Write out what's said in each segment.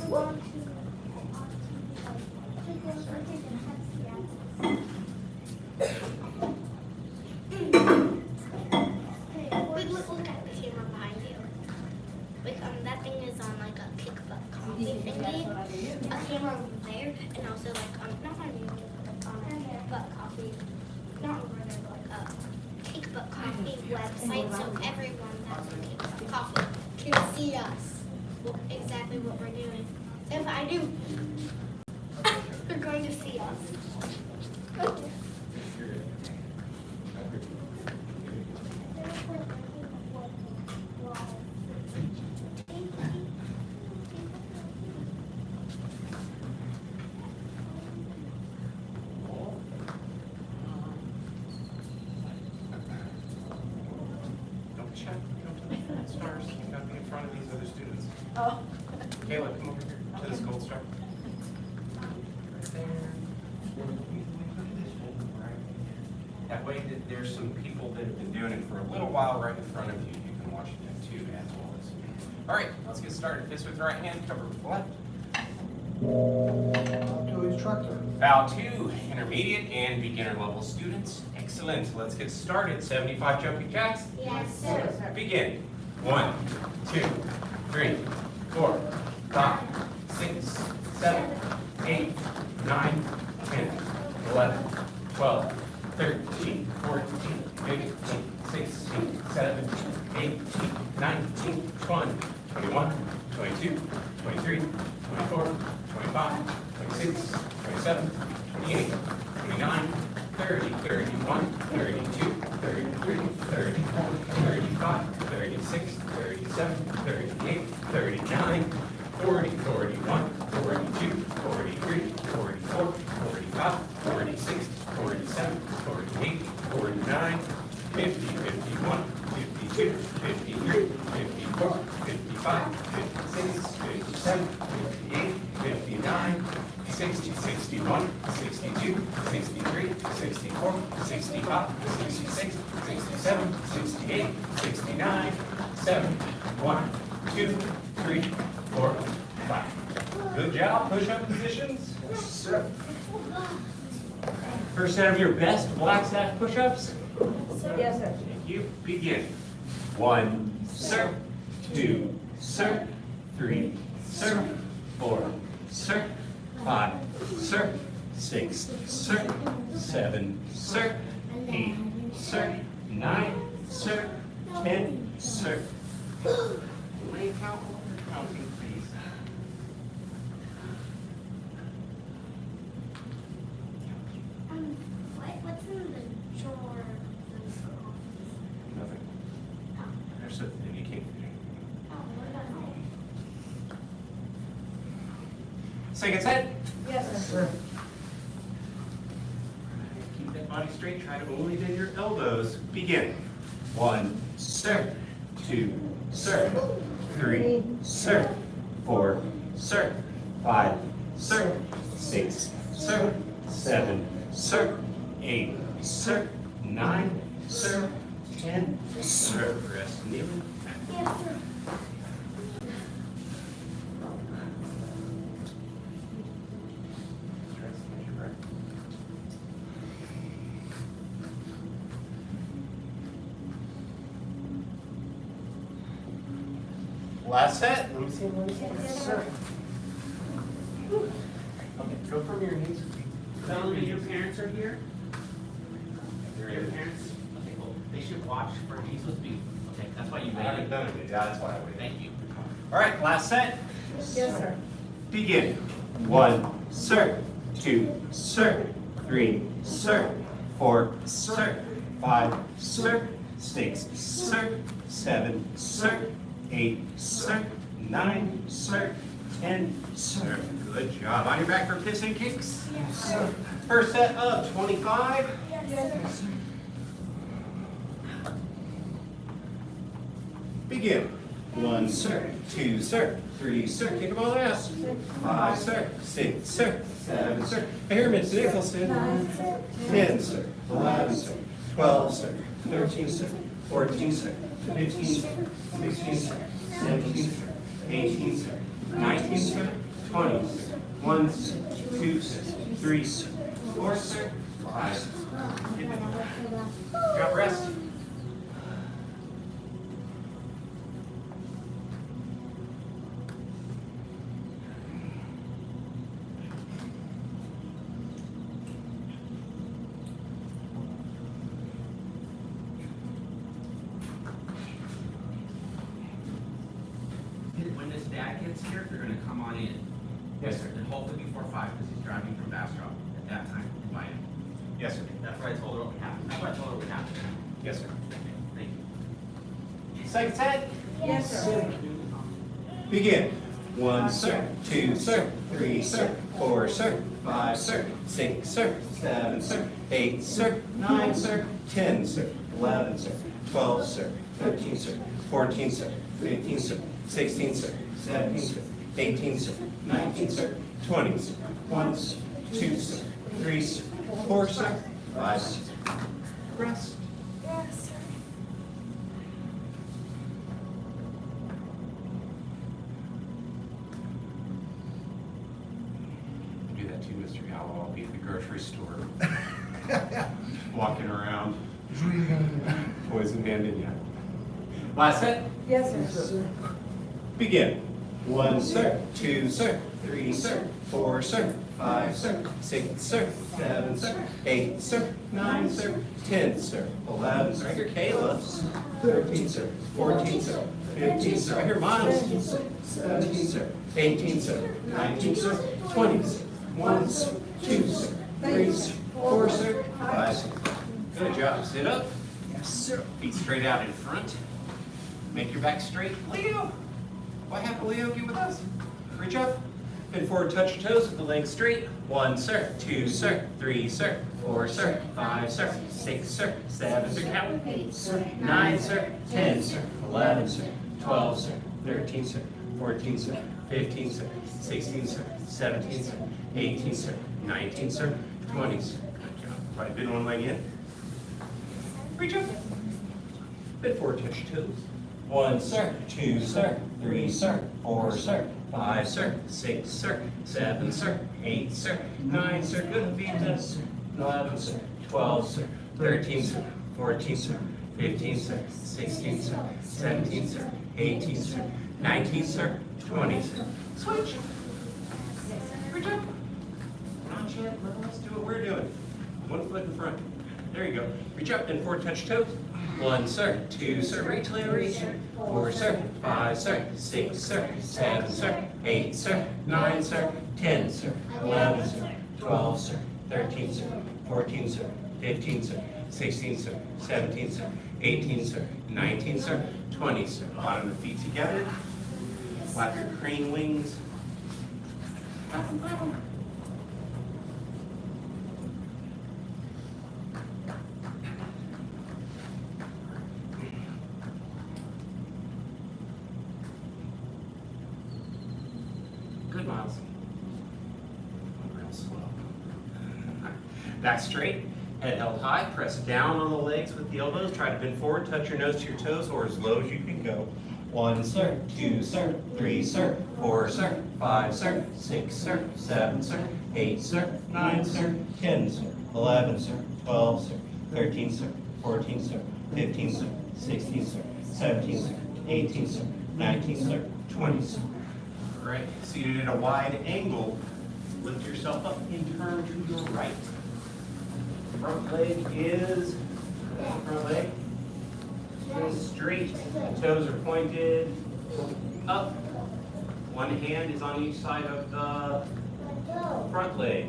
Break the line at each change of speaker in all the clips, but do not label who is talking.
Look at the camera behind you. That thing is on like a kick butt coffee thingy. A camera over there, and also like not on you, but on a kick butt coffee, not over there, but like a kick butt coffee website, so everyone that's on kick butt coffee can see us. Exactly what we're doing. If I do, they're going to see us.
Stars, you gotta be in front of these other students.
Oh.
Kayla, come over here to this gold star. Right there. That way there's some people that have been doing it for a little while right in front of you. You can watch them too as well as me. All right, let's get started. Fist with the right hand, cover with the left. Bow to intermediate and beginner level students. Excellent. Let's get started. 75 jumping jacks.
Yes, sir.
Begin. 1, 2, 3, 4, 5, 6, 7, 8, 9, 10, 11, 12, 13, 14, 15, 16, 17, 18, 19, 20, 21, 22, 23, 24, 25, 26, 27, 28, 29, 30, 31, 32, 33, 34, 35, 36, 37, 38, 39, 40, 41, 42, 43, 44, 45, 46, 47, 48, 49, 50, 51, 52, 53, 54, 55, 56, 57, 58, 59, 60, 61, 62, 63, 64, 65, 66, 67, 68, 69, 70, 1, 2, 3, 4, 5. Good job. Push-up positions. Yes, sir. First set of your best black staff push-ups.
Yes, sir.
Thank you. Begin. 1, sir. 2, sir. 3, sir. 4, sir. 5, sir. 6, sir. 7, sir. 8, sir. 9, sir. 10, sir. Lay count over counting, please.
What's in the drawer?
Nothing. There's something you can't do.
Oh, what about it?
Second set.
Yes, sir.
Keep that body straight. Try to only bend your elbows. Begin. 1, sir. 2, sir. 3, sir. 4, sir. 5, sir. 6, sir. 7, sir. 8, sir. 9, sir. 10, sir. Rest kneeling.
Yes, sir.
Last set. Let me see.
Yes,
Sir. Okay, go from your knees.
Tell me your parents are here?
There
Your
it is.
parents? Okay, well, they should watch for Jesus be. Okay, that's why you
I
made
haven't
it.
done it yet. That's why I waited.
Thank you.
All right, last set.
Yes, sir.
Begin. 1, sir. 2, sir. 3, sir. 4, sir. 5, sir. 6, sir. 7, sir. 8, sir. 9, sir. 10, sir. Good job. On your back for piss and kicks.
Yes, sir.
First set of 25.
Yes, sir.
Begin. 1, sir. 2, sir. 3, sir. Kick them all ass. 5, sir. 6, sir. 7, sir. Pyramid Nicholson. 10, sir. 11, sir. 12, sir. 13, sir. 14, sir. 15, sir. 16, sir. 17, sir. 18, sir. 19, sir. 20, sir. 1, sir. 2, sir. 3, sir. 4, sir. 5, sir. Drop rest.
When this dad gets here, they're gonna come on in.
Yes, sir.
And hopefully before 5, because he's driving from Bastrop at that time. Invite him.
Yes, sir.
That's what I told her would happen. That's what I told her would happen.
Yes, sir.
Thank you.
Second set.
Yes, sir.
Begin. 1, sir. 2, sir. 3, sir. 4, sir. 5, sir. 6, sir. 7, sir. 8, sir. 9, sir. 10, sir. 11, sir. 12, sir. 13, sir. 14, sir. 15, sir. 16, sir. 17, sir. 18, sir. 19, sir. 20, sir. 1, sir. 2, sir. 3, sir. 4, sir. 5, sir. Rest.
Yes, sir.
Do that too, Mr. Gallo. I'll be at the grocery store. Walking around. Boys and bandit, yeah. Last set.
Yes, sir.
Begin. 1, sir. 2, sir. 3, sir. 4, sir. 5, sir. 6, sir. 7, sir. 8, sir. 9, sir. 10, sir. 11, sir. I hear Caleb's. 13, sir. 14, sir. 15, sir. I hear Miles. 17, sir. 18, sir. 19, sir. 20, sir. 1, sir. 2, sir. 3, sir. 4, sir. 5, sir. Good job. Sit up. Yes, sir. Feet straight out in front. Make your back straight. Leo. Why have Leo get with us? Reach up. Bend forward, touch your toes with the legs straight. 1, sir. 2, sir. 3, sir. 4, sir. 5, sir. 6, sir. 7, sir. Count. 8, sir. 9, sir. 10, sir. 11, sir. 12, sir. 13, sir. 14, sir. 15, sir. 16, sir. 17, sir. 18, sir. 19, sir. 20, sir. Good job. Right, bend one leg in. Reach up. Bend forward, touch your toes. 1, sir. 2, sir. 3, sir. 4, sir. 5, sir. 6, sir. 7, sir. 8, sir. 9, sir. Good feet, 10, sir. 11, sir. 12, sir. 13, sir. 14, sir. 15, sir. 16, sir. 17, sir. 18, sir. 19, sir. 20, sir. Switch. Reach up. Not yet. Let's do what we're doing. 1 foot in front. There you go. Reach up and forward touch toes. 1, sir. 2, sir. Reach, Leo, reach. 4, sir. 5, sir. 6, sir. 7, sir. 8, sir. 9, sir. 10, sir. 11, sir. 12, sir. 13, sir. 14, sir. 15, sir. 16, sir. 17, sir. 18, sir. 19, sir. 20, sir. Bottom of the feet together. Flap your crane wings. Good, Miles. Real slow. Back straight, head held high, press down on the legs with the elbows, try to bend forward, touch your nose to your toes, or as low as you can go. 1, sir. 2, sir. 3, sir. 4, sir. 5, sir. 6, sir. 7, sir. 8, sir. 9, sir. 10, sir. 11, sir. 12, sir. 13, sir. 14, sir. 15, sir. 16, sir. 17, sir. 18, sir. 19, sir. 20, sir. All right, seated at a wide angle. Lift yourself up and turn to your right. Front leg is, front leg is straight. The toes are pointed up. One hand is on each side of the front leg.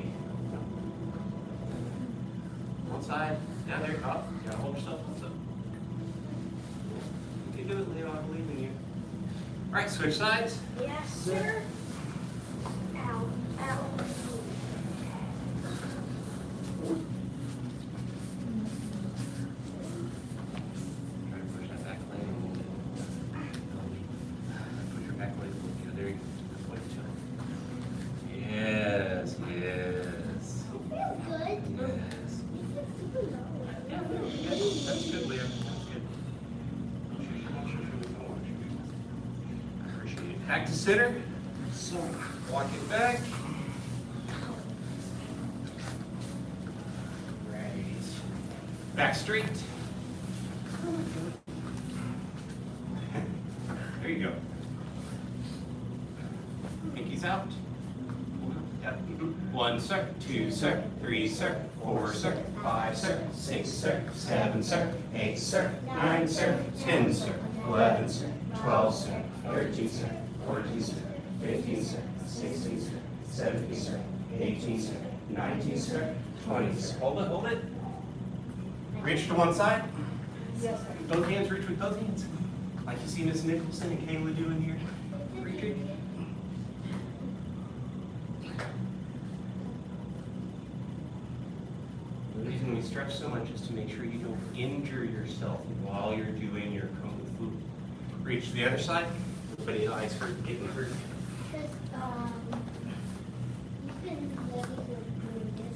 One side, down there, up. You gotta hold yourself up. You can do it, Leo, I believe in you. All right, switch sides.
Yes, sir. Ow, ow.
Try to push that back leg a little bit. Push your back leg a little bit. There you go. Point to it. Yes, yes.
I feel good.
Yes. Yeah, that's good, Leo. That's good. I appreciate it. Back to center. Walk it back. Right. Back straight. There you go. Pinkies out. Yep. 1 sir, 2 sir, 3 sir, 4 sir, 5 sir, 6 sir, 7 sir, 8 sir, 9 sir, 10 sir, 11 sir, 12 sir, 13 sir, 14 sir, 15 sir, 16 sir, 17 sir, 18 sir, 19 sir, 20 sir. Hold it. Reach to one side.
Yes, sir.
Both hands reach with both hands. Like you see Miss Nicholson and Kayla doing here. Reach. The reason we stretch so much is to make sure you don't injure yourself while you're doing your kung fu. Reach to the other side. Nobody eyes hurt, getting hurt.
Because, you can let me do this.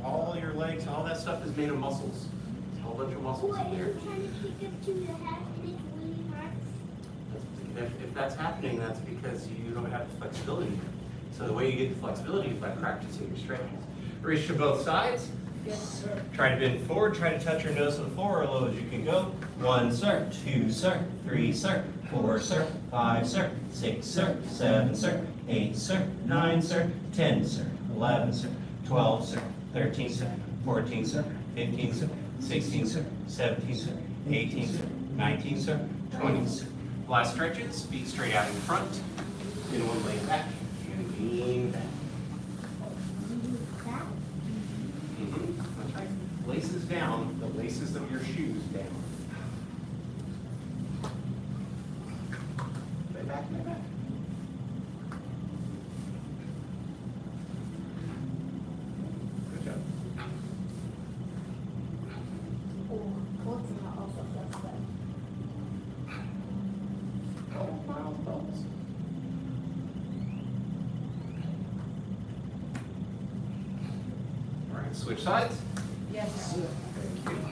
All your legs, all that stuff is made of muscles. There's a whole bunch of muscles
What,
in there.
you're trying to kick it to the head and it's really hard?
If that's happening, that's because you don't have the flexibility. So the way you get the flexibility is by practicing your stretches. Reach to both sides.
Yes, sir.
Try to bend forward. Try to touch your nose to the floor as low as you can go. 1 sir, 2 sir, 3 sir, 4 sir, 5 sir, 6 sir, 7 sir, 8 sir, 9 sir, 10 sir, 11 sir, 12 sir, 13 sir, 14 sir, 15 sir, 16 sir, 17 sir, 18 sir, 19 sir, 20 sir. Last stretches, feet straight out in front. In one leg back and lean back. That's right. Laces down, the laces of your shoes down. Lay back, lay back. Good job. Miles. All right, switch sides.
Yes, sir.
Thank you.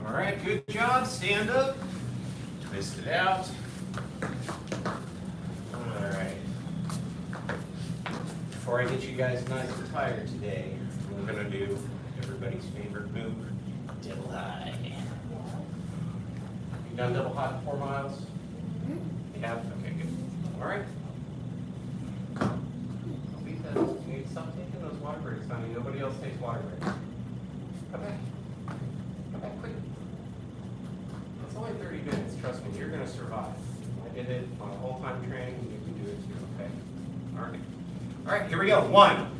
All right, good job. Stand up. Twist it out. All right. Before I get you guys nice and tired today, we're gonna do everybody's favorite move, double high. You done double high 4 miles? You have? Okay, good. All right. Beat that. You need to stop taking those water breaks, honey. Nobody else takes water breaks. Come back. Come back quick. It's only 30 minutes. Trust me, you're gonna survive. I did it on a whole-time training, and you can do it too, okay? All right. All right, here we go. 1,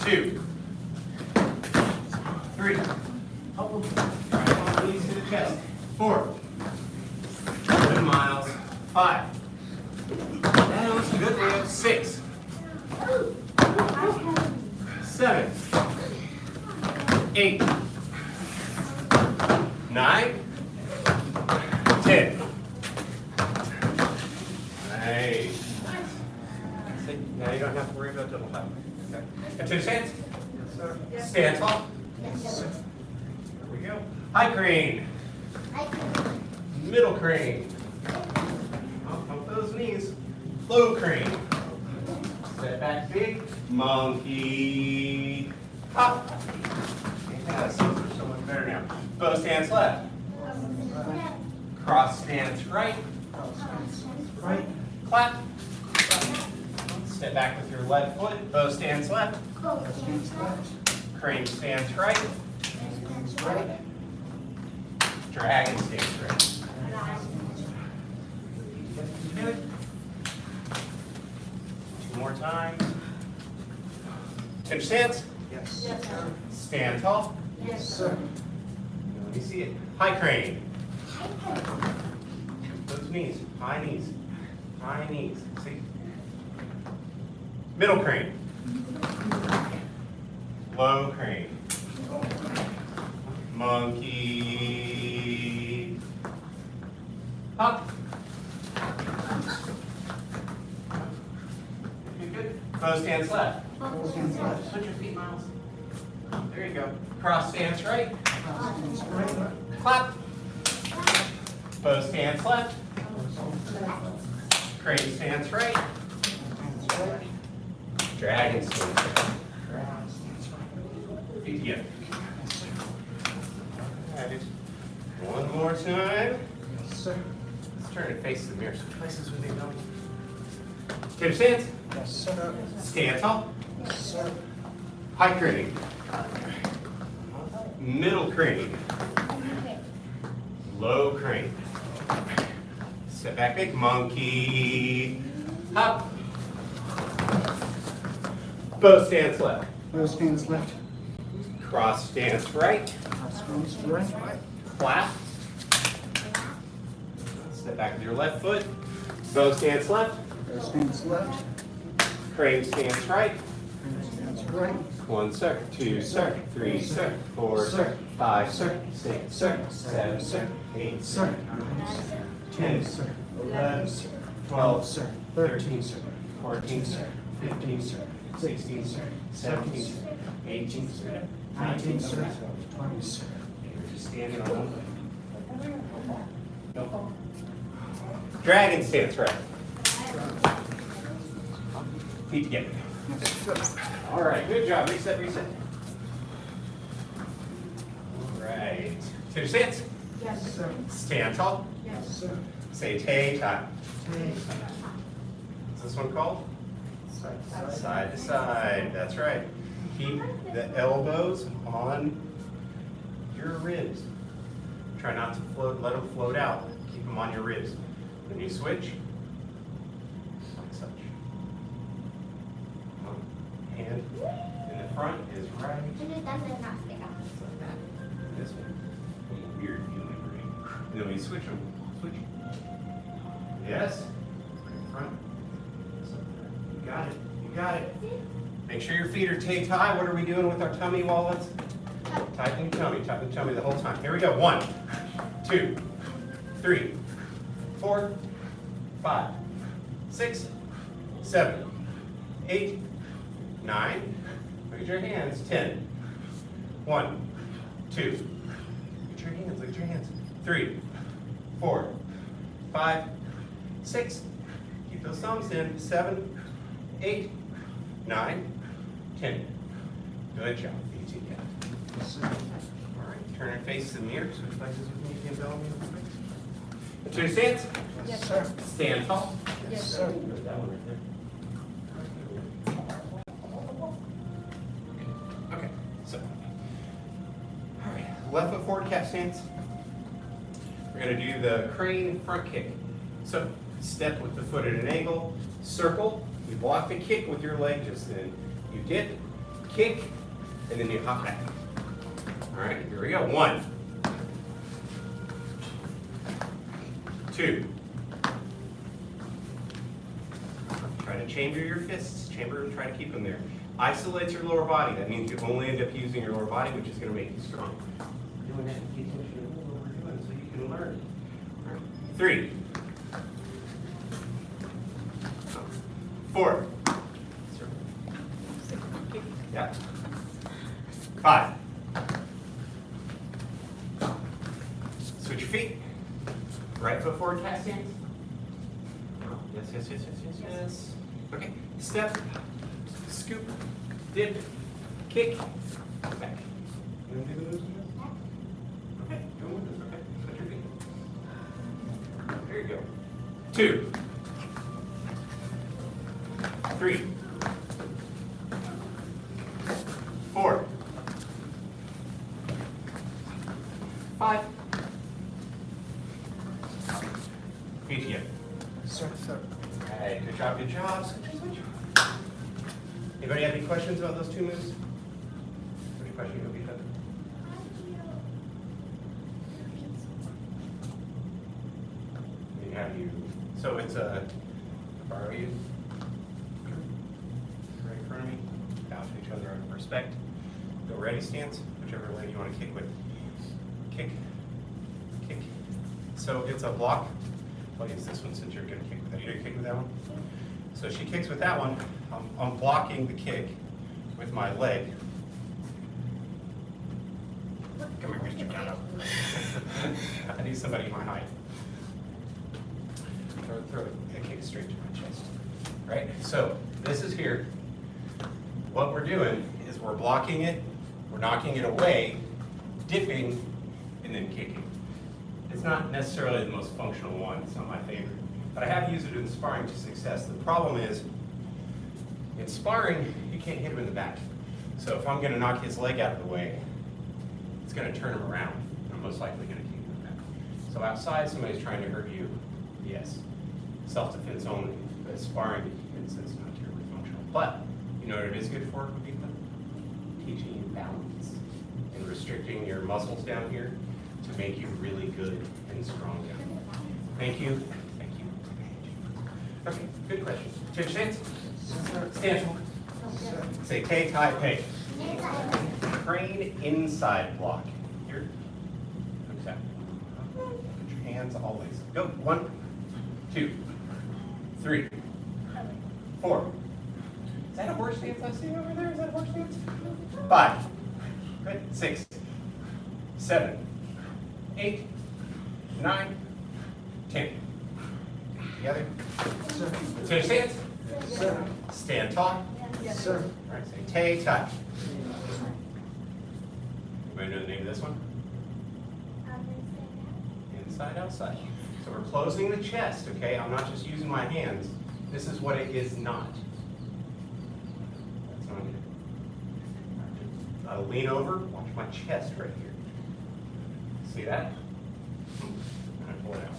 2, 3. Right on the knees to the chest. 4. 7 miles. 5. That was good. We have 6. 7. 8. 9. 10. Nice. Now you don't have to worry about double high. Okay. And 2 hands. Yes, sir. Stand tall.
Yes, sir.
Here we go. High crane. Middle crane. Up those knees. Low crane. Step back big. Monkey. Hop. Yes, those are so much better now. Both stands left. Cross stands right. Right. Clap. Step back with your left foot. Bow stands left. Crane stands right. Dragon stands right. Good. 2 more times. Finish stance.
Yes, sir.
Stand tall.
Yes, sir.
Let me see it. High crane. Those knees. High knees. High knees. See? Middle crane. Low crane. monkey, hop. Good. Bow stance left. Put your feet, Miles. There you go. Cross stance right. Clap. Bow stance left. Crane stance right. Dragon stance right. Feet together. Alright. One more time.
Sir.
Let's turn and face the mirror. Switch places with you, Tommy. Tip stance.
Yes, sir.
Stand tall.
Yes, sir.
High crane. Middle crane. Low crane. Step back big monkey. Hop. Bow stance left.
Bow stance left.
Cross stance right.
Cross stance right.
Clap. Step back with your left foot. Bow stance left.
Bow stance left.
Crane stance right.
Crane stance right.
1 sir, 2 sir, 3 sir, 4 sir, 5 sir, 6 sir, 7 sir, 8 sir, 10 sir, 11 sir, 12 sir, 13 sir, 14 sir, 15 sir, 16 sir, 17 sir, 18 sir, 19 sir, 20 sir. You're just standing on one leg. No. Dragon stance right. Feet together. All right, good job. Reset, reset. All right. To stance.
Yes, sir.
Stand tall.
Yes, sir.
Say tay tie.
Tay.
What's this one called?
Side.
Side to side. That's right. Keep the elbows on your ribs. Try not to float. Let them float out. Keep them on your ribs. When you switch, like such. Hand in the front is right. This one. Weird feeling brain. And then when you switch them, switch. Yes. Front. You got it. You got it. Make sure your feet are tay tie. What are we doing with our tummy wallets? Tighten the tummy the whole time. Here we go. 1, 2, 3, 4, 5, 6, 7, 8, 9. Look at your hands. 10. 1, 2. Look at your hands. Look at your hands. 3, 4, 5, 6. Keep those thumbs in. 7, 8, 9, 10. Good job. Feet together.
Yes, sir.
All right. Turn and face the mirror. Switch places with me. You can bellow me. To stance.
Yes, sir.
Stand tall.
Yes, sir.
Good, that one right there. Okay, so. All right, left foot forward cat stance. We're gonna do the crane front kick. So step with the foot at an angle, circle, you block the kick with your leg just then. You dip, kick, and then you hop back. All right, here we go. 1, 2. Try to chamber your fists. Chamber and try to keep them there. Isolates your lower body. That means you only end up using your lower body, which is going to make you strong. We're doing that to get you to know what we're doing so you can learn. All right. 3, 4. Yeah. 5. Switch your feet. Right foot forward cat stance. Yes, yes, yes, yes, yes, yes. Okay. Step, scoop, dip, kick, back. You want to do those? Okay. Go with this. Okay. Touch your feet. There you go. 2, 3, 4, 5. Feet together.
Sir, sir.
All right, good job, good job. Anybody have any questions about those two moves? Which question you hope you have? So it's a, borrow you. Right in front of me. Bow to each other out of respect. Go ready stance, whichever leg you want to kick with. kick, kick. So it's a block. I'll use this one since you're going to kick with that. You're going to kick with that one? So she kicks with that one. I'm blocking the kick with my leg. Come here, Mr. Gatto. I need somebody my height. Throw a kick straight to my chest. Right? So this is here. What we're doing is we're blocking it, we're knocking it away, dipping, and then kicking. It's not necessarily the most functional one. It's not my favorite. But I have used it in sparring to success. The problem is, in sparring, you can't hit him in the back. So if I'm going to knock his leg out of the way, it's going to turn him around. I'm most likely going to kick him in the back. So outside, somebody's trying to hurt you. Yes. Self-defense only. But sparring, it's not terribly functional. But you know what it is good for, Kavitha? Teaching you balance and restricting your muscles down here to make you really good and strong down here. Thank you. Thank you. Okay, good question. Change stance. Stand forward. Say Tay, tie, pay. Crane inside block. Here. Exactly. Put your hands always. Go. 1, 2, 3, 4. Is that a horse stance I see over there? Is that a horse stance? 5. Good. 6, 7, 8, 9, 10. Together. Change stance.
Sir.
Stand tall.
Yes, sir.
All right, say Tay, tie. Anybody know the name of this one? Inside, outside. So we're closing the chest, okay? I'm not just using my hands. This is what it is not. That's not it. I'll lean over, watch my chest right here. See that? And pull it out.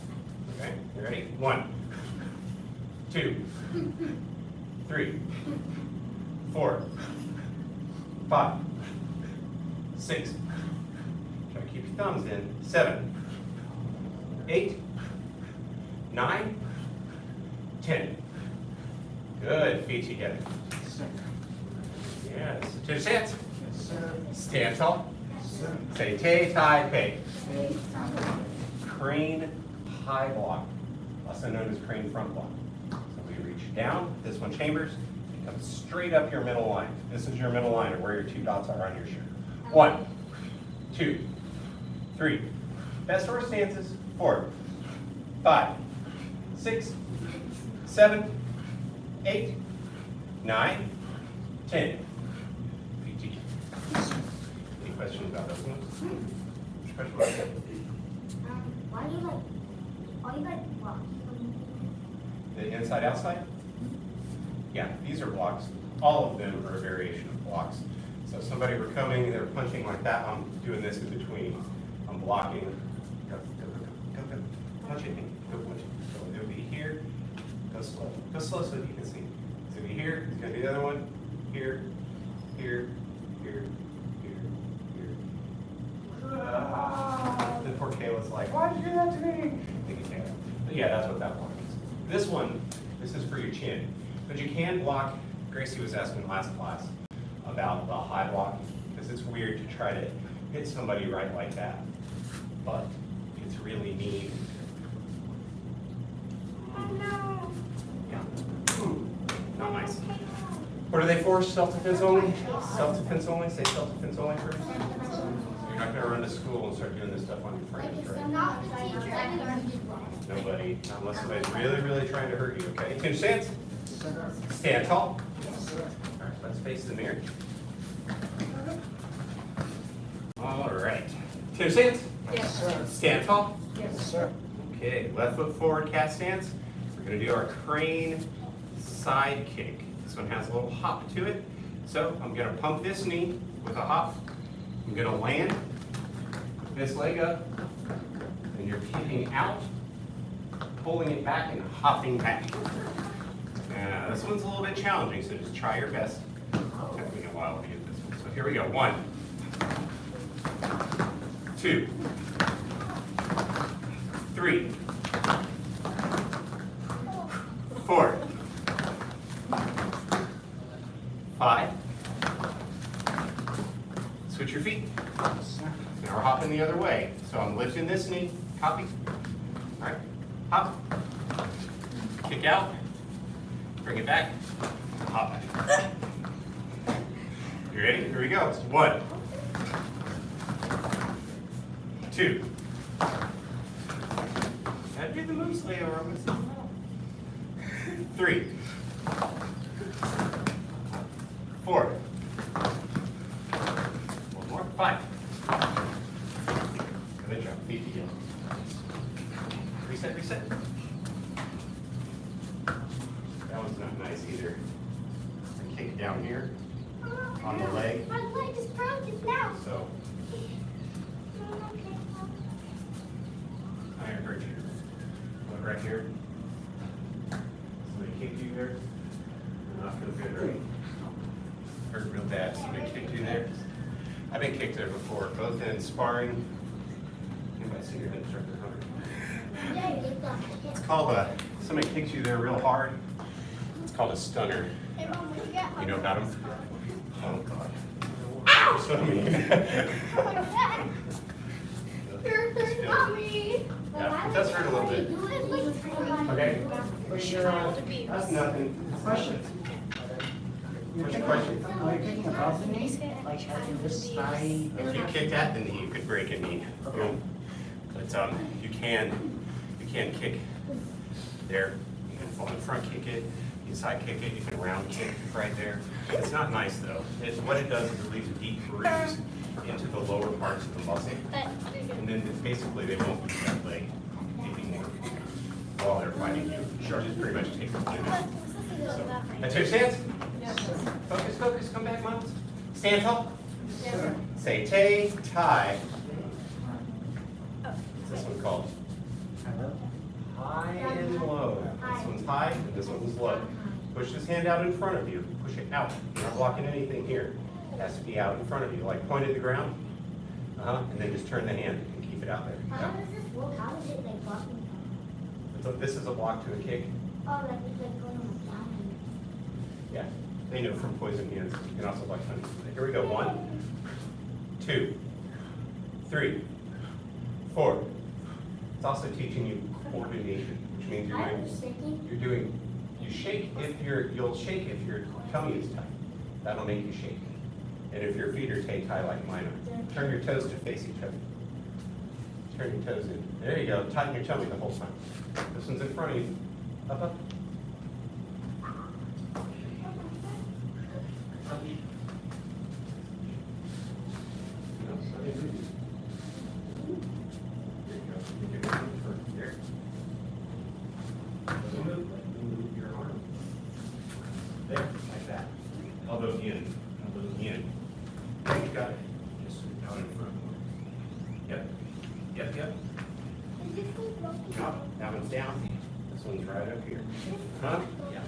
Okay, you ready? 1, 2, 3, 4, 5, 6. Try to keep your thumbs in. 7, 8, 9, 10. Good. Feet together. Yes. To the stance.
Yes, sir.
Stand tall.
Yes, sir.
Say Tay, tie, pay. Crane high block, also known as crane front block. So we reach down. This one chambers. It comes straight up your middle line. This is your middle line of where your 2 dots are on your shirt. 1, 2, 3. Best horse stances. 4, 5, 6, 7, 8, 9, 10. Feet together. Any questions about those ones? Which question was it?
Why do you like blocks?
The inside outside? Yeah, these are blocks. All of them are a variation of blocks. So if somebody were coming, they're punching like that, I'm doing this in between. I'm blocking. Go, go, go, go, go, go. Punch it, go punch it. So it'll be here. Go slow. Go slow so that you can see. It's gonna be here, it's gonna be the other one. Here, here, here, here, here. The poor Kayla's like, why'd you do that to me? But yeah, that's what that block is. This one, this is for your chin. But you can block, Gracie was asking last class about the high block, because it's weird to try to hit somebody right like that. But it's really neat. Yeah. Not nice. What are they for? Self-defense only? Self-defense only? Say self-defense only first. You're not going to run to school and start doing this stuff on your friends, right? Nobody, unless somebody's really, really trying to hurt you, okay? Change stance.
Sir.
Stand tall.
Yes, sir.
All right, let's face the mirror. All right. Change stance.
Yes, sir.
Stand tall.
Yes, sir.
Okay, left foot forward, cat stance. We're going to do our crane side kick. This one has a little hop to it. So I'm going to pump this knee with a hop. I'm going to land this leg up, and you're kicking out, pulling it back, and hopping back. Now, this one's a little bit challenging, so just try your best. It took me a while to get this one. So here we go. 1, 2, 3, 4, 5. Switch your feet. Now we're hopping the other way. So I'm lifting this knee, copy. All right, hop. Kick out, bring it back, hop back. You ready? Here we go. 1, 2. Gotta do the moves, Leo, or I'm gonna 3, 4. 1 more. 5. Good job. Feet together. Reset, reset. That one's not nice either. I kick down here on the leg.
My leg is broken now.
So I hurt you. Look right here. Somebody kicked you there. Not feel good, right? Hurt real bad. Somebody kicked you there. I've been kicked there before, both in sparring. Anybody see your hip instructor?
Yeah, you got it.
It's called somebody kicks you there real hard. It's called a stunner.
Hey, Mom, what you got?
You know about them? Oh God.
Ow!
That's what I mean.
Oh my God. You're hurting mommy.
Yeah, it does hurt a little bit. Okay.
What's your,
That's nothing.
question?
What's your question?
Are you kicking above the knee? Like having this high?
If you kicked at the knee, you could break a knee.
Okay.
But you can kick there. You can full in front kick it, you can side kick it, you can round kick right there. It's not nice though. What it does is it leaves a deep bruise into the lower parts of the muscle. And then basically they won't use that leg anymore while they're fighting you. Sure. Just pretty much take the limit. So, that's your stance? Focus, focus, come back, Miles. Stand tall.
Sure.
Say tay, tie. What's this one called? High and low. This one's high and this one's low. Push this hand out in front of you. Push it out. You're not blocking anything here. It has to be out in front of you, like point at the ground. And then just turn the hand and keep it out there.
How does this work? How is it like blocking?
So this is a block to a kick.
Oh, like it's like going on the down.
Yeah, they know from poison hands. You can also block honey. Here we go. 1, 2, 3, 4. It's also teaching you coordination, which means you shake if you'll shake if your tummy is tight. That'll make you shake. And if your feet are tight like mine are, turn your toes to face each other. Turn your toes in. There you go. Tighten your tummy the whole time. This one's in front of you. Up, up. Move your arm. There, like that. Elbow in, elbow in. You got it. Just out in front. Yep, yep, yep. That one's down. This one's right up here. Huh? Yeah.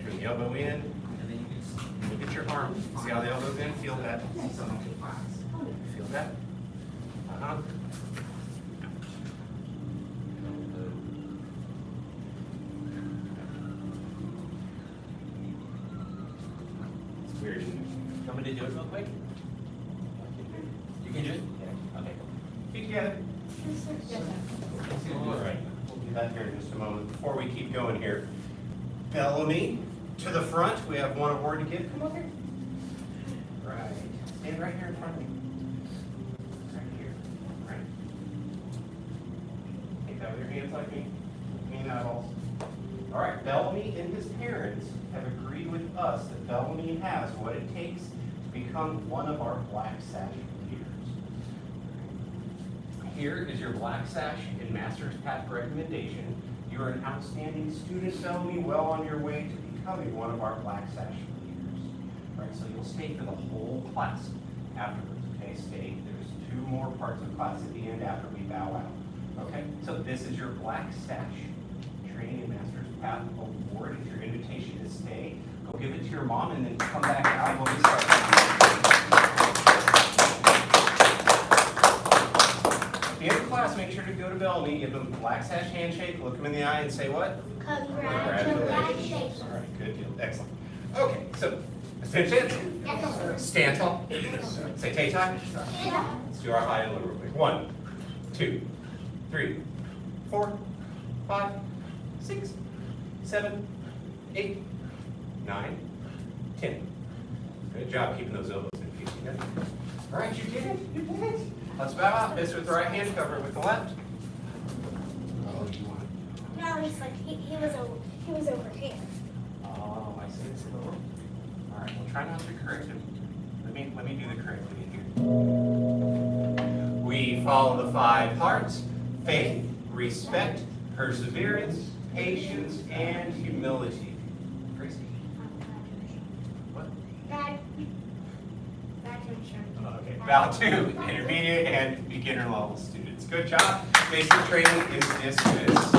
Turn the elbow in, and then you can look at your arm. See how the elbow's in? Feel that? Feel that? Uh-huh. It's weird.
You want me to do it real quick? You can do it?
Yeah. Okay. Feet together. All right. We'll do that here in just a moment. Before we keep going here, Bellamy to the front. We have one award to give. Come over. Right. Stand right here in front of me. Right here. Right. Take that with your hands like me. Clean eyeballs. All right. Bellamy and his parents have agreed with us that Bellamy has what it takes to become one of our Black Sash leaders. Here is your Black Sash and Master's Path recommendation. You are an outstanding student, Bellamy, well on your way to becoming one of our Black Sash leaders. All right, so you'll stay for the whole class afterwards, okay? Stay. There's 2 more parts of class at the end after we bow out, okay? So this is your Black Sash Training and Master's Path award. It's your invitation to stay. Go give it to your mom and then come back out when we start. At the end of class, make sure to go to Bellamy, give them a Black Sash handshake, look them in the eye, and say what?
Congratulations.
All right, good deal. Excellent. Okay, so Attention. Stand tall. Say tay tie. Let's do our high and low real quick. 1, 2, 3, 4, 5, 6, 7, 8, 9, 10. Good job keeping those elbows in feet together. All right, you did it. You did it. Let's bow out. Fist with the right hand, cover it with the left. Oh, you want it?
No, he's like he was over here.
Oh, I see. All right, we'll try not to correct him. Let me do the correct thing here. We follow the 5 hearts: faith, respect, perseverance, patience, and humility. Gracie? What? Okay, bow to intermediate and beginner level students. Good job. Basic training is dismissed.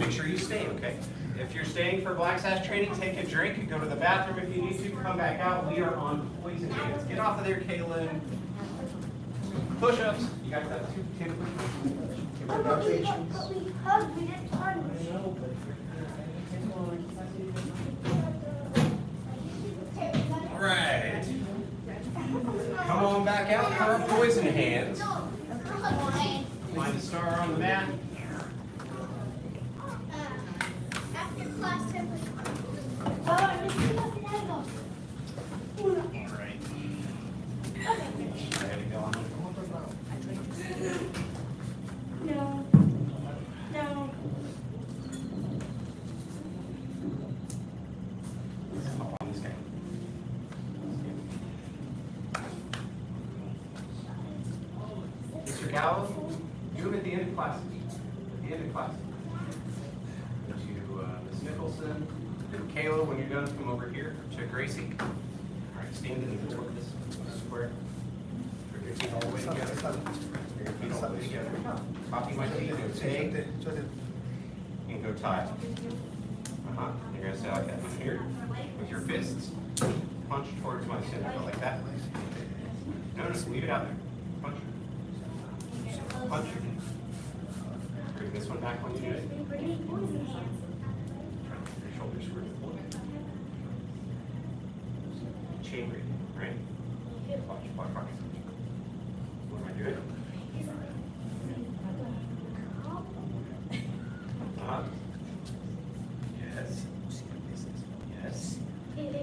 Make sure you stay, okay? If you're staying for Black Sash training, take a drink and go to the bathroom if you need to. Come back out. We are on poison hands. Get off of there, Kaylin. Push-ups. You guys have 2 10
But we hugged, we didn't punch.
All right. Come on back out for our poison hands. Find a star on the mat.
After class temperature. Oh, I missed the elbow.
All right. Ready to go on?
No. No.
Hop on this guy. Mr. Gallo, do them at the end of class. At the end of class. To Ms. Nicholson, and Kayla, when you're done, come over here to Gracie. All right, stand in the middle of this square. Bring your feet all the way together. Bring your feet all the way together. Copy my feet, go take, and go tie. You're gonna say like that here, with your fists. Punch towards my center, like that. No, just leave it out there. Punch. Punch. Bring this one back when you do it. Your shoulders screwed. Chain breathing, right? Watch. When I do it. Yes. Yes. Need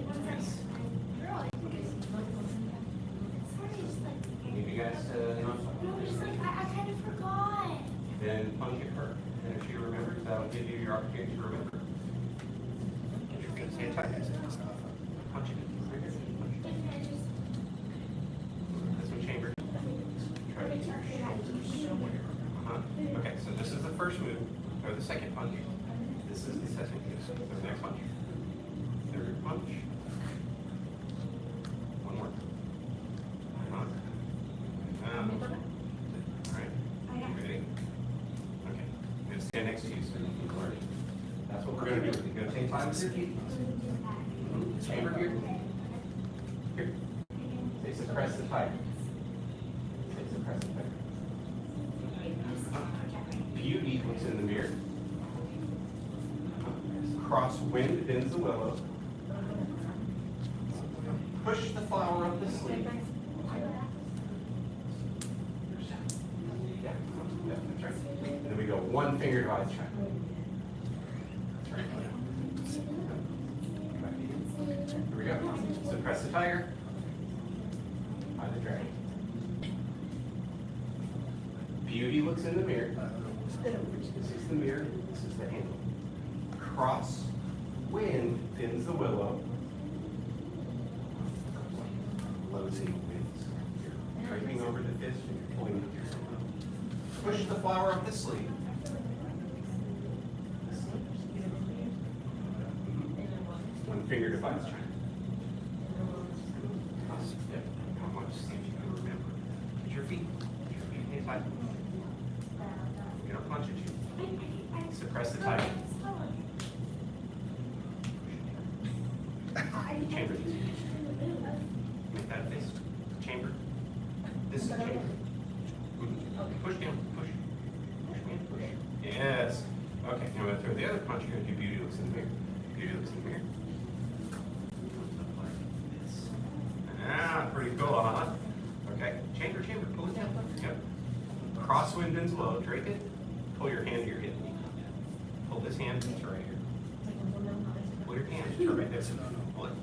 you guys to not.
I kind of forgot.
Then punch it her. And if she remembers, that'll give you your opportunity to remember. Get your feet stand tight. Punch it. Right here. Punch it. This one chamber. Try to get your shoulders. Okay, so this is the first move, or the second punch. This is the second move. So the next punch. Third punch. One more. All right. Ready? Okay. I'm going to stand next to you so you can learn. That's what we're going to do. You're going to take 5 with your feet. Chamber here. Here. Say suppress the tiger. Say suppress the tiger. Beauty looks in the mirror. Crosswind bends the willow. Push the flower up the sleeve. Yeah, that's right. And then we go 1 finger divides triangle. That's right. Here we go. Suppress the tiger. By the dragon. Beauty looks in the mirror. This is the mirror. This is the handle. Cross wind bends the willow. Closing winds. Draping over the fist and you're pulling with yourself. Push the flower up the sleeve. One finger divides triangle. Yep. How much? See if you can remember. Get your feet. Get your feet in tight. You don't punch at you. Suppress the tiger. Chamber. Make that a fist. Chamber. This is the chamber. Push down. Push. Push me. Push. Yes. Okay. Now I'm going to throw the other punch. You're going to do beauty looks in the mirror. Beauty looks in the mirror. Comes up like this. Go on. Okay. Chamber, pull it down. Yep. Crosswind bends low, drape it. Pull your hand to your hip. Pull this hand to right here. Pull your hand to right there. Pull it.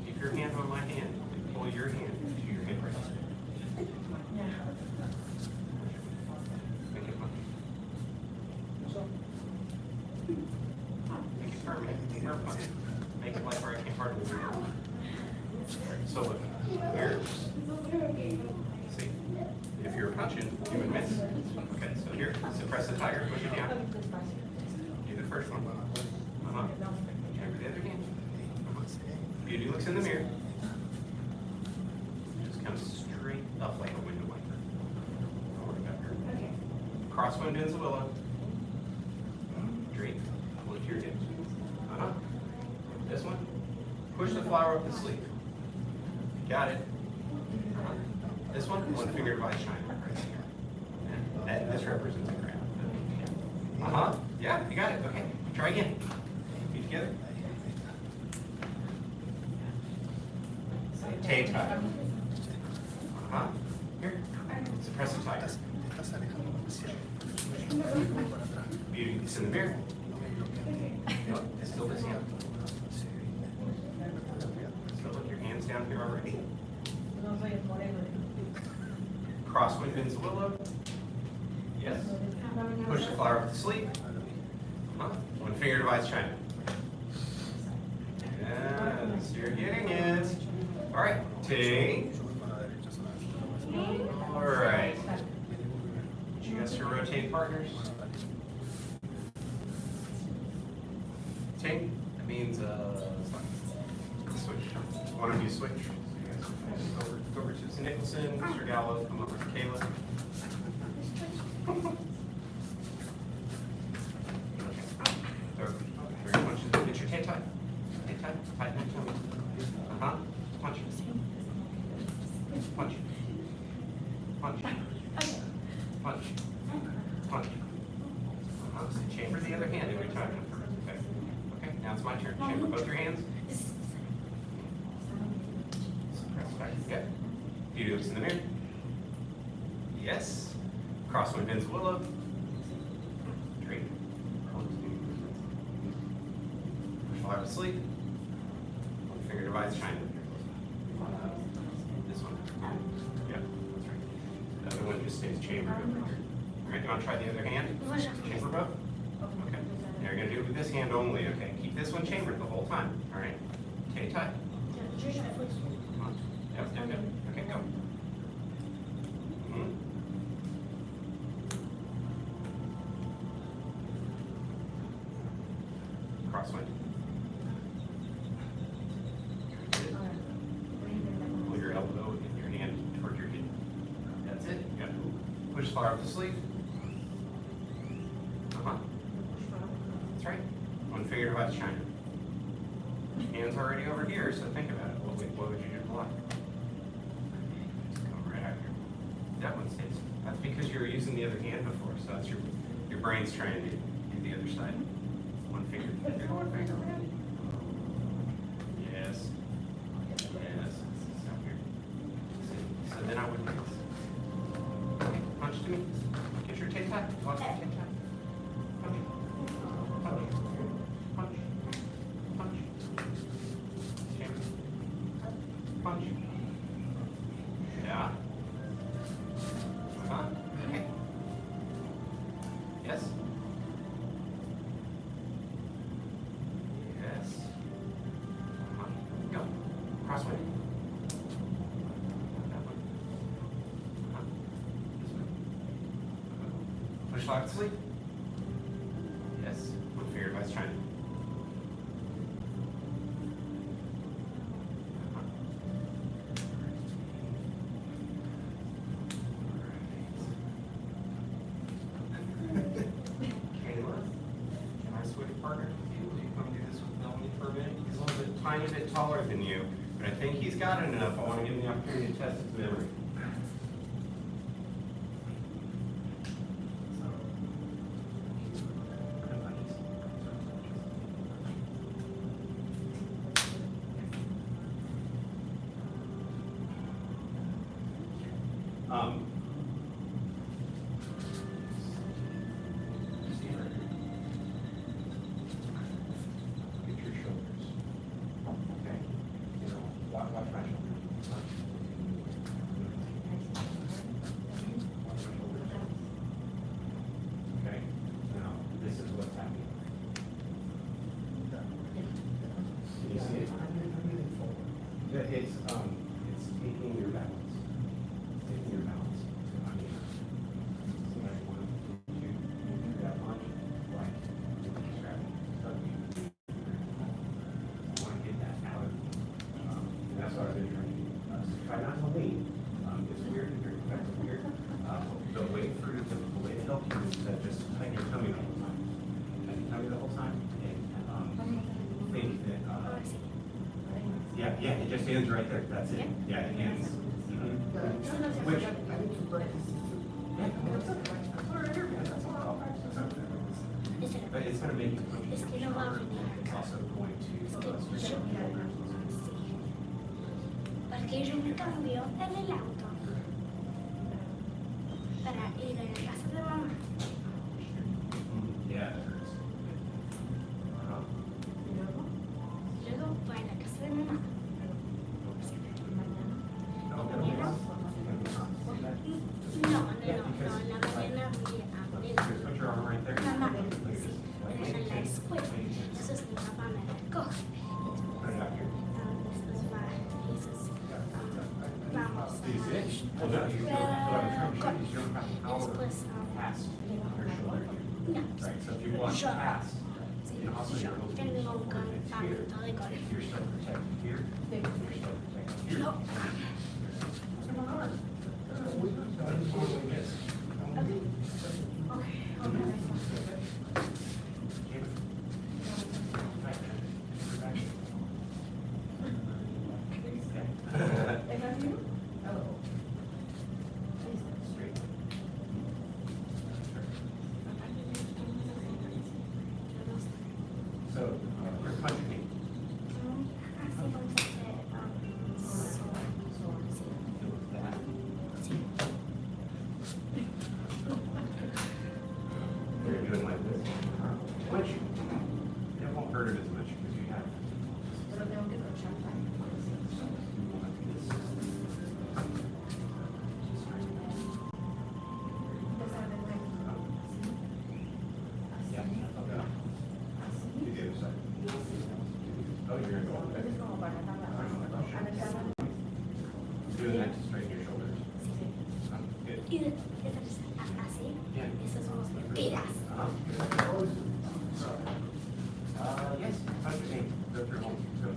Keep your hand on my hand. Pull your hand to your hip right there. Make it punch. Make it firm. Make it firm punch. Make it like where I can't hardly move. So look, here. See, if you're punching, you would miss. Okay, so here, suppress the tiger, push it down. Do the first one. Chamber the other hand. Beauty looks in the mirror. Just come straight up like a window wiper. Don't worry about her. Crosswind bends the willow. Drape. Pull it to your hips. This one. Push the flower up the sleeve. Got it. This one finger by shine right here. This represents a crown. Yeah, you got it. Okay. Try again. Feet together. Tay tie. Here. Suppress the tiger. Beauty. It's in the mirror. It's still this hand. So look, your hands down here already. Crosswind bends the willow. Yes. Push the flower up the sleeve. One finger divides China. Yes, you're getting it. All right, take. All right. You guys to rotate partners. Take. That means switch. One of you switch. Go over to Mr. Nicholson, Mr. Gallo, come over to Kayla. Get your tay tight. Tay tight. Tighten your tummy. Punch. Punch. Punch. Punch. Punch. Chamber the other hand every time. Okay. Okay, now it's my turn. Chamber both your hands. Good. Beauty looks in the mirror. Yes. Crosswind bends willow. Drape. Push flower to sleep. One finger divides China. This one. Yeah, that's right. The other one just stays chambered over here. All right, you want to try the other hand? Chamber both? Okay. Now you're going to do it with this hand only, okay? Keep this one chambered the whole time, all right? Okay, tight. Yep. Okay, go. Crosswind. Pull your elbow and your hand toward your hip. That's it. Yep. Push far up the sleeve. That's right. One finger divides China. Hands already over here, so think about it. What would you do to block? That one stays. That's because you were using the other hand before, so that's your brain's trying to do the other side. One finger. One finger. Yes. Yes. So then I would punch to me. Get your tay tight. Watch your tay tight. Punch. Punch. Punch. Punch. Chamber. Punch. Yeah. Okay. Yes. Yes. Go. Crosswind. That one. This one. Push lock to sleep. Yes. One finger divides China. Tiny bit taller than you, but I think he's got it enough. I want to give him the opportunity to test his memory. stand right here. Get your shoulders. Okay. You know, watch my shoulders. Watch my shoulders. Okay. Now, this is what's happening. Can you see it? Yeah, it's taking your balance. It's taking your balance. I mean, somebody want to do that much, like, grab it, start moving. I want to get that out of, and that's what I've been trying to do. Try not to lean. It's weird, it's weird. The way the way to help you is to just tighten your tummy the whole time. Tighten your tummy the whole time, and think that, yeah, it just ends right there. That's it. Yeah, it ends. Which, yeah, that's all right here, man. That's all right. But it's going to make you push harder. It's also going to strengthen your shoulders.
Perché yo me cambio en el auto para ir a la casa de mamá.
Yeah, that hurts.
Luego voy a la casa de mamá. No, en la mañana voy a poner.
Put your arm right there.
Mamá, sí, en la escuela. Eso es mi papá me recoge.
Put it out here.
Después va, dices, vamos.
Do you see it? Well, no, you don't have to you don't have to power
Después,
past your shoulder.
no.
Right, so if you walk past, and also your little
Tengo un
it's here.
campamento de golf.
You're still protected here. You're still protected here.
No.
So, where's my knee?
Así vamos a hacer
You're doing like this. Which, it won't hurt it as much because you have. Yeah, okay. Do the other side. Oh, you're gonna go on there. Doing that to straighten your shoulders. Good.
y después así.
Yeah.
Esas son las mentiras.
Yes, how's your name? Go through home. Go.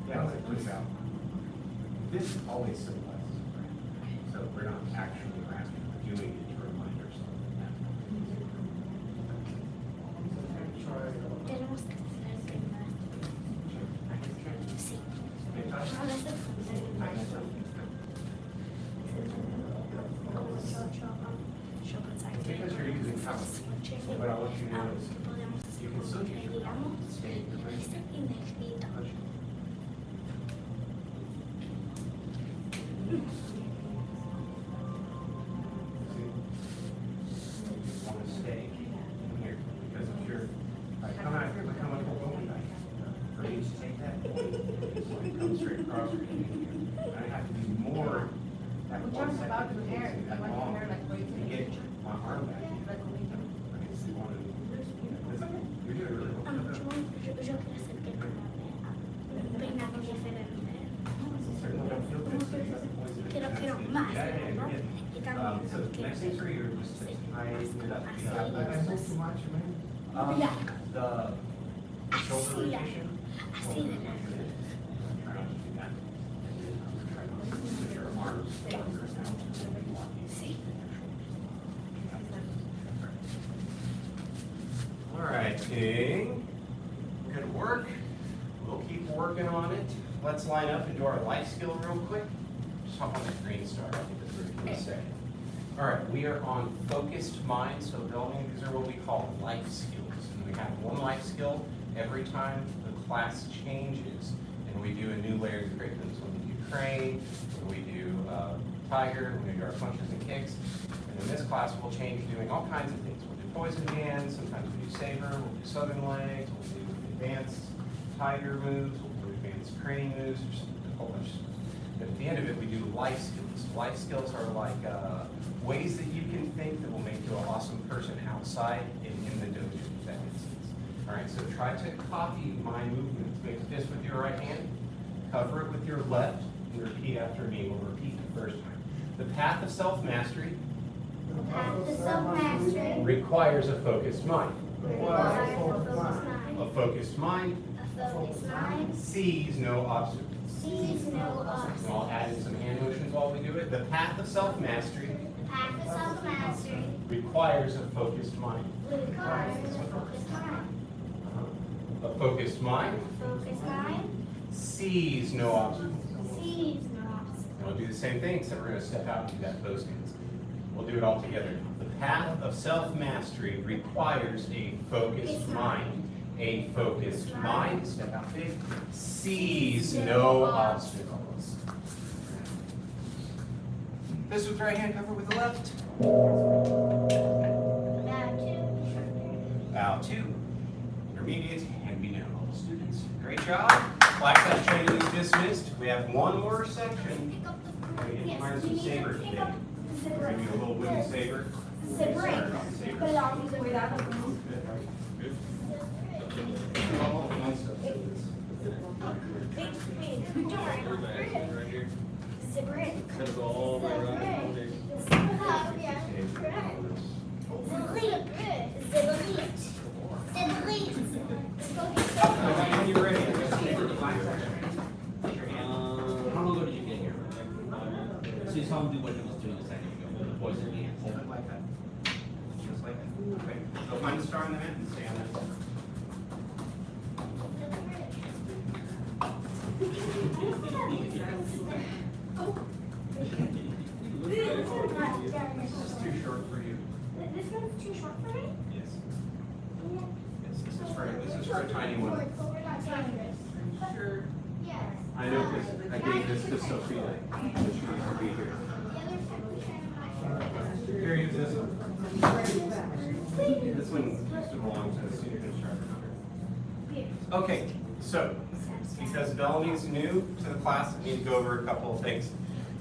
Yeah, like push out. This always symbolizes a prayer. So we're not actually asking, we're doing it to remind ourselves of that.
Tenemos que hacer primero. Sí.
Okay, touch.
A veces
Because you're using cover. What I want you to know is you can still use your power to stay in the right. Touch. See? You want to stay in here because if you're, like, come out here, become a bowling knife. For me to take that point, it's like come straight across your knee. I have to be more, like one second, that long to get my arm back. Okay, so you want to, you're doing really well.
yo quiero hacer que peinado diferente.
Certainly don't feel good, so you got the points of it.
Quiero más,
Yeah, yeah,
¿no?
yeah.
Y también
So next thing for you, just to tighten it up.
Así,
Yeah.
después.
The shoulder
Así,
rotation.
así de
Try not to do that. Try not to put your arms longer now.
Sí.
All right, King. Good work. We'll keep working on it. Let's line up and do our life skill real quick. Just hop on the green star. I think that's where we're going to stay. All right, we are on focused mind, so building, these are what we call life skills. And we have one life skill every time the class changes, and we do a new layer of curriculum. So we do crane, we do tiger, we do our punches and kicks. And in this class, we'll change doing all kinds of things. We'll do poison hands, sometimes we do saber, we'll do southern legs, we'll do advanced tiger moves, we'll do advanced crane moves, just a whole bunch of stuff. But at the end of it, we do life skills. Life skills are like ways that you can think that will make you an awesome person outside and in the dojo, if that makes sense. All right, so try to copy my movements. Make a fist with your right hand, cover it with your left, and repeat after me. We'll repeat the first time. The path of self-mastery requires a focused mind. A focused mind sees no obstacles. And I'll add in some hand motions while we do it. The path of self-mastery requires a focused mind. A focused mind sees no obstacles. And we'll do the same thing, except we're going to step out and do that pose dance. We'll do it all together. The path of self-mastery requires a focused mind. A focused mind, step out big, sees no obstacles. This with right hand, cover with the left. Bow two. Intermediate, and we know all students. Great job. Class training is dismissed. We have one more section. We're going to learn some saber today. We're going to do a little wooden saber. When you're ready,
How long ago did you get here? So you saw him do what he was doing a second ago, with the poison hands.
hold it like that. Just like that. Okay. So find the star in the mat and stay on that. This is too short for you.
This one's too short for me?
Yes. Yes, this is for a tiny one.
Sure. Yes.
I know because I gave this to Sophia. She wants to be here. Here, use this one. This one used to belong to the senior instructor. Okay, so because Bellamy's new to the class, I need to go over a couple of things.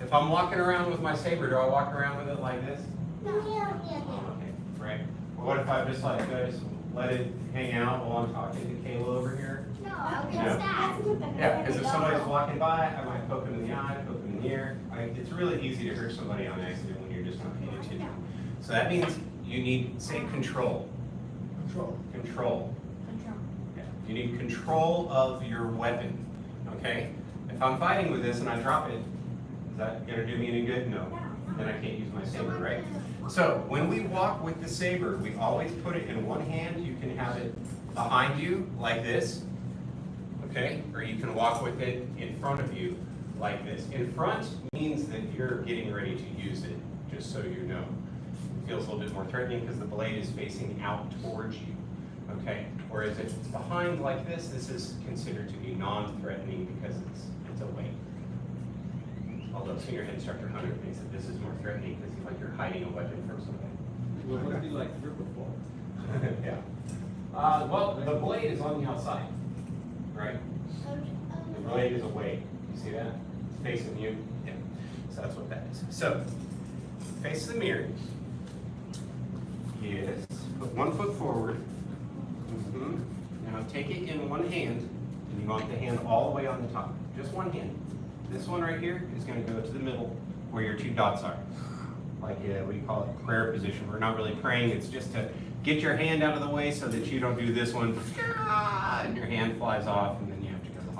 If I'm walking around with my saber, do I walk around with it like this? Okay, right. Well, what if I just like this, let it hang out while I'm talking to Kayla over here?
No, I'll
No.
get that.
Yeah, because if somebody's walking by, I might poke them in the eye, poke them in the ear. It's really easy to hurt somebody on accident when you're just not paying attention. So that means you need, say, control. Control. Yeah. You need control of your weapon, okay? If I'm fighting with this and I drop it, is that gonna do me any good? No. Then I can't use my saber, right? So when we walk with the saber, we always put it in one hand. You can have it behind you like this, okay? Or you can walk with it in front of you like this. In front means that you're getting ready to use it, just so you know. It feels a little bit more threatening because the blade is facing out towards you, okay? Whereas if it's behind like this is considered to be non-threatening because it's away. Although senior head instructor Hunter thinks that this is more threatening because it's like you're hiding a weapon from somebody.
Well, what if you like grip before?
Yeah. Well, the blade is on the outside, right? The blade is away. You see that? It's facing you. Yeah. So that's what that is. So, face the mirror. Yes. Put one foot forward. Now take it in one hand, and you want the hand all the way on the top. Just one hand. This one right here is going to go to the middle where your two dots are. Like, what do you call it? Prayer position. We're not really praying. It's just to get your hand out of the way so that you don't do this one, and your hand flies off, and then you have to go to the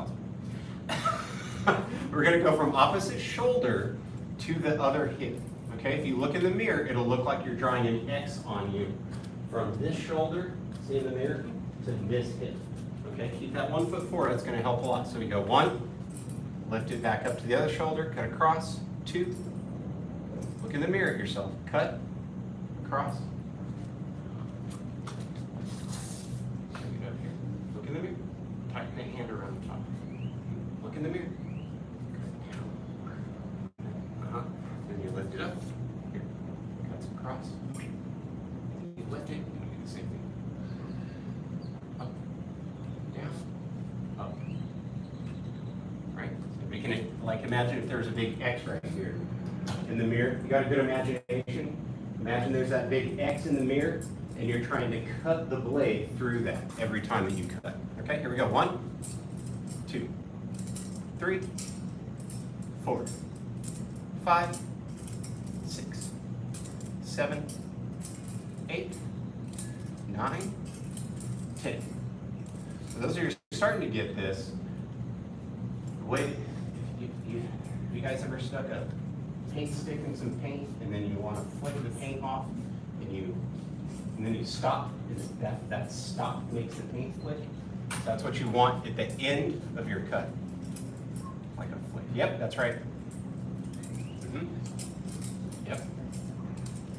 hospital. We're going to go from opposite shoulder to the other hip. Okay, if you look in the mirror, it'll look like you're drawing an X on you from this shoulder, see in the mirror, to this hip. Okay, keep that 1 foot forward. That's going to help a lot. So we go 1, lift it back up to the other shoulder, cut across, 2, Look in the mirror at yourself. Cut, cross. Bring it up here. Look in the mirror. Tighten that hand around the top. Look in the mirror. Then you lift it up. Here. Cuts across. You lift it, and you do the same thing. Up, down, up. Right? So making it like, imagine if there was a big X right here in the mirror. You got a good imagination? Imagine there's that big X in the mirror, and you're trying to cut the blade through that every time that you cut. Okay, here we go. 1, 2, 3, 4, 5, 6, 7, 8, 9, 10. So those are you're starting to get this. Wait, if you guys ever stuck a paint stick in some paint, and then you want to flick the paint off, and then you stop, and that stop makes the paint flick. So that's what you want at the end of your cut, like a flick. Yep, that's right. Yep.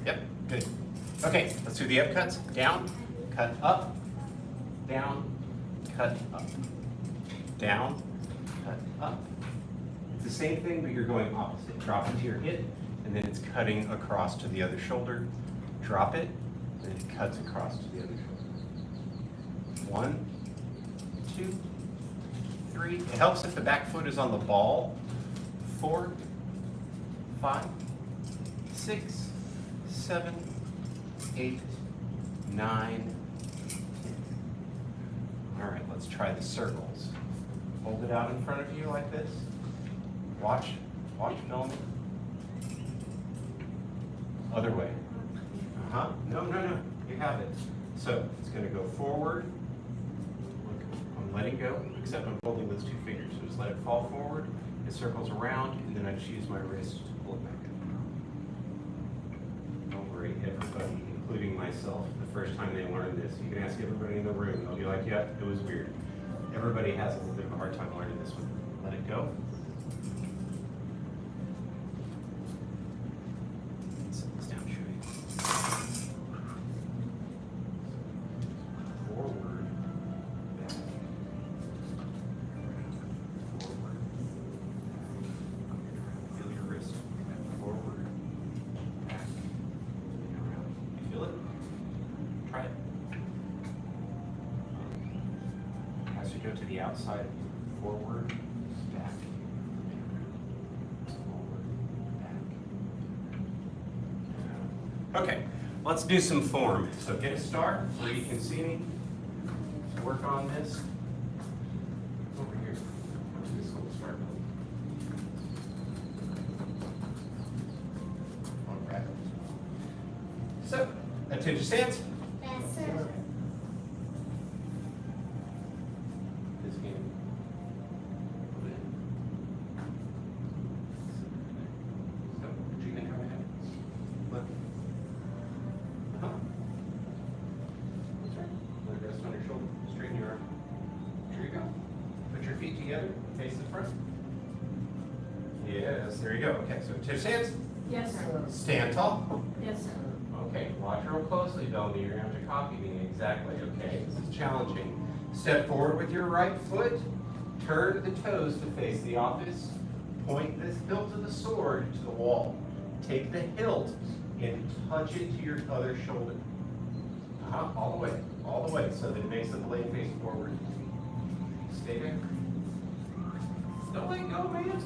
Yep, good. Okay, let's do the up cuts. Down, cut up, down, cut up, down, cut up. It's the same thing, but you're going opposite. Drop into your hip, and then it's cutting across to the other shoulder. Drop it, and it cuts across to the other shoulder. 1, 2, 3. It helps if the back foot is on the ball. 4, 5, 6, 7, 8, 9, 10. All right, let's try the circles. Hold it out in front of you like this. Watch Melanie. Other way. No. You have it. So it's going to go forward. Look, I'm letting go, except I'm holding those 2 fingers. So just let it fall forward. It circles around, and then I just use my wrist to pull it back in. Don't worry, everybody, including myself, the first time they learned this, you can ask everybody in the room. They'll be like, yeah, it was weird. Everybody has a little bit of a hard time learning this one. Let it go. Set this down, show you. Forward, back. Forward. Feel your wrist. Forward, back, and around. You feel it? Try it. As you go to the outside, forward, back, forward, back. Okay, let's do some form. So get a start where you can see me. Work on this. Over here. This little start. All right. So, attention stance.
Yes, sir.
This game. So, what you think I have? Look. That's right. Let it rest on your shoulder. Straighten your arm. Here you go. Put your feet together. Face the front. Yes, there you go. Okay, so attention stance.
Yes, sir.
Stand tall.
Yes, sir.
Okay, watch real closely, Bellamy. You're going to have to copy me exactly, okay? This is challenging. Step forward with your right foot. Turn the toes to face the office. Point this hilt of the sword to the wall. Take the hilt and touch it to your other shoulder. All the way, so that it makes the blade face forward. Stay there. Don't let go, man.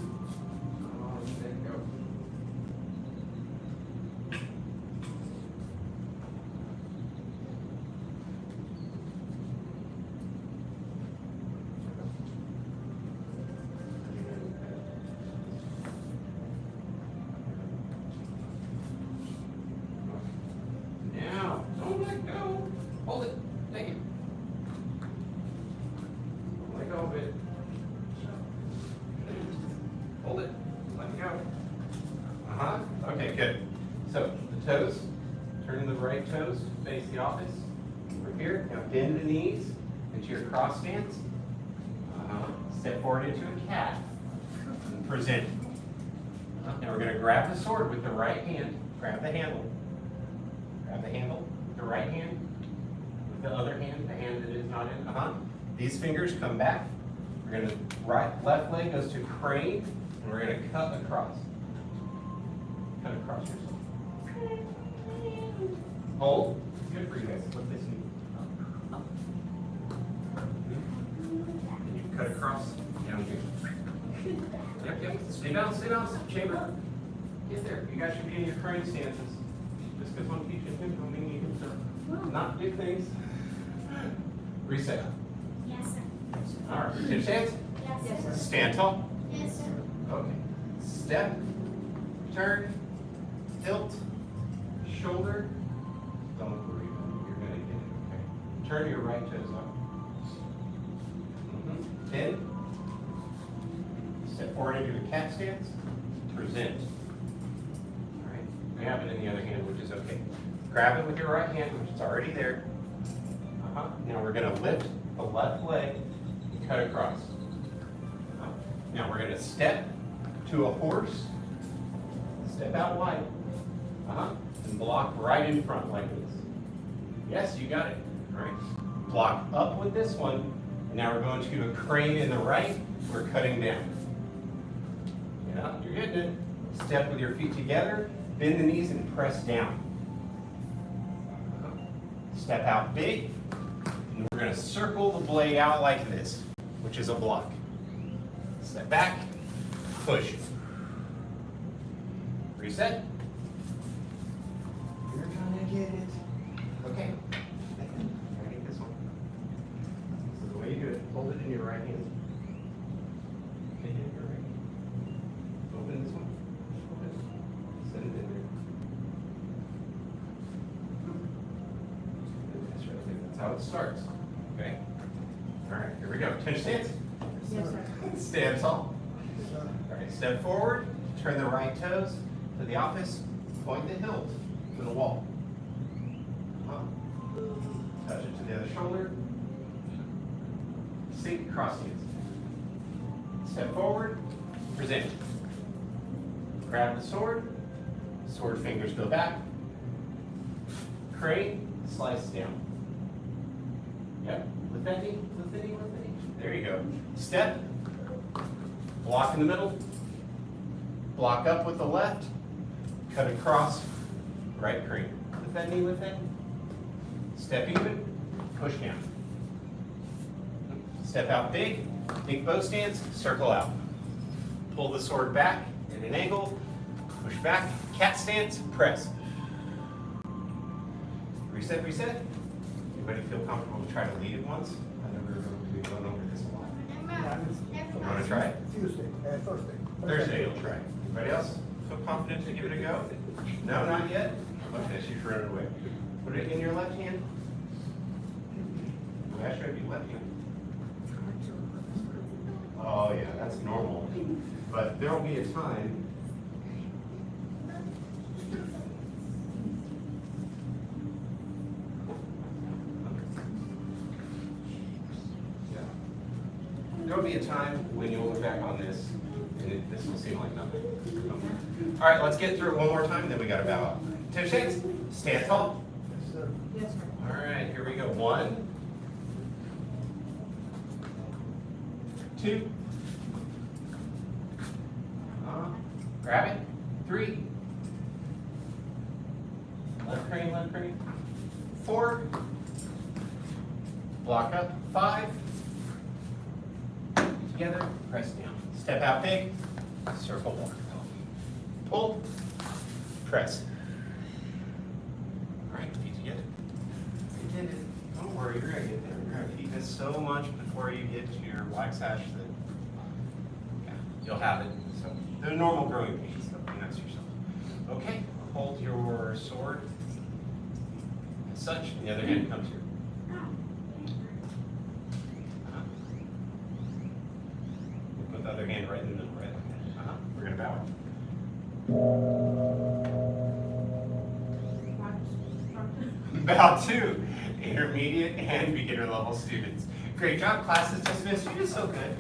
Oh, there you go. Now, don't let go. Hold it. Thank you. Don't let go of it. Hold it. Let go. Okay, good. So the toes, turning the right toes to face the office. Over here. Now bend the knees into your cross stance. Step forward into a cat. And present. Now we're going to grab the sword with the right hand. Grab the handle. Grab the handle with the right hand. With the other hand, the hand that is not in. These fingers come back. We're going to left leg goes to crane, and we're going to cut across. Cut across yourself. Hold. Good for you guys. Lift this knee. And you cut across down here. Yep. Stay down. Chamber. Get there. You guys should be in your crane stances. Just because one teaches you don't mean you can not do things. Reset.
Yes, sir.
All right. Return stance.
Yes, sir.
Stand tall.
Yes, sir.
Okay. Step. Turn. Tilt. Shoulder. Don't worry about it. You're gonna get it. Okay. Turn your right toes up. Pin. Step forward into a cat stance. Present. All right. We have it in the other hand, which is okay. Grab it with your right hand, which is already there. Now we're going to lift the left leg and cut across. Now we're going to step to a horse. Step out wide. And block right in front like this. Yes, you got it. All right. Block up with this one. And now we're going to a crane in the right. We're cutting down. Yeah, you're getting it. Step with your feet together. Bend the knees and press down. Step out big. And we're going to circle the blade out like this, which is a block. Step back. Push. Reset. You're gonna get it. Okay. I get this one. This is the way you do it. Hold it in your right hand. Okay, in your right hand. Open this one. Open. Send it in there. That's right there. That's how it starts. Okay. All right. Here we go. Tension stance.
Yes, sir.
Stand tall. All right. Step forward. Turn the right toes to the opposite. Point the hilt to the wall. Touch it to the other shoulder. Sink cross knees. Step forward. Present. Grab the sword. Sword fingers go back. Crane. Slice down. Yep. Lift that knee. Lift the knee. Lift the knee. There you go. Step. Block in the middle. Block up with the left. Cut across. Right crane. Lift that knee. Lift that knee. Step even. Push down. Step out big. Big bow stance. Circle out. Pull the sword back at an angle. Push back. Cat stance. Press. Reset. Reset. Anybody feel comfortable to try to lead it once? I know we're going to be going over this a lot. You want to try it?
Tuesday, Thursday.
Thursday you'll try. Anybody else feel confident to give it a go? No, not yet? Okay, she's running away. Put it in your left hand. Well, I showed you left hand. Oh yeah, that's normal. But there'll be a time. There'll be a time when you'll look back on this and this will seem like nothing. All right, let's get through it one more time, then we got to bow out. 10 shakes. Stand tall.
Yes, sir.
Yes, sir.
All right, here we go. 1, 2. Grab it. 3. Left crane, left crane. 4. Block up. 5. Together, press down. Step out big. Circle 1. Pull. Press. All right, feet together. You did it. Don't worry, you're gonna get there. You're gonna keep this so much before you get to your wax hash that you'll have it. So the normal growing pains, don't be nice to yourself. Okay, hold your sword as such, and the other hand comes here. Put the other hand right in the middle, right like that. We're gonna bow. Bow to intermediate and beginner level students. Great job, class is dismissed. You did so good.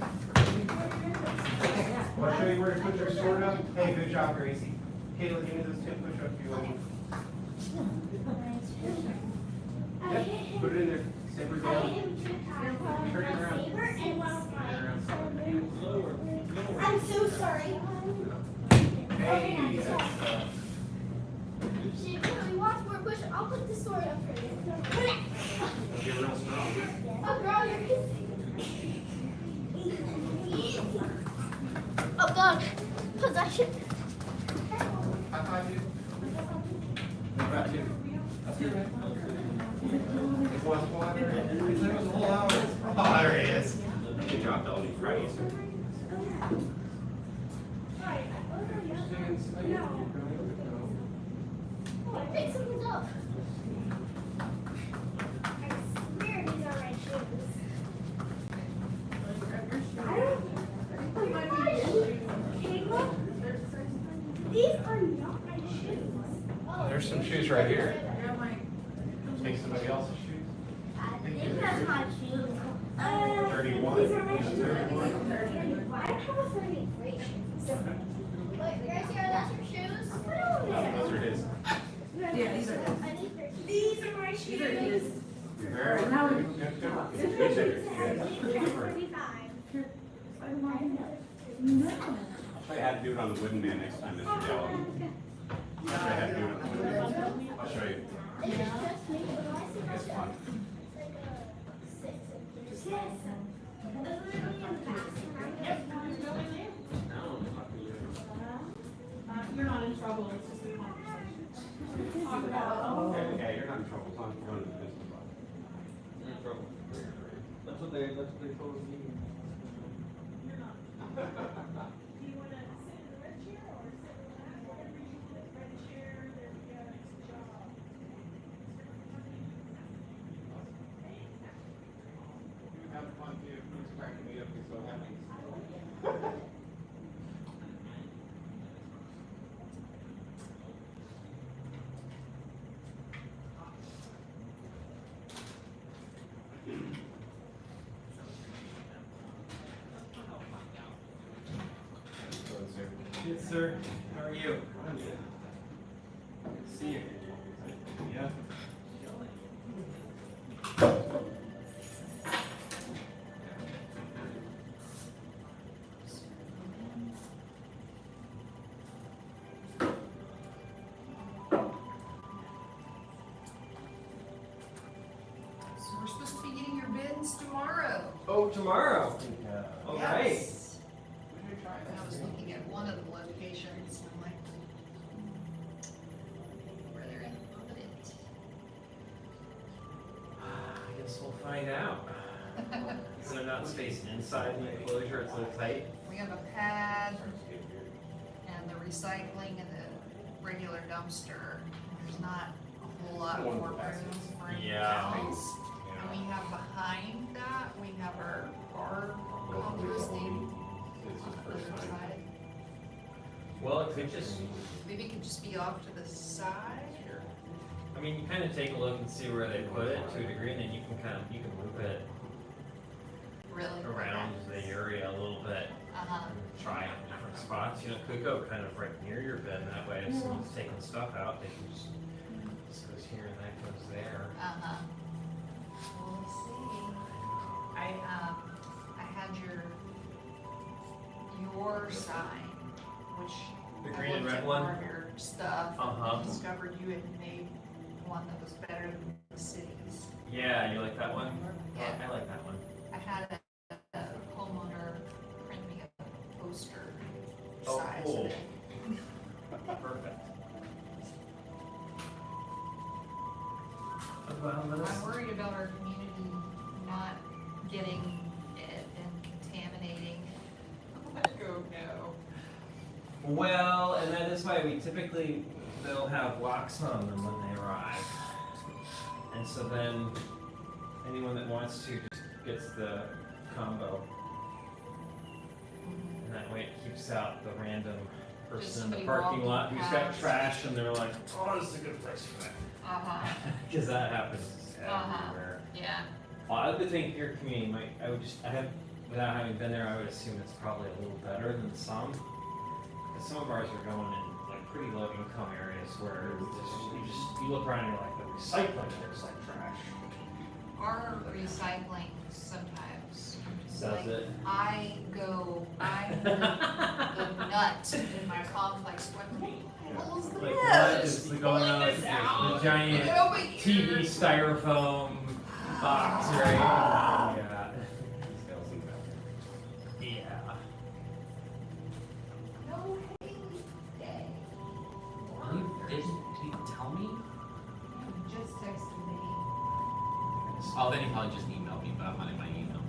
I'll show you where to put your sword up. Hey, good job, Gracie. Kayla, give me those 10 push-ups you want. Yep, put it in there. Saber down. Turn it around. Turn it around.
I'm so sorry.
Hey, that's
She really wants more push. I'll put the sword up for you.
you're real strong.
Oh, girl, you're kissing. Oh, God. Possession.
High five you. What about you? That's good, man. It's one squad. It's like it was a whole hour. Oh, there he is. Good job, Dolly. Proud of you, sir.
Pick something up. I swear these are my shoes. I don't. Caleb, these are not my shoes.
Oh, there's some shoes right here. Take somebody else's shoes.
These are my shoes.
31.
These are my shoes. 31. I have a 33 shoes. Wait, guys, here, that's your shoes?
No, those are his.
Yeah, these are his.
These are my shoes.
These are his.
Very good. Good, good. These are his. I'll show you how to do it on the wooden man next time, Mr. Dell. I'll show you how to do it on the wooden man. I'll show you. It's fun.
You're not in trouble, it's just a conversation. Talk about
Okay, yeah, you're not in trouble. It's not going to the business box.
You're in trouble. That's what they told me.
Do you want to sit in the red chair or sit in the left? Whatever you do, red chair, there we go, nice job.
Have fun too. He's cracking me up. He's so happy. Good, sir. How are you? Good to see you. Yeah.
So we're supposed to be getting your bids tomorrow.
Oh, tomorrow. All right.
Yes. And I was looking at one of the locations and I'm like, where they're gonna put it.
I guess we'll find out. So they're not spaced inside the enclosure, it's a little tight.
We have a pad and the recycling and the regular dumpster. There's not a whole lot more room for anything
Yeah.
else. And we have behind that, we have our bar composting on the other side.
Well, it could just,
Maybe it could just be off to the side.
I mean, you kind of take a look and see where they put it to a degree, and then you can you can move it
Really?
around the area a little bit.
Uh-huh.
And try out different spots, you know, it could go kind of right near your bed, and that way if someone's taking stuff out, they can just, this goes here and that goes there.
Uh-huh. We'll see. I had your sign, which
The
I
green and
looked
red
at
one?
more of your stuff.
Uh-huh.
And discovered you had made one that was better than the cities.
Yeah, you like that one?
Yeah.
I like that one.
I had a homeowner print me a poster
Oh,
size
cool.
of it.
Perfect. Well, let us,
I'm worried about our community not getting it and contaminating. I go, no.
well, and that is why we typically, they'll have locks on them when they arrive. And so then, anyone that wants to just gets the combo. And that way it keeps out the random
Just
person in the
somebody
parking
walking
lot who's got
past.
trash and they're like, oh, this is a good place for that.
Uh-huh,
Because that happens
Uh-huh.
everywhere.
yeah.
Well, I would think your community might, I have without having been there, I would assume it's probably a little better than some. Because some of ours are going in like pretty low income areas where you look around and you're like, the recycling looks like trash.
Our recycling sometimes, I'm just
Does
like,
it?
I'm the nut in my complex going, what is
Like what
this?
is going on?
Pulling this
The
out.
giant
Get over here.
TV styrofoam box, right? Yeah. Yeah.
No Haley day.
Did he tell me?
You just texted me.
Oh, then he probably just emailed me, but I'm not in my email.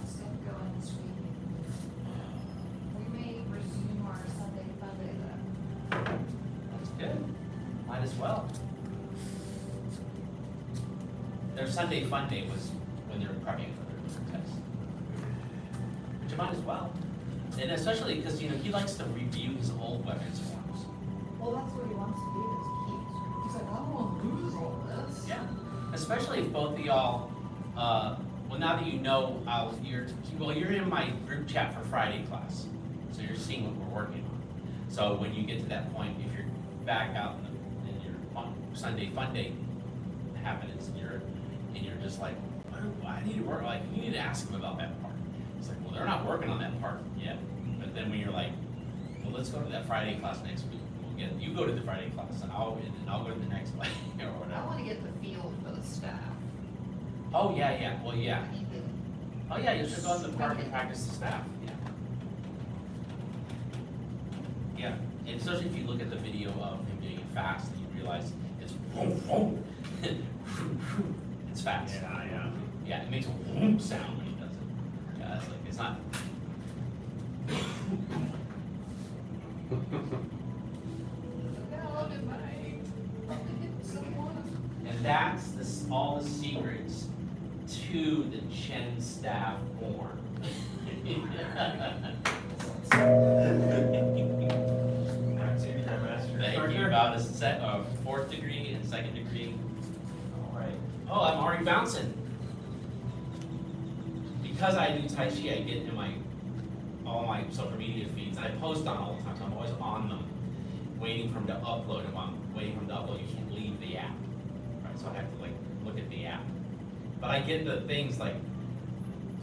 Stuff going this week. We may resume our Sunday Funday then.
That's good. Might as well. Their Sunday fun day was when they were prepping for their test. But you might as well. And especially because, he likes to review his old weapons forms.
Well, that's what he wants to do is keep, he's like, I don't want to lose all this.
Yeah. Especially if both of y'all, well, now that you know, you're in my group chat for Friday class. So you're seeing what we're working on. So when you get to that point, if you're back out in your Sunday fun day happens, and you're just like, I need to work, like, you need to ask them about that part. It's like, well, they're not working on that part yet. But then when you're like, well, let's go to that Friday class next week. You go to the Friday class, and I'll go to the next one, or
I
whatever.
want to get the feel for the staff.
Oh, yeah, well, yeah.
I need to
Oh, yeah, you should go in the park and practice the staff, yeah. Yeah, and especially if you look at the video of him doing it fast, and you realize it's vroom, vroom. It's fast.
Yeah.
Yeah, it makes a vroom sound when he does it. Yeah, it's not. And that's all the secrets to the Chen staff form. Thank you, about a set of 4th degree and 2nd degree. All right. Oh, I'm already bouncing. Because I do Tai Chi, I get in all my social media feeds, and I post on all the time, so I'm always on them, waiting for them to upload. If I'm waiting for them to upload, you can't leave the app. Right, so I have to look at the app. But I get the things like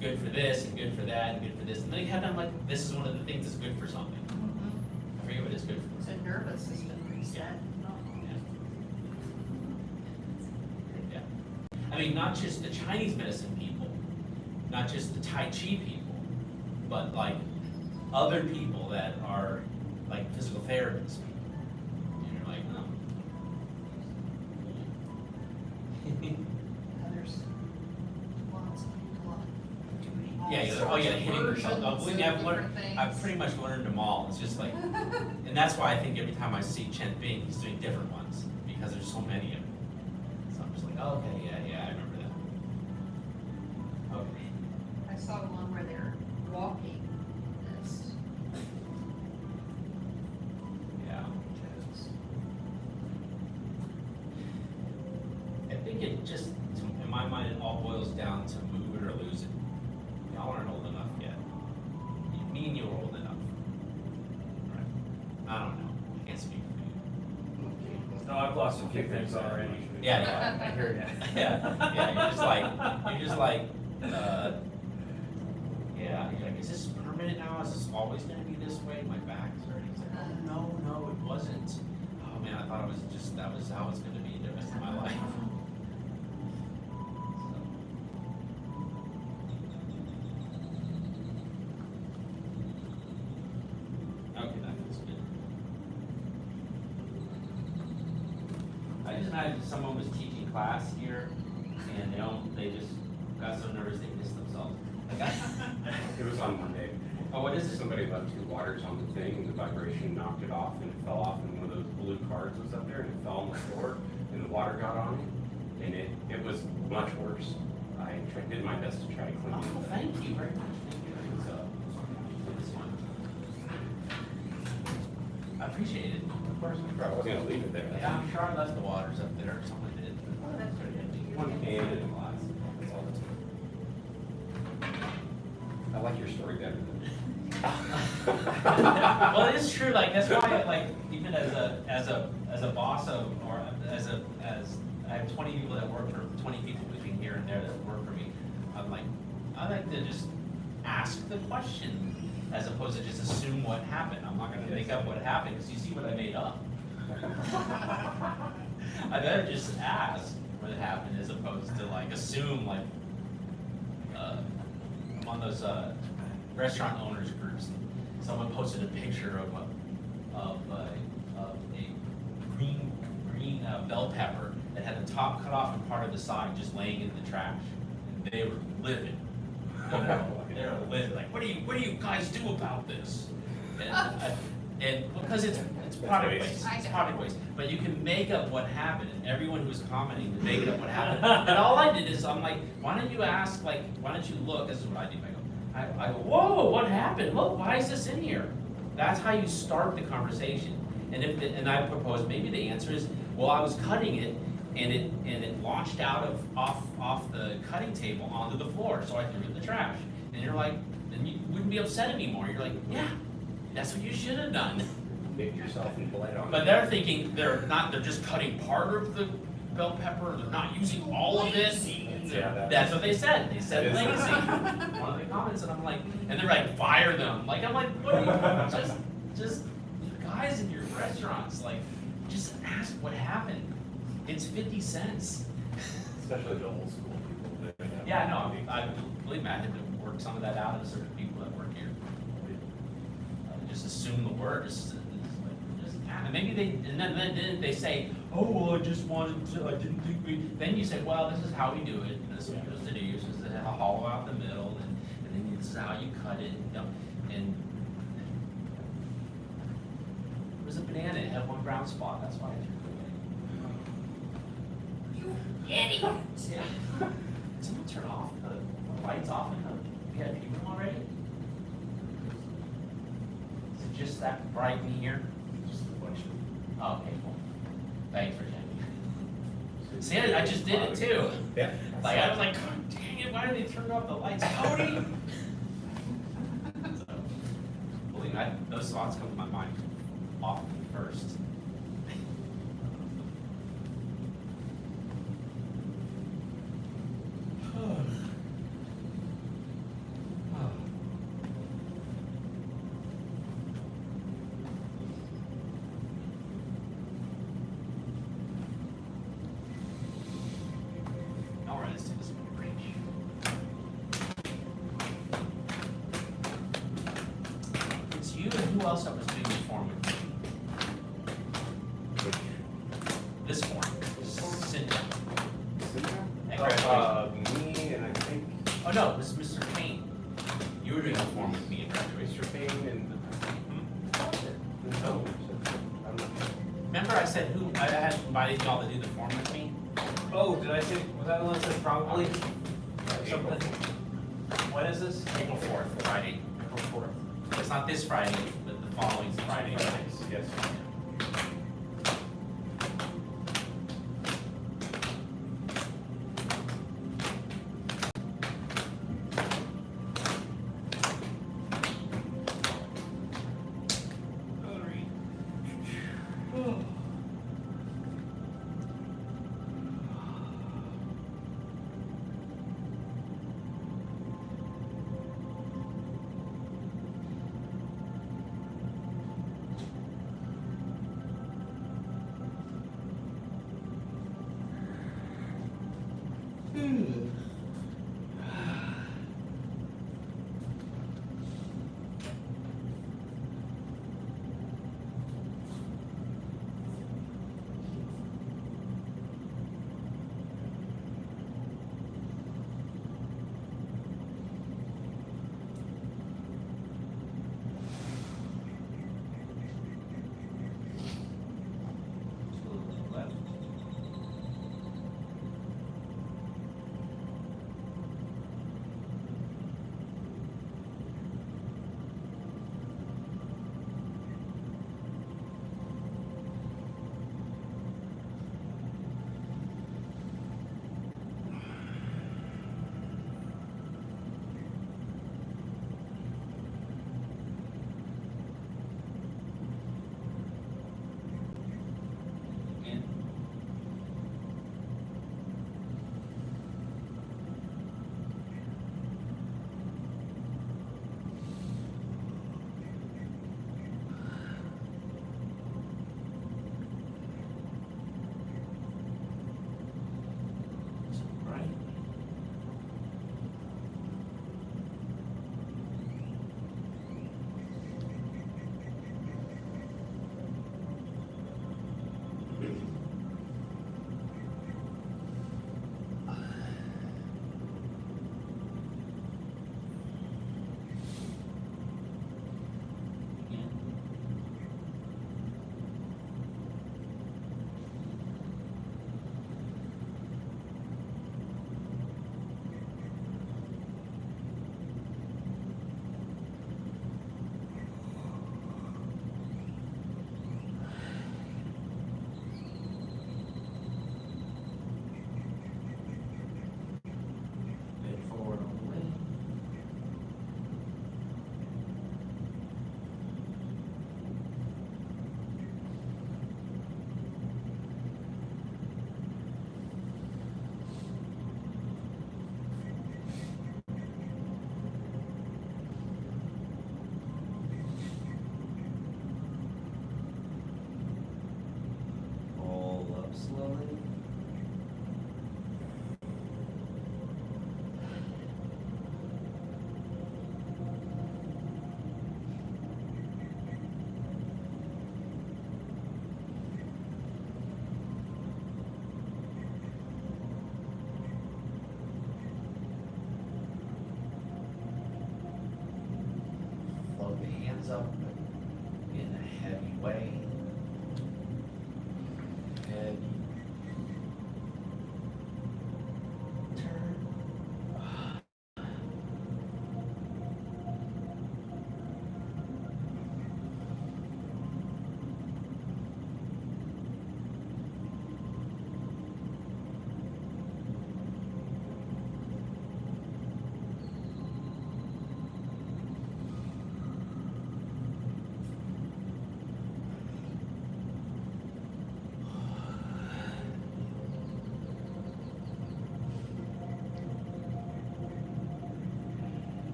good for this and good for that and good for this, and then I'm like, this is one of the things that's good for something. I forget what it's good for.
It's a nervous system reset.
Yeah. I mean, not just the Chinese medicine people, not just the Tai Chi people, but like other people that are like physical therapists. And you're like, oh.
There's lots of people on.
Yeah, hitting
versions
yourself. Believe me,
of different things.
I've pretty much learned them all. It's just like, and that's why I think every time I see Chen Bing, he's doing different ones because there's so many of them. So I'm just like, oh, okay, yeah, I remember that. Okay.
I saw one where they're walking this.
Yeah. I think it just, in my mind, it all boils down to move it or lose it. Y'all aren't old enough yet. Me and you are old enough. Right. I don't know. I can't speak for you.
No, I've lost a few things already.
Yeah.
I hear ya.
Yeah, you're just like, yeah, you're like, is this permanent now? Is this always gonna be this way? My back is hurting. It's like, oh, no, it wasn't. Oh man, I thought it was just, that was how it's gonna be the rest of my life. Okay, that feels good. I just imagine someone was teaching class here, and they just got so nervous they missed themselves. Like,
It was on Monday.
oh, what is it?
Somebody left 2 waters on the thing, and the vibration knocked it off, and it fell off, and one of those blue cards was up there, and it fell on the floor, and the water got on it, and it was much worse. I did my best to try to clean
Oh,
it.
thank you very much. Thank you. So, this one. I appreciate it.
Of course, I wasn't gonna leave it there.
Yeah, I'm sure I left the waters up there or something.
Oh, that's pretty good.
One can and a glass. That's all that's.
Well, it is true, like, that's why, like, even as a boss of, or as I have 20 people that work for, 20 people between here and there that work for me, I'm like, I like to just ask the question as opposed to just assume what happened. I'm not gonna make up what happened, because you see what I made up. I better just ask what happened as opposed to like assume like, I'm on those, restaurant owners groups. Someone posted a picture of a green bell pepper that had the top cut off and part of the side just laying in the trash. And they were livid. You know, they were livid, like, what do you guys do about this? And because it's product waste, it's product waste. But you can make up what happened, and everyone who's commenting to make up what happened. And all I did is, I'm like, why don't you ask, like, why don't you look, this is what I do, I go, whoa, what happened? Look, why is this in here? That's how you start the conversation. And I propose, maybe the answer is, well, I was cutting it, and it launched off the cutting table onto the floor, so I threw it in the trash. And you're like, then you wouldn't be upset anymore. You're like, yeah, that's what you should have done.
Make yourself impolite on
But they're thinking they're just cutting part of the bell pepper, they're not using all of it.
Yeah,
That's what they said. They said
It is.
lazy. One of the comments, and I'm like, and they're like, fire them. Like, I'm like, what are you, just guys in your restaurants, like, just ask what happened. It's 50 cents.
Especially the old school people.
Yeah, no, I believe me, I had to work some of that out of certain people that work here. Just assume the word, just and maybe and then they say, oh, well, I just wanted to, I didn't think we, then you say, well, this is how we do it, and this is what you're supposed to do, you're supposed to hollow out the middle, and then this is how you cut it, you know, and it was a banana, it had one brown spot, that's why I threw it away. You idiot! Yeah. Did someone turn off the lights off in the VIP room already? Is it just that bright in here? Oh, okay, cool. Thanks for checking. See, I just did it too.
Yeah.
Like, I was like, God dang it, why did they turn off the lights, Cody? So, believe me, those thoughts come to my mind often first. All right, let's do this one break. It's you and who else that was doing the form with me? This form, Cindy. At graduation.
Me and I think
Oh, no, this is Mr. Payne. You were doing the form with me at graduation.
Mr. Payne and
Oh.
I'm not sure.
Remember I said I had invited y'all to do the form with me?
Oh, did I say, was that the one that said probably? Something? When is this?
April 4th, Friday.
April 4th.
It's not this Friday, but the following Friday.
Yes.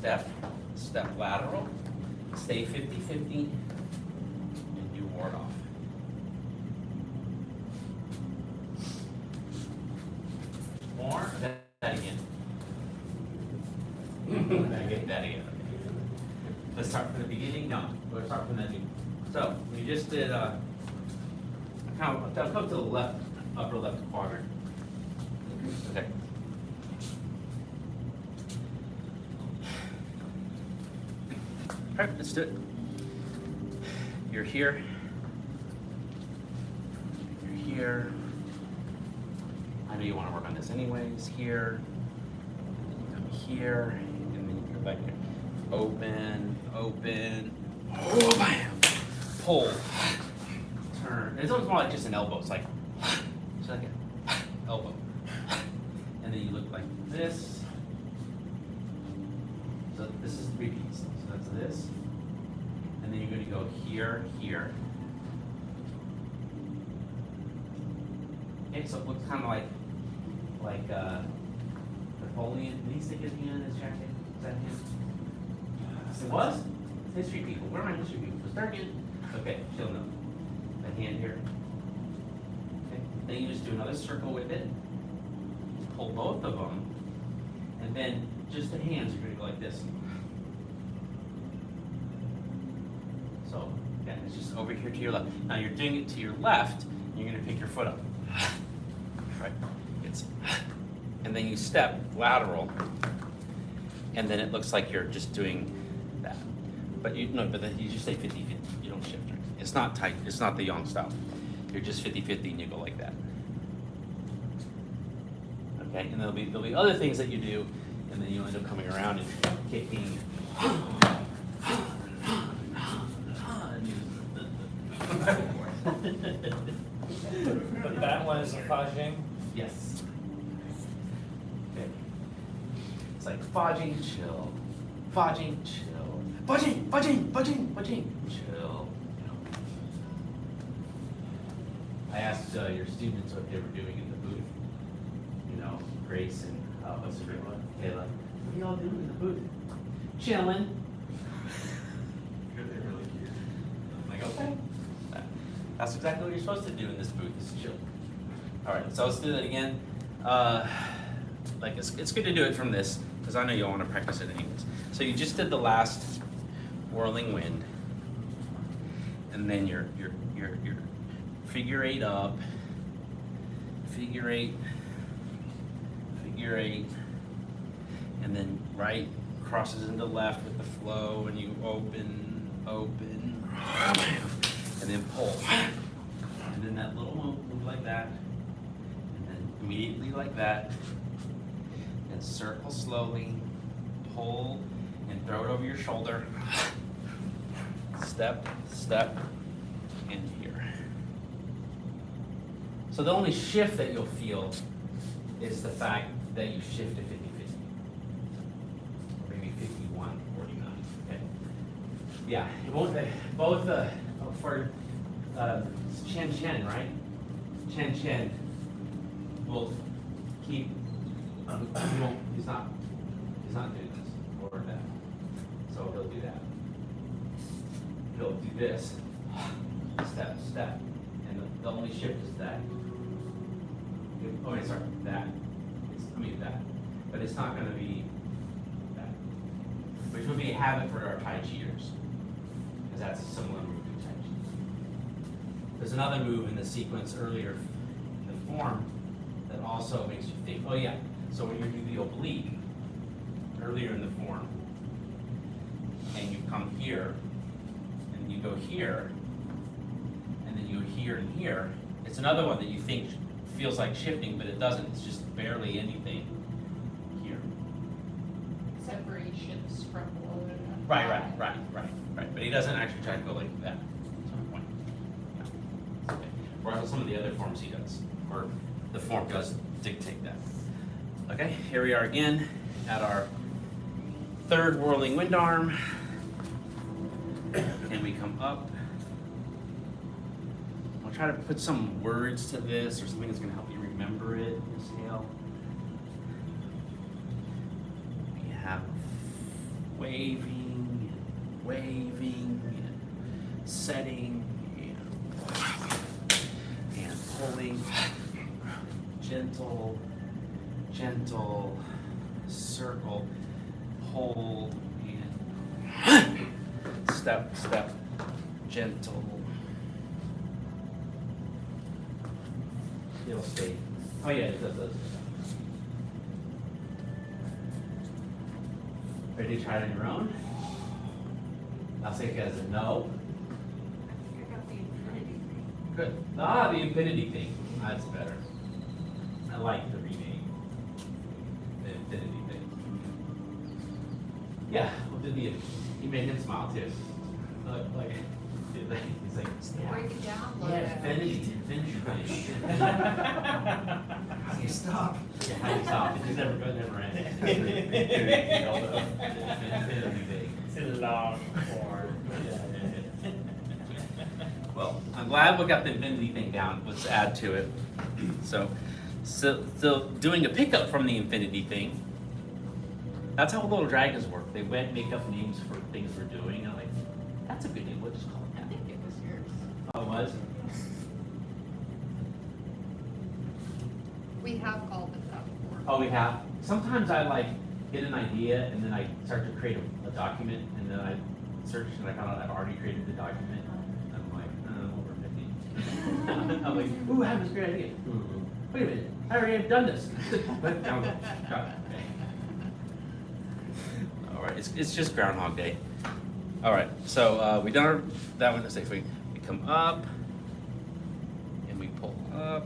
step, step lateral, stay 50-50, and do ward off. More, that again. That again. Let's start from the beginning. No, let's start from the beginning. So we just did come to the left, upper left quadrant. Okay. All right, let's do it. You're here. You're here. I know you want to work on this anyways. Here. Come here, and then you go back here. Open, open. Oh, bam. Pull. Turn. It's almost more like just an elbow. It's like, elbow. And then you look like this. So this is 3 pieces. So that's this. And then you're going to go here, here. Okay, so it looks kind of like Napoleon. Did he stick his hand in his jacket? Is that him? It was? History people. Where are my history people? Was there again? Okay, she'll know. That hand here. Okay. Then you just do another circle with it. Pull both of them. And then just the hands are going to go like this. So, yeah, it's just over here to your left. Now you're doing it to your left, and you're going to pick your foot up. Right? It's, and then you step lateral, and then it looks like you're just doing that. But then you just say 50-50. You don't shift. Right? It's not tight. It's not the Yang style. You're just 50-50, and you go like that. Okay, and there'll be other things that you do, and then you'll end up coming around and kicking.
But that one is a fudging.
Yes. Okay. It's like fudging, chill. Fudging, chill. Fudging, fudging, fudging, fudging, chill. I asked your students what they were doing in the booth. You know, Grace and what's the great one? Kayla. What are y'all doing in the booth? Chilling. They're really cute. I'm like, okay. That's exactly what you're supposed to do in this booth, is chill. All right, so let's do that again. It's good to do it from this, because I know you'll want to practice it anyways. So you just did the last whirling wind, and then your figure 8 up, figure 8, figure 8, and then right crosses into left with the flow, and you open, open, and then pull. And then that little move like that, and then immediately like that, and circle slowly, pull, and throw it over your shoulder. Step, step, and here. So the only shift that you'll feel is the fact that you shift to 50-50. Or maybe 51-49, okay? Yeah, it won't, both for Chen Chen, right? Chen Chen will keep, he's not doing this or that. So he'll do that. He'll do this, step, step, and the only shift is that. Oh, wait, sorry, that. That. But it's not gonna be that. Which would be a habit for our Tai Chiers, because that's a similar move to Tai Chi. There's another move in the sequence earlier in the form that also makes you think, oh yeah, so when you do the oblique earlier in the form, and you come here, and you go here, and then you go here and here, it's another one that you think feels like shifting, but it doesn't. It's just barely anything here.
Except for he shifts from below to the
Right. But he doesn't actually try to go like that. That's my point. Yeah. Okay. Whereas some of the other forms he does, or the form does dictate that. Okay, here we are again at our third whirling wind arm. And we come up. I'll try to put some words to this or something that's going to help you remember it. Exhale. We have waving, and setting, and pulling, gentle, circle, hold, and step, gentle.
It'll stay. Oh yeah, it does.
Ready to try it on your own? I'll say it as a no. Good. Ah, the infinity thing. That's better. I like the rename. The infinity thing. Yeah, we'll do the. He made him smile too. Like he's like, yeah.
Break it down a
Yeah,
little bit.
infinity thing.
How do you stop?
Yeah, how do you stop? It just never ends. Infinity thing.
It's in long form.
Well, I'm glad we got the infinity thing down. Let's add to it. So doing a pickup from the infinity thing. That's how little dragons work. They went make up names for things we're doing. And I'm like, that's a good name. We'll just call it that.
I think it was yours.
Oh, it was?
We have called it that before.
Oh, we have. Sometimes I like get an idea and then I start to create a document and then I search and I found out I've already created the document. I'm like, over 50. I'm like, ooh, I have this great idea. Wait a minute, I already have done this. But now, all right, it's just Groundhog Day. All right, so we done that one. Let's say we come up and we pull up.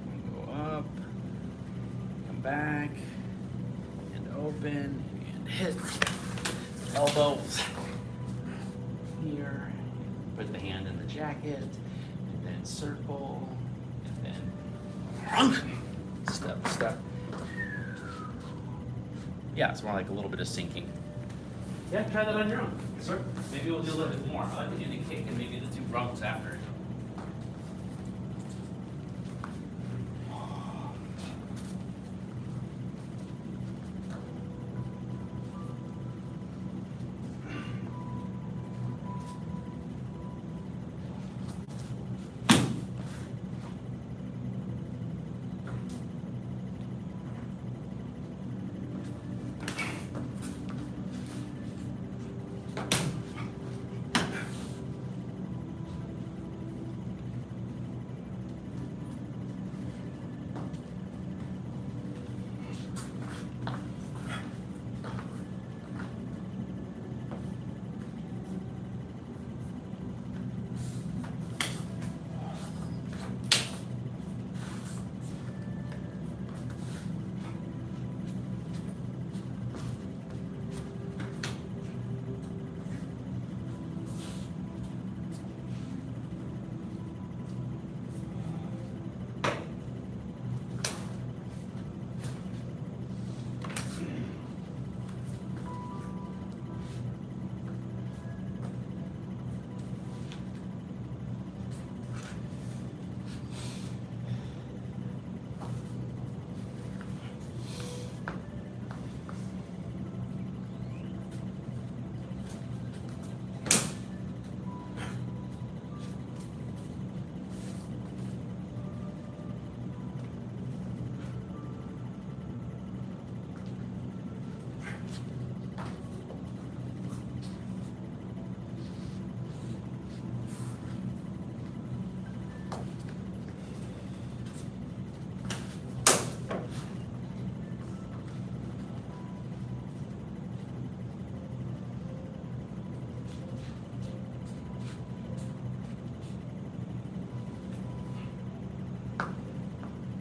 We go up, come back, and open, and hit elbow here. Put the hand in the jacket, and then circle, and then step. Yeah, it's more like a little bit of sinking. Yeah, try that on your own. Sure. Maybe we'll do a little bit more. I like to do the kick and maybe the two rungs after it.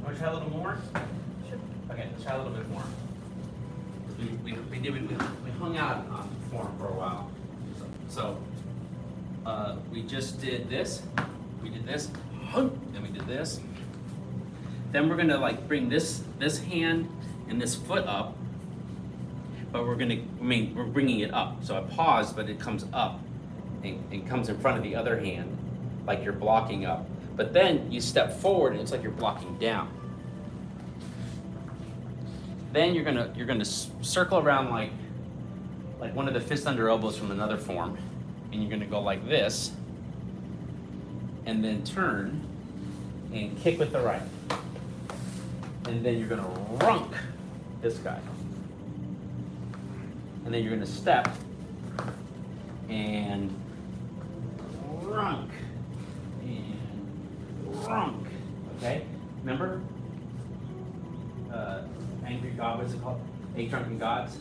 Want to try a little more? Sure. Okay, let's try a little bit more. We hung out on form for a while. So we just did this. We did this. Then we did this. Then we're gonna like bring this hand and this foot up, but we're bringing it up. So I pause, but it comes up and comes in front of the other hand, like you're blocking up. But then you step forward and it's like you're blocking down. Then you're gonna circle around like like one of the fist under elbows from another form, and you're gonna go like this, and then turn and kick with the right. And then you're gonna runk this guy. And then you're gonna step and runk and runk. Okay? Remember? Angry God, what's it called? 8 Drunken Gods?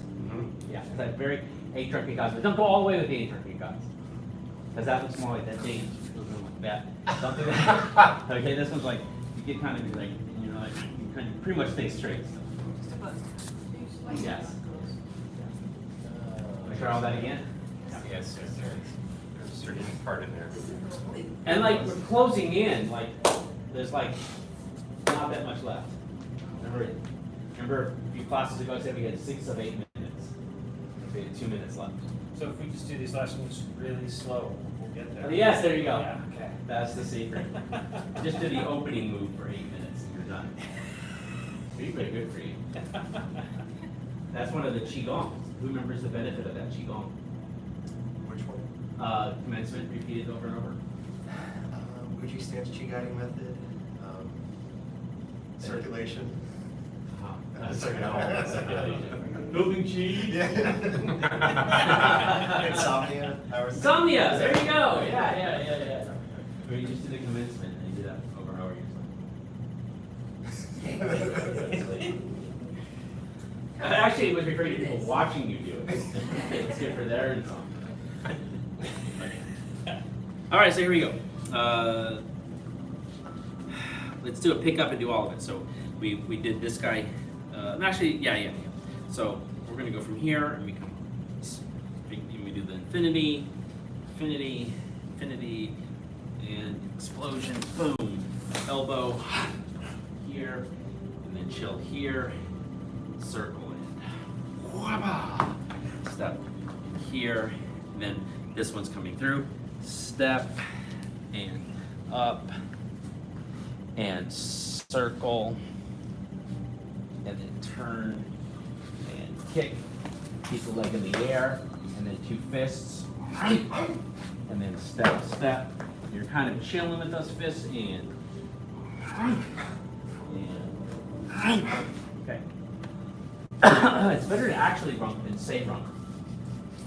Yeah, it's like very 8 Drunken Gods, but don't go all the way with the 8 Drunken Gods. Because that looks more like that dance. Like that. Don't do that. Okay, this one's like, you get kind of like, you know, like, you kind of pretty much stay straight. Yes. Can I try all that again?
Yes, yes, there's a certain part in there.
And like, we're closing in, like, there's like, not that much left. Remember a few classes ago, I said we had 6 of 8 minutes. We had 2 minutes left.
So if we just do these last ones really slow, we'll get there.
Yes, there you go.
Yeah, okay.
That's the secret. Just do the opening move for 8 minutes and you're done. Be pretty good for you. That's one of the Qigong. Who remembers the benefit of that Qigong?
Which one?
Commencement repeated over and over.
Uchi stance, Qi guiding method, circulation.
Circulation. Building Qi.
Yeah. Insomnia.
Insomnia, there you go. Yeah. Where you just do the commencement and you do that over and over yourself. Actually, it would be great if people watching you do it. It's good for their insomnia. All right, so here we go. Let's do a pick up and do all of it. So we did this guy. Actually, yeah. So we're gonna go from here and we come. We do the infinity, and explosion. Boom. Elbow here, and then chill here. Circle and whaba. Step here. And then this one's coming through. Step and up and circle and then turn and kick. Keep the leg in the air and then 2 fists and then step. You're kind of chilling with those fists and okay. It's better to actually runk than say runk.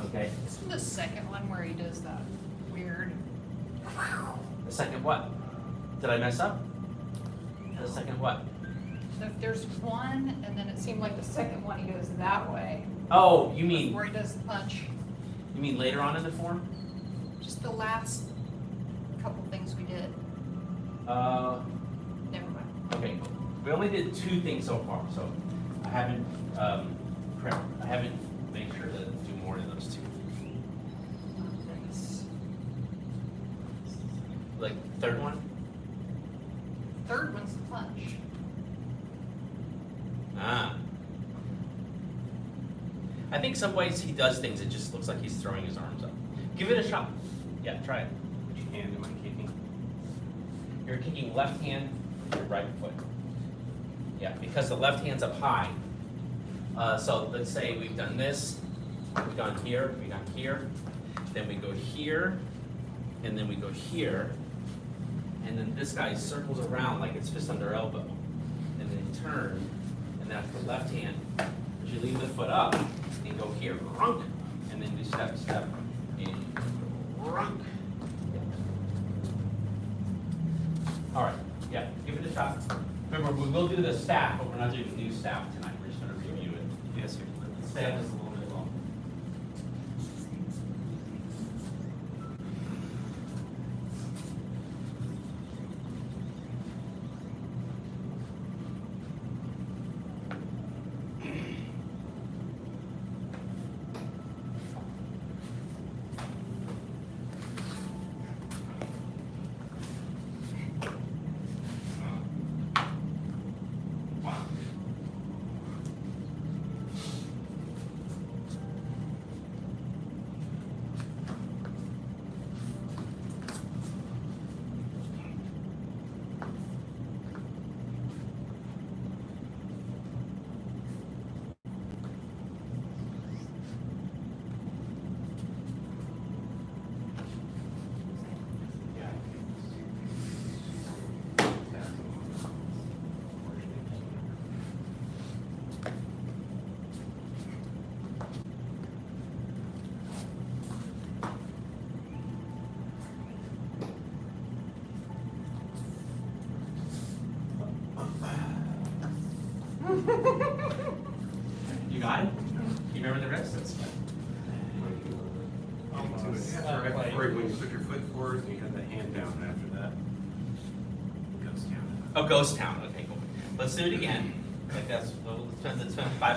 Okay.
Isn't the second one where he does that weird?
The second what? Did I mess up? The second what?
If there's one, and then it seemed like the second one he goes that way.
Oh, you mean
Before he does the punch.
later on in the form?
Just the last couple things we did. Never mind.
Okay. We only did 2 things so far, so I haven't made sure to do more than those 2. Like third one?
Third one's the punch.
I think some ways he does things, it just looks like he's throwing his arms up. Give it a shot. Yeah, try it. Which hand am I kicking? You're kicking left hand with your right foot. Yeah, because the left hand's up high. So let's say we've done this, we've gone here, then we go here, and then we go here, and then this guy circles around like it's fist under elbow, and then turn, and that's the left hand. But you leave the foot up and go here, runk, and then do step, and runk. All right, yeah, give it a shot. Remember, we will do the staff, but we're not doing new staff tonight. We're just going to review it.
Yes, sir.
The staff is a little bit long. Chris, that's fine.
Right before when you put your foot forward, you have the hand down after that. Goes down.
Oh, Ghost Town, okay, cool. Let's do it again. Like let's spend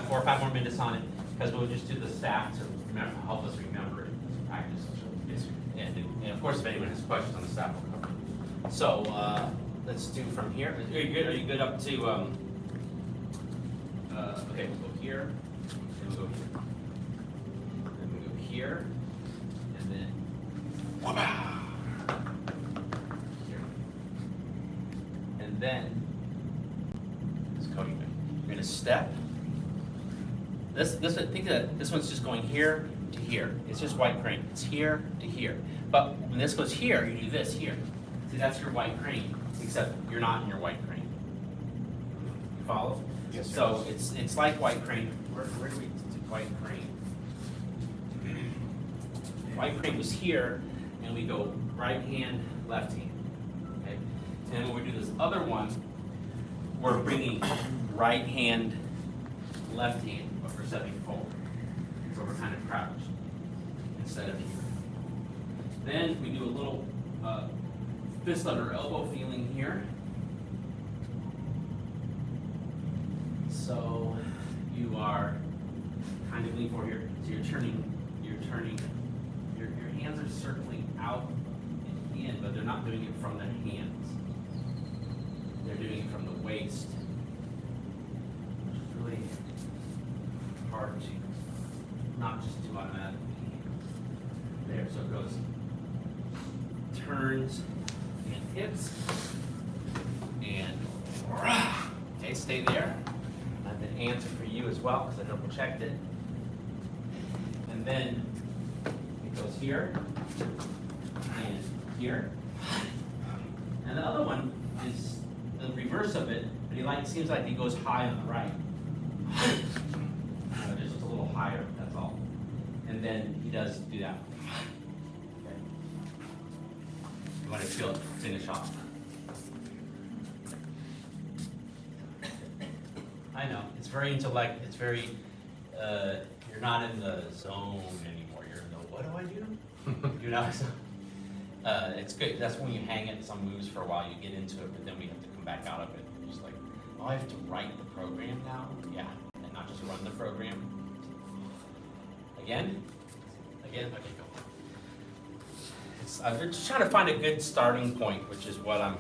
4 or 5 more minutes on it, because we'll just do the staff to remember, help us remember it, practice. And of course, if anyone has questions on the staff, we'll cover it. So, let's do from here. Are you good? Are you good up to, okay, we'll go here, and we'll go here. Then we'll go here, and then, here. And then, it's Cody. You're gonna step. Think that this one's just going here to here. It's just white crane. It's here to here. But when this goes here, you do this here. See, that's your white crane, except you're not in your white crane. You follow?
Yes, sir.
So it's like white crane. Where do we do white crane? White crane was here, and we go right hand, left hand. Okay? And when we do this other one, we're bringing right hand, left hand, but we're stepping forward. So we're kind of crouched instead of here. Then we do a little fist under elbow feeling here. So you are kind of leaning forward here. So you're turning, your hands are circling out and in, but they're not doing it from the hands. They're doing it from the waist. Which is really hard to not just do automatically. There, so it goes, turns and hits, and okay, stay there. I have an answer for you as well, because I double checked it. And then it goes here, and here. And the other one is the reverse of it, but seems like he goes high on the right. Just a little higher, that's all. And then he does do that. Okay. You want to feel it finish off. I know, it's very intellect, it's very, you're not in the zone anymore, you're in the, what do I do? You know, so, it's good, that's when you hang it, some moves for a while, you get into it, but then we have to come back out of it. Just like, oh, I have to write the program now? Yeah, and not just run the program. Again, okay, go. I'm just trying to find a good starting point, which is what I'm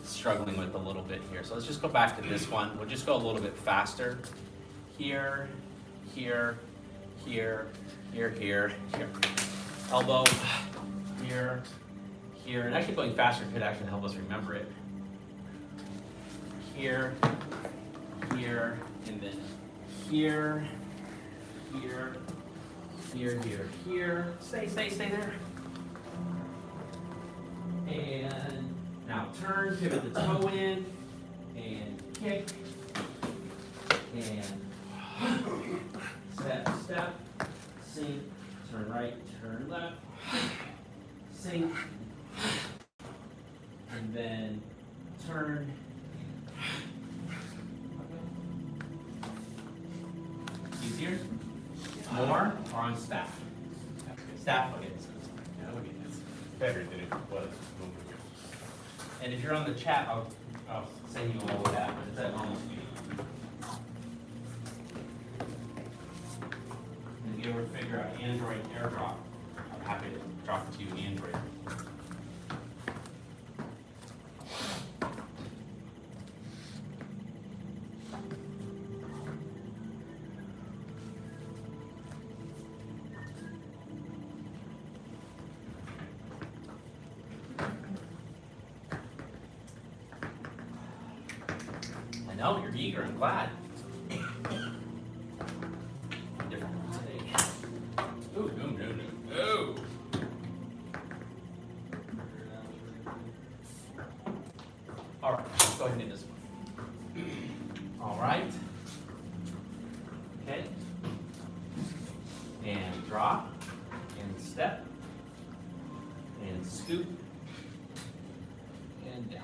struggling with a little bit here. So let's just go back to this one. We'll just go a little bit faster. Here, here, here, here, here, here. Elbow, here, here. And actually going faster could actually help us remember it. Here, here, and then here, here, here, here, here. Stay there. And now turn, pivot the toe in, and kick, and step, sink, turn right, turn left, sink, and then turn. Easier? More, or on staff? Staff, okay.
Yeah, look at this. Better than it was.
And if you're on the chat, I'll send you all of that, but it's at normal speed. And if you ever figure out Android AirDrop, I'm happy to drop it to you Android. No, you're eager, I'm glad. Different one today. Ooh, no. All right, let's go ahead and do this one. All right. Okay. And drop, and step, and scoop, and down.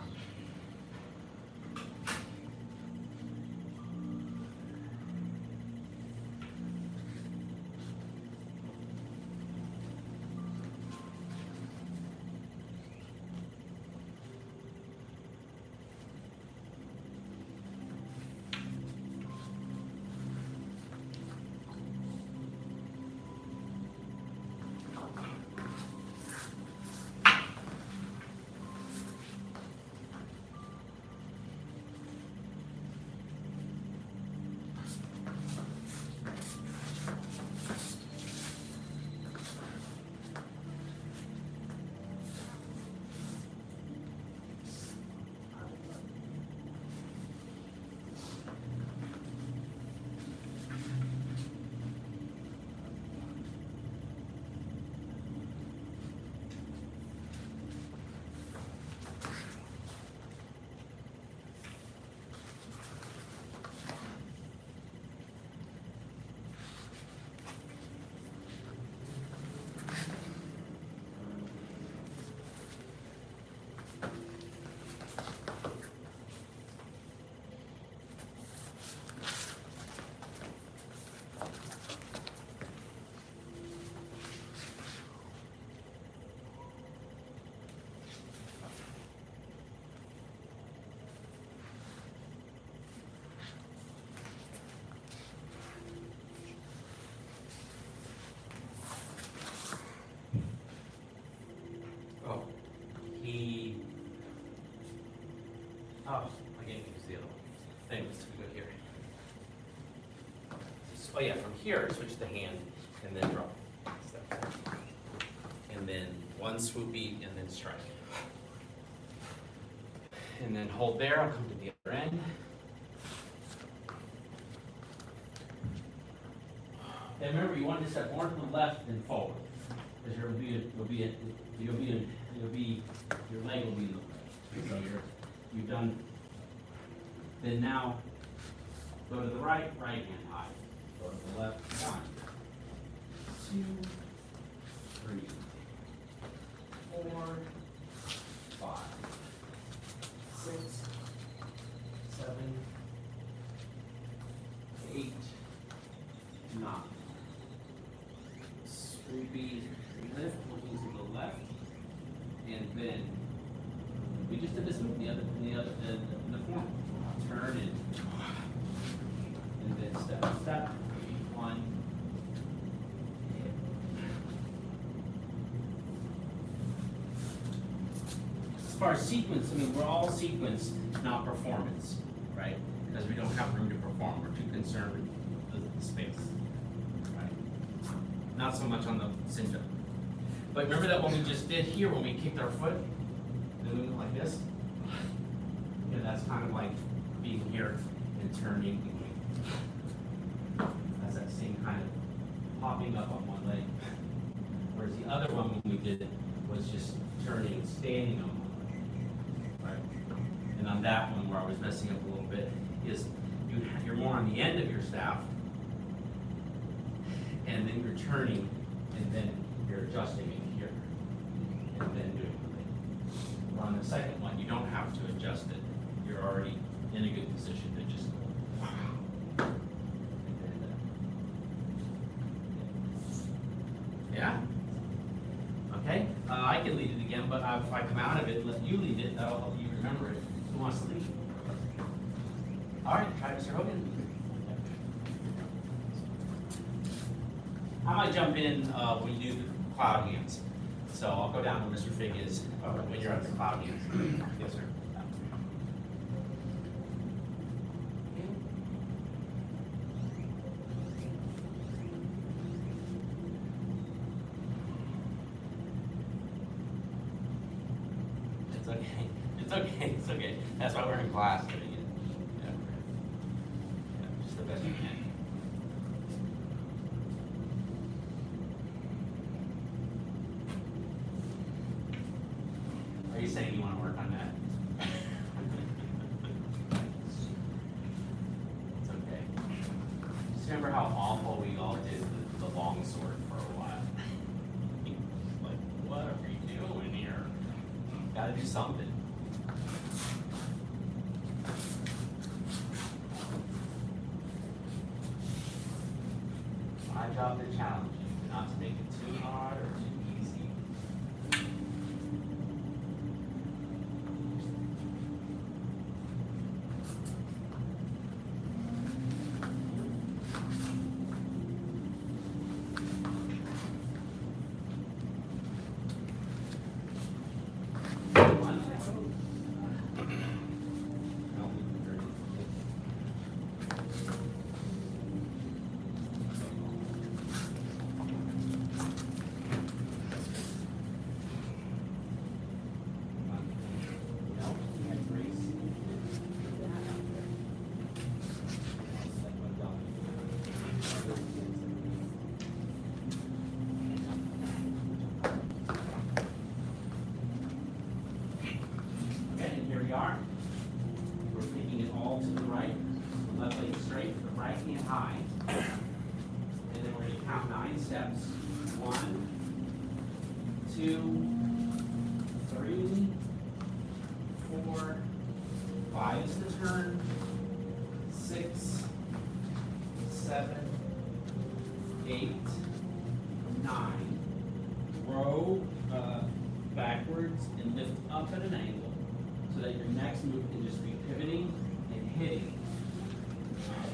oh yeah, from here, switch the hand and then drop. Step. And then one swoopy and then strike. And then hold there, I'll come to the other end. And remember, you want to step more to the left than forward. Because your leg will be in the way. So you've done, then now, go to the right hand high. Go to the left, 1, 2, 3, 4, 5, 6, 7, 8, 9. Swoopy lift, looking to the left, and then we just did this move in the form. Turn and then step, 1. As far as sequence, I mean, we're all sequence, not performance, right? Because we don't have room to perform. We're too concerned with the space, right? Not so much on the syndrome. But remember that what we just did here when we kicked our foot? And we went like this? Yeah, that's kind of like being here and turning. That's that same kind of popping up on one leg. Whereas the other one when we did it was just turning and standing on one leg. Right? And on that one where I was messing up a little bit is you're more on the end of your staff and then you're turning and then you're adjusting it here and then doing it. On the second one, you don't have to adjust it. You're already in a good position to just go. Yeah? Okay? I can lead it again, but if I come out of it, let you lead it, that'll help you remember it. Who wants to lead? All right, try Mr. Hogan. I might jump in when you do the cloud hands. So I'll go down to Mr. Fig is when you're at the cloud hands. Yes, sir. It's okay. It's okay. It's okay. That's why we're in class doing it. Yeah. Yeah, just the best you can. Are you saying you want to work on that? It's okay. Just remember how awful we all did the long sword for a while. Like, what are we doing here? Gotta do something. My job to challenge you, not to make it too hard or too easy. We're taking it all to the right, the left leg straight, the right hand high. And then we're going to count 9 steps. 1, 2, 3, 4, 5 is the turn, 6, 7, 8, 9. Row backwards and lift up at an angle, so that your next move can just be pivoting and hitting.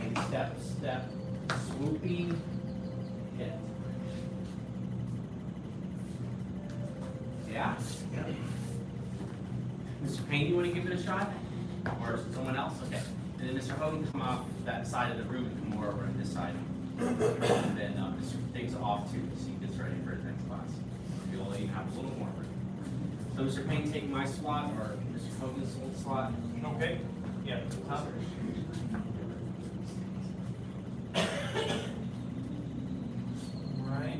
And step, step, swooping, hit. Yeah? Yeah. Mr. Payne, you want to give it a shot? Or someone else? Okay. And then Mr. Hogan, come off that side of the room and come more over on this side. And then just things off too, so he gets ready for his next class. You'll even have a little more room. So Mr. Payne taking my slot, or Mr. Hogan's old slot?
Okay, yeah.
Right.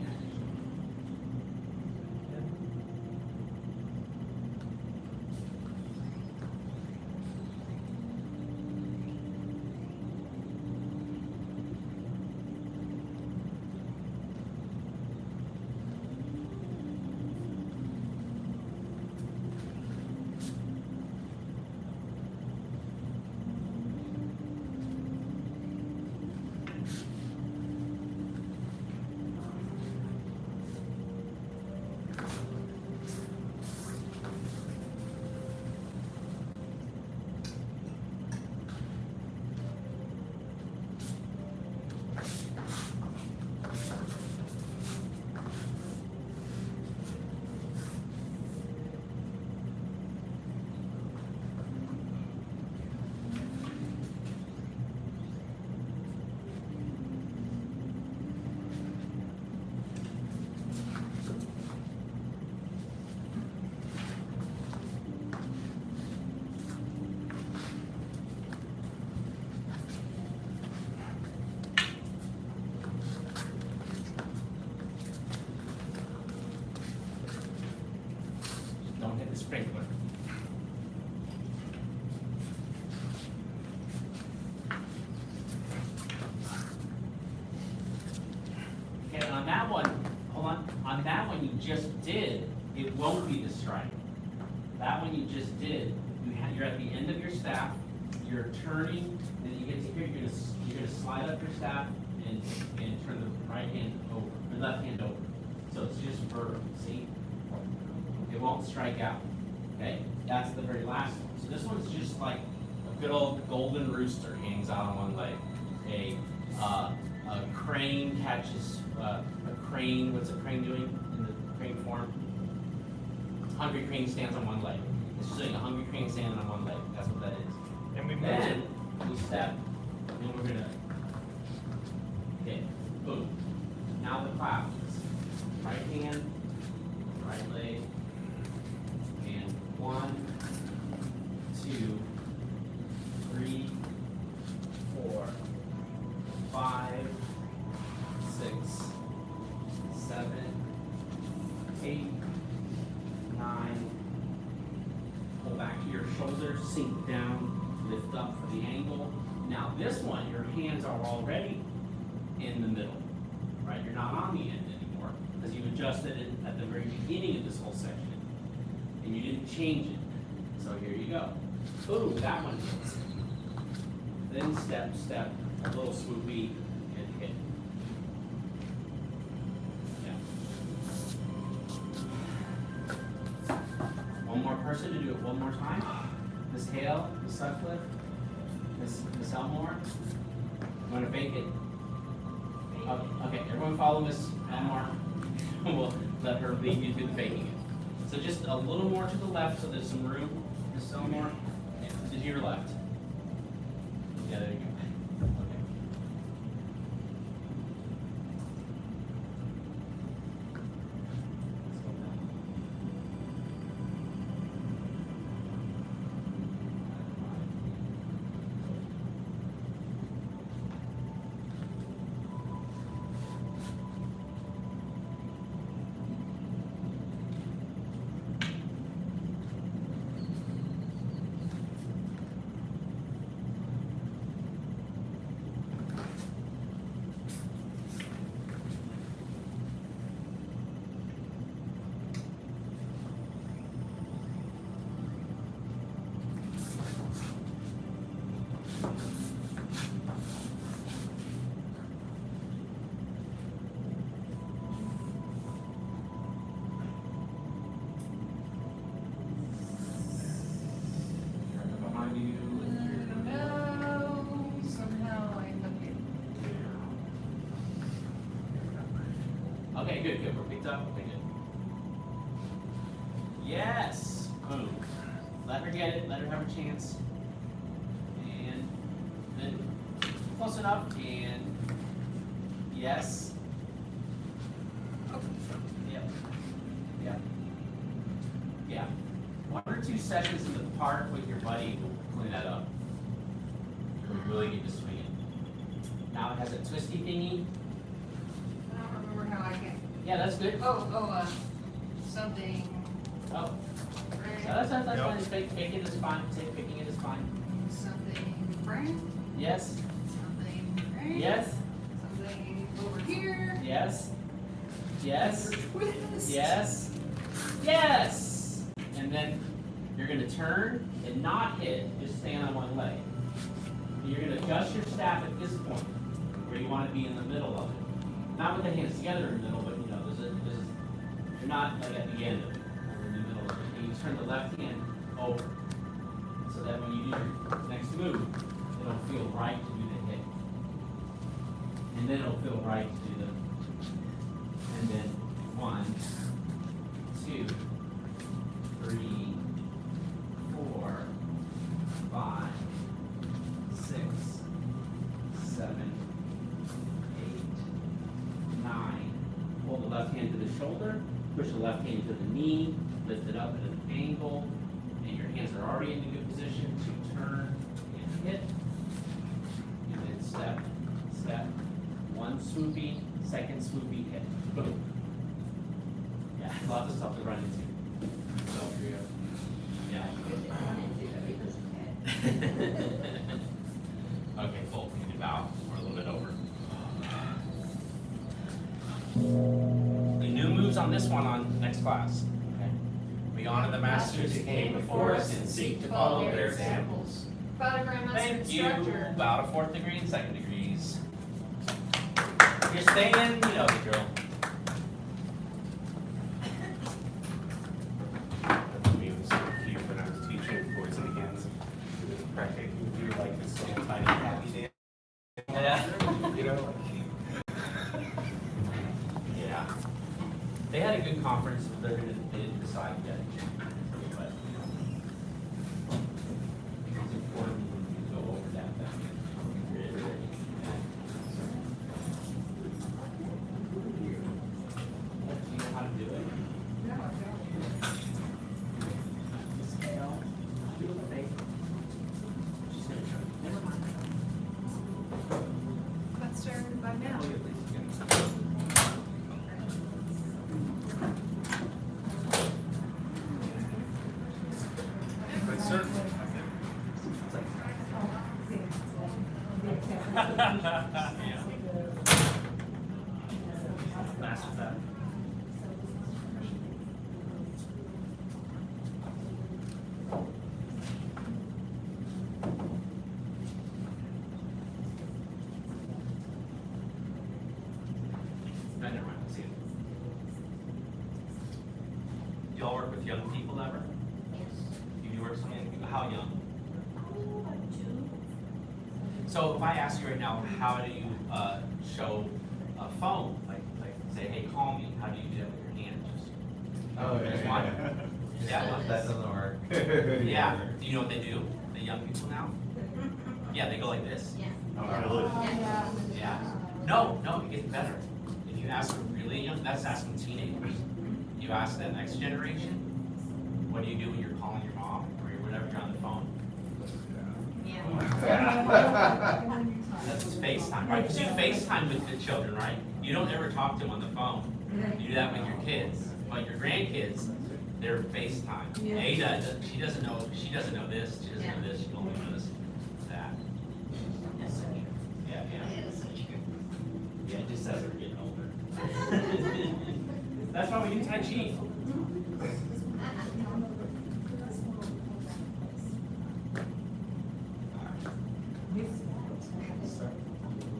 Don't hit the sprinkler. Okay, on that one, hold on that one you just did, it won't be the strike. That one you just did, you're at the end of your staff, you're turning, and you get to here, you're gonna slide up your staff and turn the right hand over, the left hand over. So it's just vertical, see? It won't strike out, okay? That's the very last one. So this one's just like a good old golden rooster hangs out on one leg. A crane catches, a crane, what's a crane doing in the crane form? Hungry crane stands on one leg. It's just like a hungry crane standing on one leg. That's what that is.
And we
Then we step, and we're gonna, okay, boom. Now the clap is right hand, right leg, and 1, 2, 3, 4, 5, 6, 7, 8, 9. Pull back to your shoulders, sink down, lift up for the angle. Now this one, your hands are already in the middle, right? You're not on the end anymore because you've adjusted it at the very beginning of this whole section and you didn't change it. So here you go. Boom, that one hits. Then step, step, a little swoopy, and hit. Yeah. One more person to do it one more time. Miss Hale, Miss Sutcliffe, Miss Elmore. You want to fake it? Okay, everyone follow Miss Elmore. We'll let her lead you through the faking it. So just a little more to the left so there's some room. Miss Elmore, to your left. Yeah, there you go. Okay. Let's go down. Behind you.
No, somehow I end up here.
Okay, good, good. We're picked up. Okay, good. Yes. Boom. Let her get it. Let her have a chance. And then close enough. And Yes. Yep. Yep. Yeah. 1 or 2 sessions in the park with your buddy will clean that up. It'll really get you swinging. Now it has a twisty thingy.
I don't remember how I can,
Yeah, that's good.
something,
Oh,
right,
that's fine. Picking it is fine. Picking it is fine.
something, right,
Yes.
something, right?
Yes.
Something over here.
Yes. Yes.
Twist.
Yes. Yes. And then you're going to turn and not hit, just stand on one leg. And you're going to adjust your staff at this point, where you want to be in the middle of it. Not with the hands together in the middle, but you know, you're not like at the end of it, or in the middle of it. And you turn the left hand over, so that when you do your next move, it'll feel right to do the hit. And then it'll feel right to do the, and then 1, 2, 3, 4, 5, 6, 7, 8, 9. Pull the left hand to the shoulder, push the left hand to the knee, lift it up at an angle, and your hands are already in a good position to turn and hit. And then step, step. 1 swoopy, 2nd swoopy hit. Boom. Yeah, lots of stuff to run into. So, yeah. Okay, full painted bow, or a little bit over. The new moves on this one on next class. Okay. We honor the masters who came before us and seek to follow their examples.
Bow to Grandmaster
Thank you.
Instructor.
Bow to 4th degree and 2nd degrees. You're staying, you know the drill.
Me was so cute when I was teaching boys and hands. It was practically we were like this little tiny happy dance.
Yeah.
You know,
Yeah. They had a good conference, but they didn't decide yet. But it's important when you go over that. You know how to do it. Never mind.
That's started by now.
but certainly.
Yeah.
Master that.
Never mind, see it. Do y'all work with young people ever? Do you work with some young people? How young? So if I ask you right now, how do you show a phone? Like say, hey, call me. How do you do that with your hand? Just one? Yeah.
That doesn't work.
Yeah. Do you know what they do? The young people now? Yeah, they go like this. Yeah. No, it gets better. If you ask them really young, that's asking teenagers. You ask that next generation, what do you do when you're calling your mom or whatever you're on the phone? That's FaceTime, right? Because you FaceTime with the children, right? You don't ever talk to them on the phone. You do that with your kids. But your grandkids, they're FaceTime. Ada, she doesn't know this, she doesn't know this, she only knows that. Yeah. Yeah, it just says we're getting older. That's why we do Tai Chi.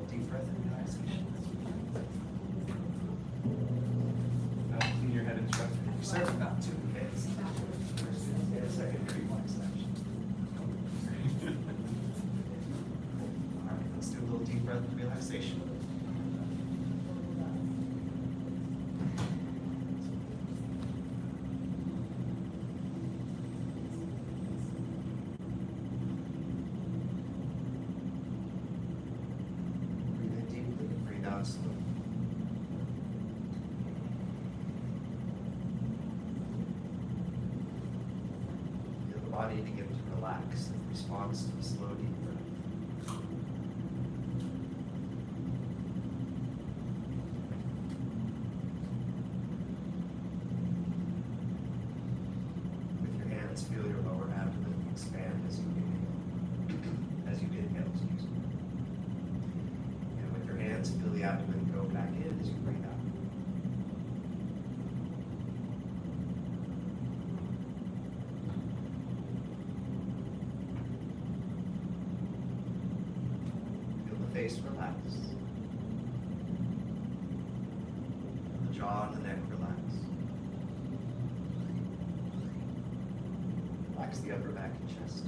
Deep breath and relaxation.
Clean your head instructor.
Serve about 2 minutes. Get a secondary relaxation. All right, let's do a little deep breath and relaxation. Breathe in deeply, breathe out slowly. body begin to relax in response to a slow, deep breath. With your hands, feel your lower abdomen expand as you inhale. As you inhale, excuse me. And with your hands, feel the abdomen go back in as you breathe out. Feel the face relax. The jaw and the neck relax. Relax the upper back and chest.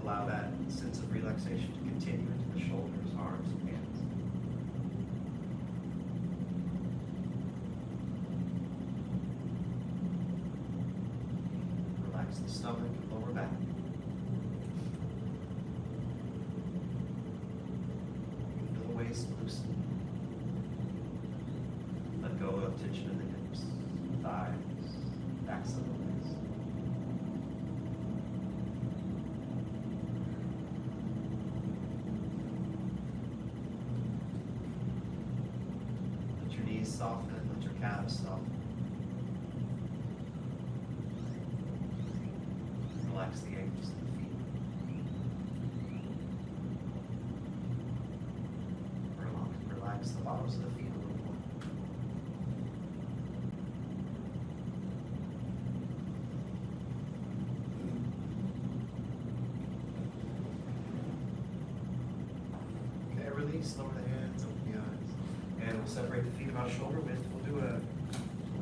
Allow that sense of relaxation to continue into the shoulders, arms, and hands. Relax the stomach and lower back. Feel the waist loosen. Let go of tension in the hips, thighs, backs of the legs. Let your knees soften, let your calves soften. Relax the ankles and the feet. Relax the bottoms of the feet a little more. Okay, release, lower the hands, open the eyes. And we'll separate the feet about shoulder width. We'll do a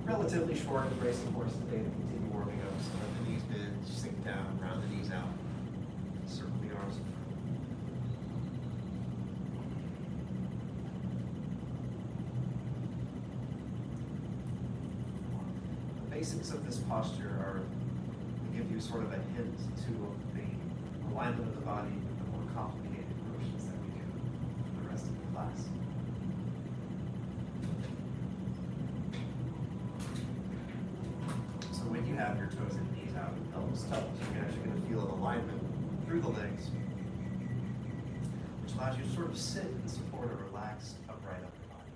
relatively short bracing course today to continue warming up. So let the knees bend, sink down, round the knees out. Circle the arms in front. The basics of this posture are to give you sort of a hint to the alignment of the body with the more complicated motions that we do for the rest of the class. So when you have your toes and knees out, elbows tucked, you're actually going to feel an alignment through the legs, which allows you to sort of sit and support a relaxed, upright upper body.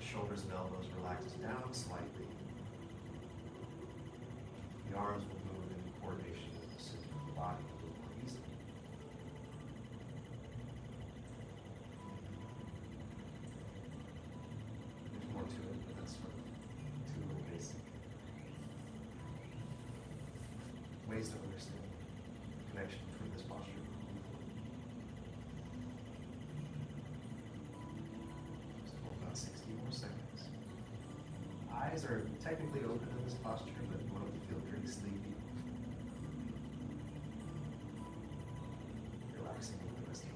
The shoulders and elbows relax down slightly. The arms will move in coordination with the center of the body a little more easily. There's more to it, but that's sort of two little basic ways to understand the connection between this posture. Just hold about 60 more seconds. Eyes are technically open in this posture, but one of them feel pretty sleepy. Relaxing with the rest of them.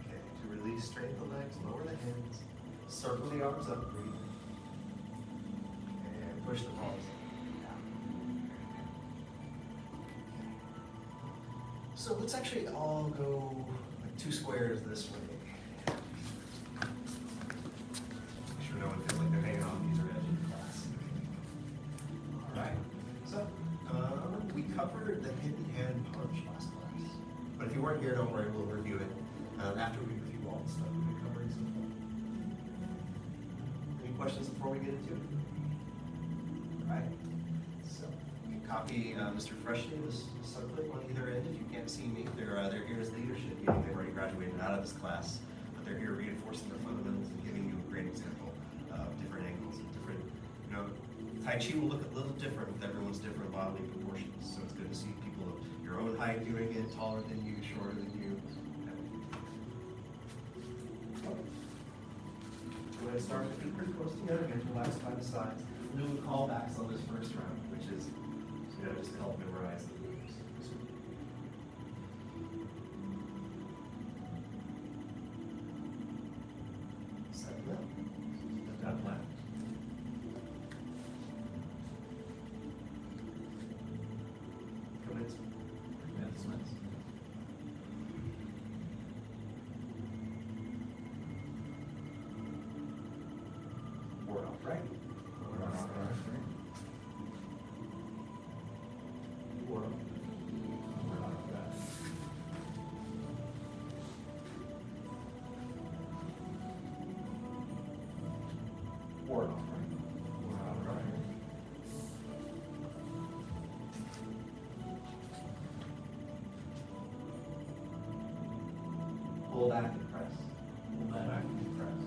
Okay, to release, straighten the legs, lower the hands, circle the arms up, breathe. And push the palms down. So let's actually all go like 2 squares this way. Make sure no one feels like they're hanging on either edge of the class. All right, so we covered the hidden hand punch last class. But if you weren't here, don't worry, we'll review it. After we review all the stuff we've been covering so far. Any questions before we get into it? All right, so you can copy Mr. Freshley, this subclip on either end if you can't see me. They're here as leadership, meaning they've already graduated out of this class, but they're here reinforcing the fundamentals and giving you a great example of different angles and different, Tai Chi will look a little different with everyone's different bodily proportions. So it's good to see people of your own height doing it, taller than you, shorter than you. Go ahead and start with feet pretty close together, again, relax by the sides. We're doing callbacks on this first round, which is, just to help memorize the moves. Settle up. Lift up left. Commence. Commencements. Forward off right. Forward off right. Forward off. Forward off left. Forward off right. Forward off right. Pull back and press. Pull back and press.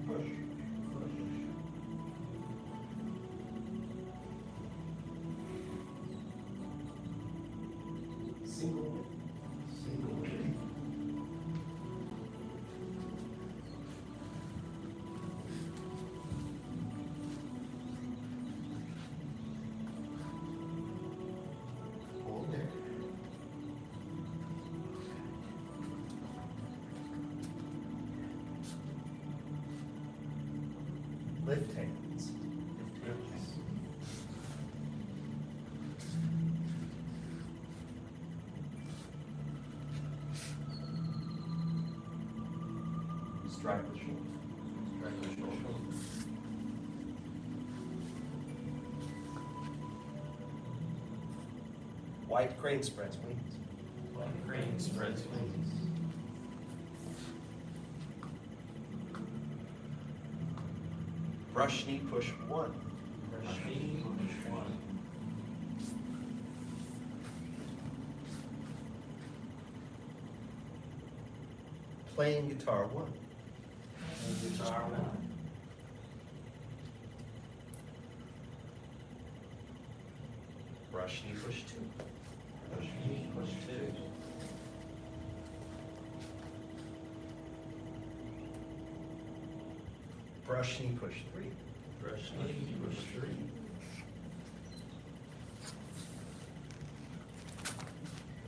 Push. Push. Single whip. Single whip. Hold there. Lift hands. Lift hands. Strike the shoulder. Strike the shoulder. Wide crane spreads wings. Wide crane spreads wings. Brush knee push one. Brush knee push one. Playing guitar one. Playing guitar one. Brush knee push two. Brush knee push two. Brush knee push three. Brush knee push three.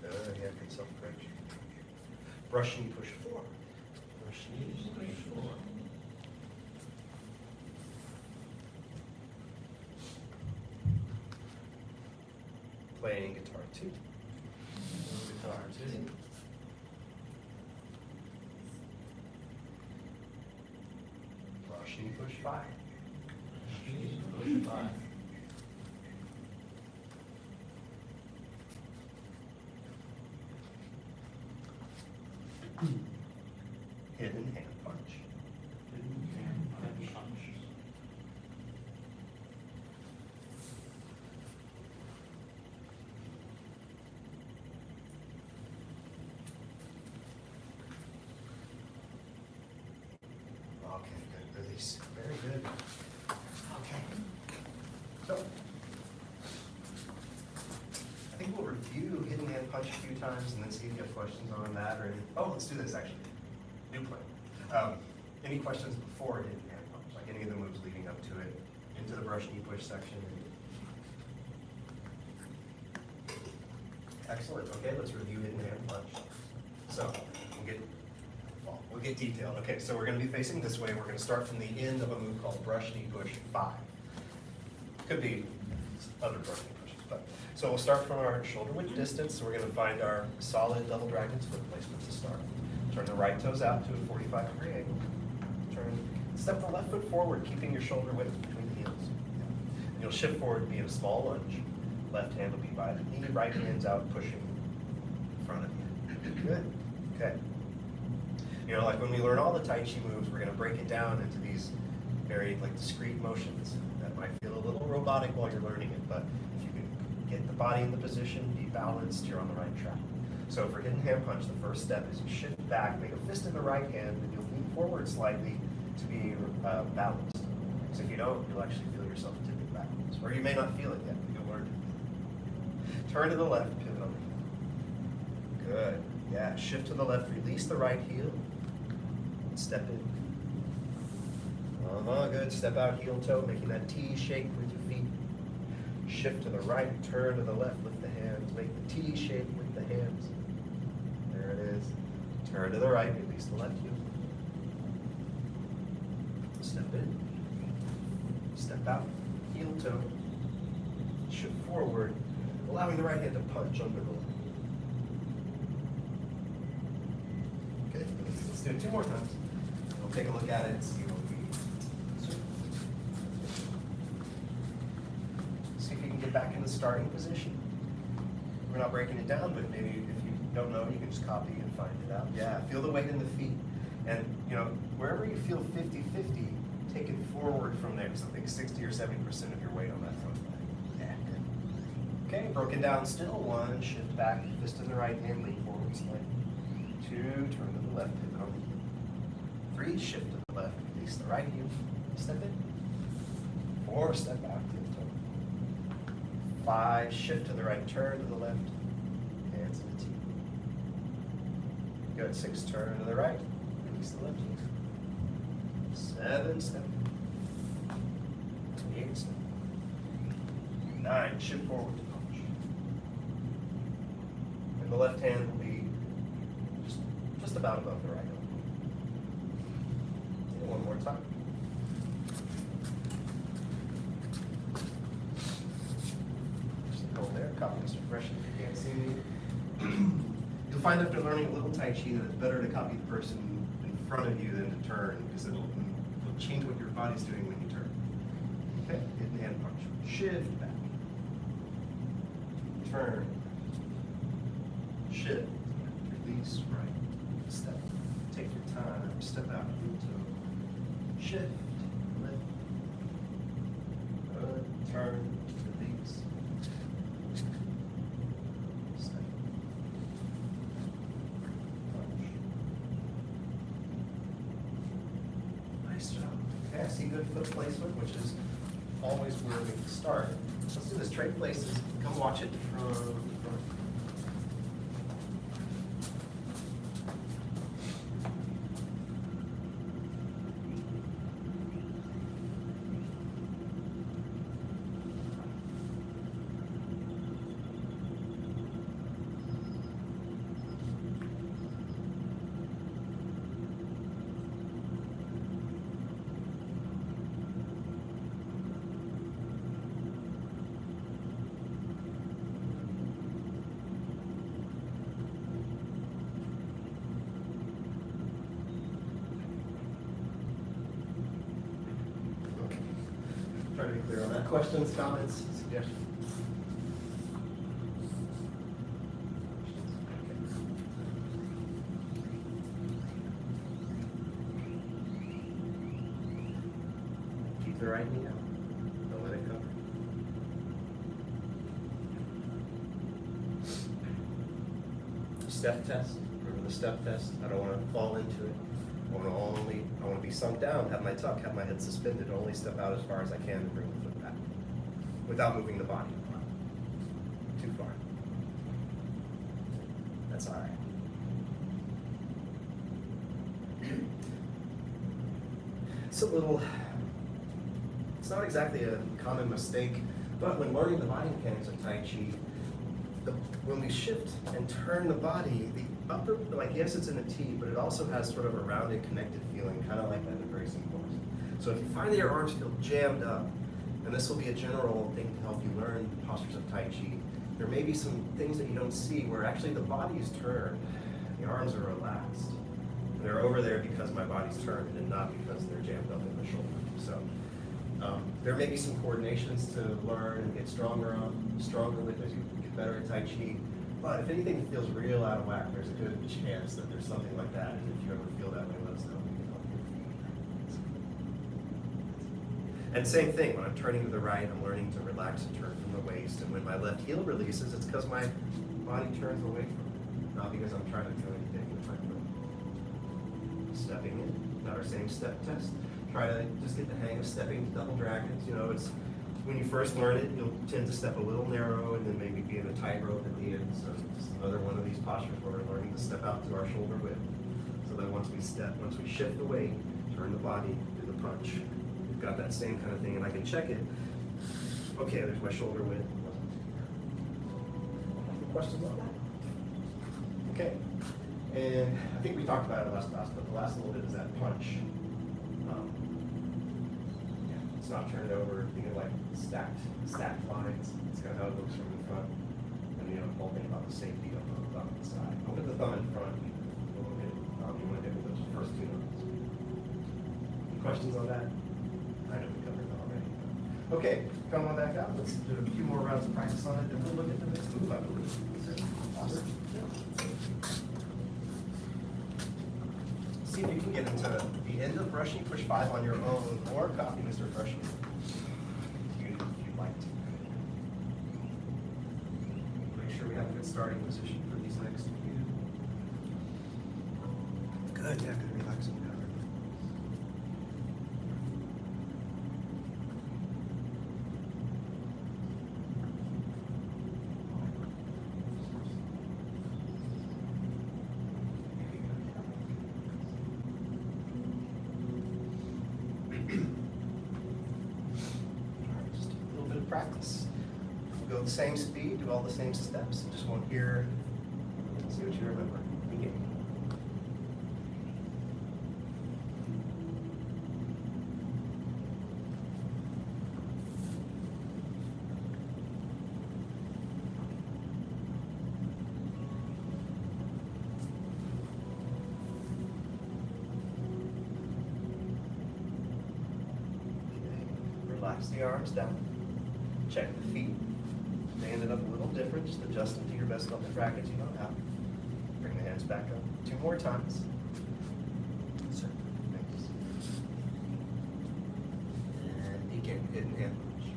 Yeah, good self-correction. Brush knee push four. Brush knee push four. Playing guitar two. Guitar two. Brush knee push five. Brush knee push five. Hidden hand punch. Hidden hand punch. Okay, good release. Very good. Okay. So, I think we'll review hidden hand punch a few times and then see if you have questions on that or any. Oh, let's do this actually. New plan. Any questions before hidden hand punch, like any of the moves leading up to it, into the brush knee push section? Excellent. Okay, let's review hidden hand punch. So we'll get detailed. Okay, so we're going to be facing this way. We're going to start from the end of a move called brush knee push 5. Could be other brush knee pushes, but so we'll start from our shoulder width distance. So we're going to find our solid double dragon's foot placement to start. Turn the right toes out to a 45-degree angle. Step the left foot forward, keeping your shoulder width between the heels. And you'll shift forward, be in a small lunge. Left hand will be by the knee, right hand's out, pushing in front of you. Good. Okay. You know, like when we learn all the Tai Chi moves, we're going to break it down into these very discrete motions that might feel a little robotic while you're learning it, but if you can get the body in the position, be balanced, you're on the right track. So for hidden hand punch, the first step is you shift back, make a fist in the right hand, and you'll lean forward slightly to be balanced. Because if you don't, you'll actually feel yourself tipping backwards. Or you may not feel it yet, but you'll learn it. Turn to the left, pivot on the heel. Good. Yeah, shift to the left, release the right heel, and step in. Good. Step out, heel toe, making that T shape with your feet. Shift to the right, turn to the left, lift the hands, make the T shape with the hands. There it is. Turn to the right, release the left heel. Step in. Step out, heel toe. Shift forward, allowing the right hand to punch under the left. Okay, let's do it 2 more times. We'll take a look at it and see what we see if you can get back in the starting position. We're not breaking it down, but maybe if you don't know, you can just copy and find it out. Yeah, feel the weight in the feet. And wherever you feel 50-50, take it forward from there. So I think 60 or 70% of your weight on that front leg. Yeah, good. Okay, broken down still. 1, shift back, fist in the right hand, lean forward slightly. 2, turn to the left, pivot on the heel. 3, shift to the left, release the right heel, step in. 4, step out, heel toe. 5, shift to the right, turn to the left, hands to the T. Good. 6, turn to the right, release the left heel. 7, step. 8, step. 9, shift forward to punch. And the left hand will be just about above the right elbow. And 1 more time. Just go there, copy this expression if you can't see me. You'll find after learning a little Tai Chi that it's better to copy the person in front of you than to turn, because it'll change what your body's doing when you turn. Okay, hidden hand punch. Shift back. Turn. Shift. Release right. Step. Take your time. Step out. Heel toe. Shift. Lift. Good. Turn. Release. Step. Punch. Nice job. Okay, I see good foot placement, which is always where we start. Let's do this. Trade places. Come watch it from the front. Try to be clear on that. Questions, comments, suggestions? Keep the right knee out. Don't let it go. Step test. Remember the step test? I don't want to fall into it. I want to be sunk down, have my tuck, have my head suspended, only step out as far as I can and bring the foot back without moving the body too far. That's all right. It's not exactly a common mistake, but when learning the body mechanics of Tai Chi, when we shift and turn the body, the upper, yes, it's in a T, but it also has sort of a rounded, connected feeling, kind of like that embracing pose. So if you find that your arms feel jammed up, and this will be a general thing to help you learn postures of Tai Chi, there may be some things that you don't see where actually the body is turned, the arms are relaxed. And they're over there because my body's turned and not because they're jammed up in the shoulder. So there may be some coordinations to learn and get stronger with as you get better at Tai Chi. But if anything feels real out of whack, there's a good chance that there's something like that. And if you ever feel that way, let us know. We can help you. And same thing, when I'm turning to the right, I'm learning to relax and turn from the waist. And when my left heel releases, it's because my body turns away from it, not because I'm trying to do anything with my foot. Stepping in, not our same step test. Try to just get the hang of stepping to double dragons. You know, it's when you first learn it, you'll tend to step a little narrow and then maybe be in a tightrope at the end. So it's another one of these postures where we're learning to step out to our shoulder width. So that once we shift the weight, turn the body, do the punch. We've got that same kind of thing, and I can check it. Okay, there's my shoulder width. Any questions on that? Okay, and I think we talked about it last class, but the last little bit is that punch. Yeah, it's not turned over, think of like stacked lines. It's kind of how it looks from the front. And the whole thing about the safety of the thumb on the side. Don't put the thumb in front. You want to hit with those first two notes. Any questions on that? I know we covered that already. Okay, come on back out. Let's do a few more rounds of practice on it, then we'll look at the next move, I believe. Awesome. See if you can get into the end of brushing, push 5 on your own, or copy Mr. Brushing if you'd like to. Make sure we have a good starting position for these next few. Good, yeah, good relaxing power. Just a little bit of practice. We'll go the same speed, do all the same steps. Just want to hear, see what you remember. Begin. Relax the arms down. Check the feet. They ended up a little different. Just adjust them to your best level brackets you know how. Bring the hands back up. 2 more times. Sir. Thanks. And begin. Hidden hand push.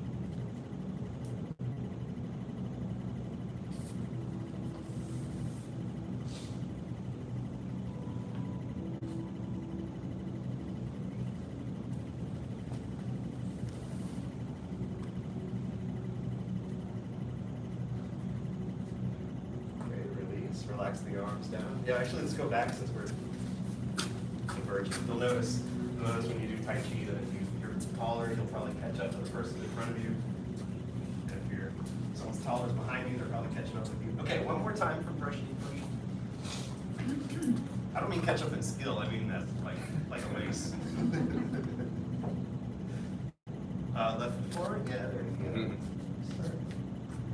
Relax the arms down. Yeah, actually, let's go back since we're converging. You'll notice when you do Tai Chi that if you're taller, you'll probably catch up to the person in front of you. And if someone's taller is behind you, they're probably catching up with you. Okay, one more time for brushing. I don't mean catch up in skill. I mean that's like a race. Left foot forward. Yeah, there you go. Start.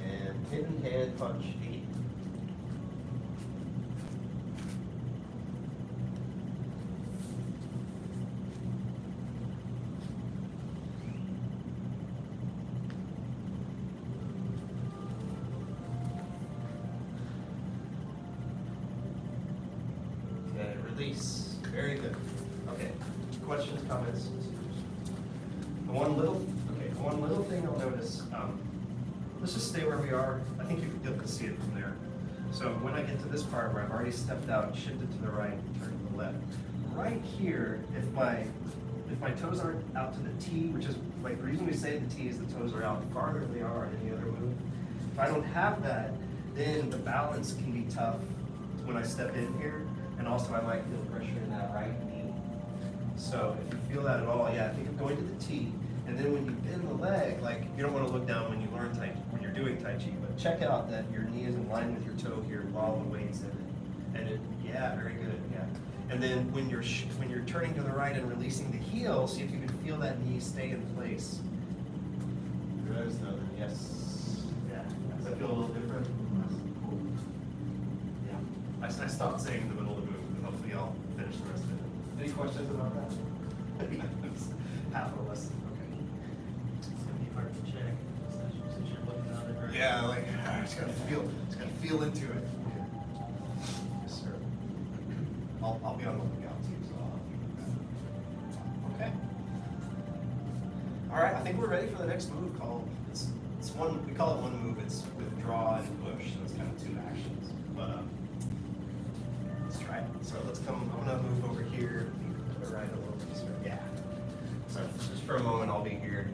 And hidden hand punch. 8. Release. Very good. Okay. Questions, comments? The one little thing I'll notice. Let's just stay where we are. I think you'll can see it from there. So when I get to this part where I've already stepped out and shifted to the right, turned to the left. Right here, if my toes aren't out to the T, which is like the reason we say the T is the toes are out the farther they are in any other move. If I don't have that, then the balance can be tough when I step in here. And also I might feel pressure in that right knee. So if you feel that at all, yeah, think of going to the T. And then when you bend the leg, like you don't want to look down when you learn when you're doing Tai Chi, but check out that your knee is in line with your toe here while the weight's in it. And yeah, very good, yeah. And then when you're turning to the right and releasing the heel, see if you can feel that knee stay in place. Good, yes. Yeah, does that feel a little different? Yeah. I stopped saying in the middle of the move, and hopefully I'll finish the rest of it. Any questions about that? Half of a lesson, okay.
It's gonna be hard to check, since you're looking at it. Right?
Yeah, like, I just gotta feel into it. Yes, sir. I'll be on the lookout too, so I'll help you with that. Okay. All right, I think we're ready for the next move called, we call it one move, it's withdraw and push, so it's kind of 2 actions. But Let's try it. So let's come, I'm gonna move over here, right a little bit. Yeah. So just for a moment, I'll be here.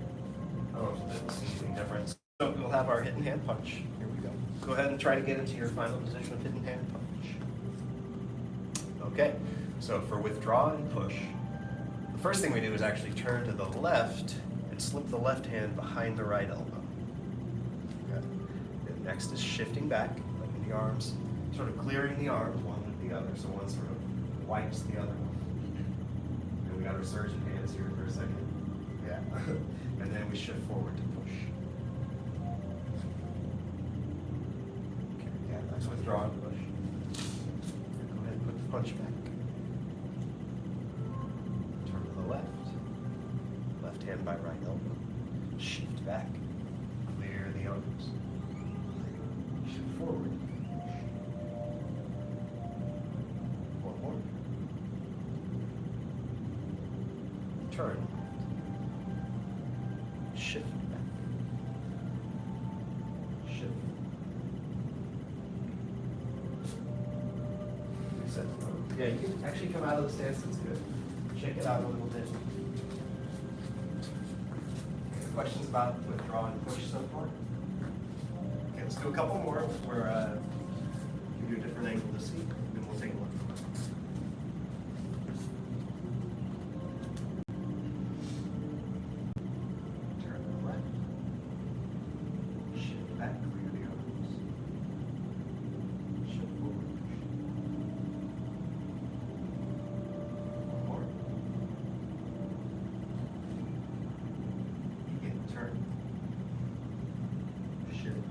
I don't know if this is anything different. So we'll have our hidden hand punch. Here we go. Go ahead and try to get into your final position of hidden hand punch. Okay, so for withdraw and push, the first thing we do is actually turn to the left and slip the left hand behind the right elbow. Okay. And next is shifting back, like the arms, sort of clearing the arms one with the other, so one sort of wipes the other one. And we got our surgeon hands here for a second. Yeah. And then we shift forward to push. Okay, yeah, nice withdraw and push. Go ahead and put the punch back. Turn to the left. Left hand by right elbow. Shift back. Clear the arms. Shift forward. One more. Turn. Shift back. Shift. Reset. Yeah, you can actually come out of the stance, that's good. Check it out a little bit. Any questions about withdraw and push so far? Okay, let's do a couple more where give you a different angle to see, and then we'll take a look. Turn to the left. Shift back, clear the arms. Shift forward. One more. Begin, turn. Shift.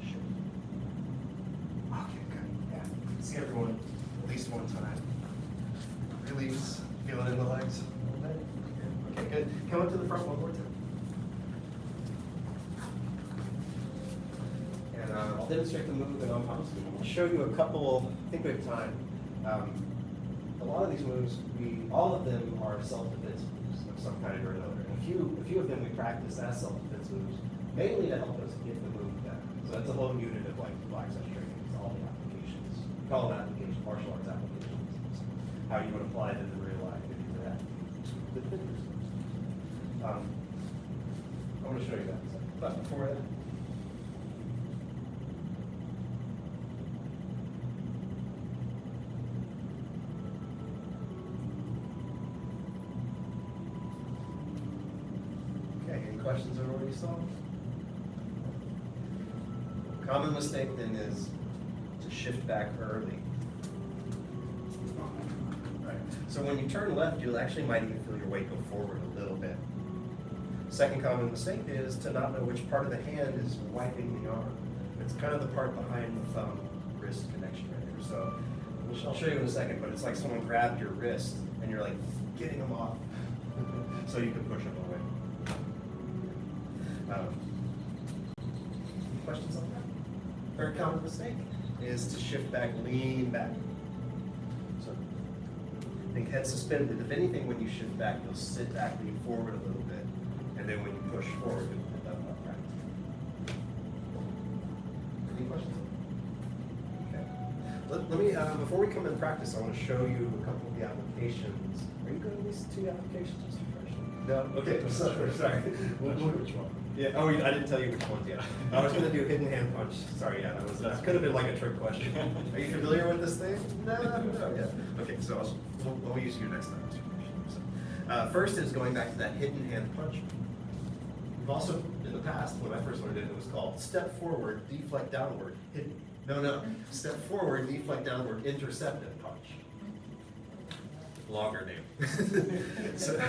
Shift. Okay, good. Yeah. See everyone at least one time. Release. Feel it in the legs. Okay, good. Come up to the front one more time. And I'll demonstrate the move and I'll show you a couple, I think we have time. A lot of these moves, all of them are self-defense moves of some kind or another. And a few of them we practice as self-defense moves, mainly to help us get the move down. So that's a whole unit of like black set training, it's all the applications. We call them applications, martial arts applications. It's how you would apply them in real life if you were that. I want to show you that. But before that, okay, any questions on what you saw? Common mistake then is to shift back early. Right. So when you turn left, you actually might even feel your weight go forward a little bit. Second common mistake is to not know which part of the hand is wiping the arm. It's kind of the part behind the thumb wrist connection right here. So I'll show you in a second, but it's like someone grabbed your wrist and you're like getting them off so you can push them away. Questions on that? Third common mistake is to shift back, lean back. So think head suspended. If anything, when you shift back, you'll sit back, lean forward a little bit. And then when you push forward, you'll put that upright. Any questions? Okay. Let me, before we come in practice, I want to show you a couple of the applications. Are you going to these two applications just fresh? No? Okay, sorry. Which one? Yeah, oh, I didn't tell you which ones yet. I was going to do hidden hand punch. Sorry, yeah, that could have been like a trick question. Are you familiar with this thing? No, yeah. Okay, so we'll use you next time. So, first is going back to that hidden hand punch. We've also, in the past, when I first learned it, it was called step forward, deflect downward, hidden. No, step forward, deflect downward, interceptive punch. Longer name. So,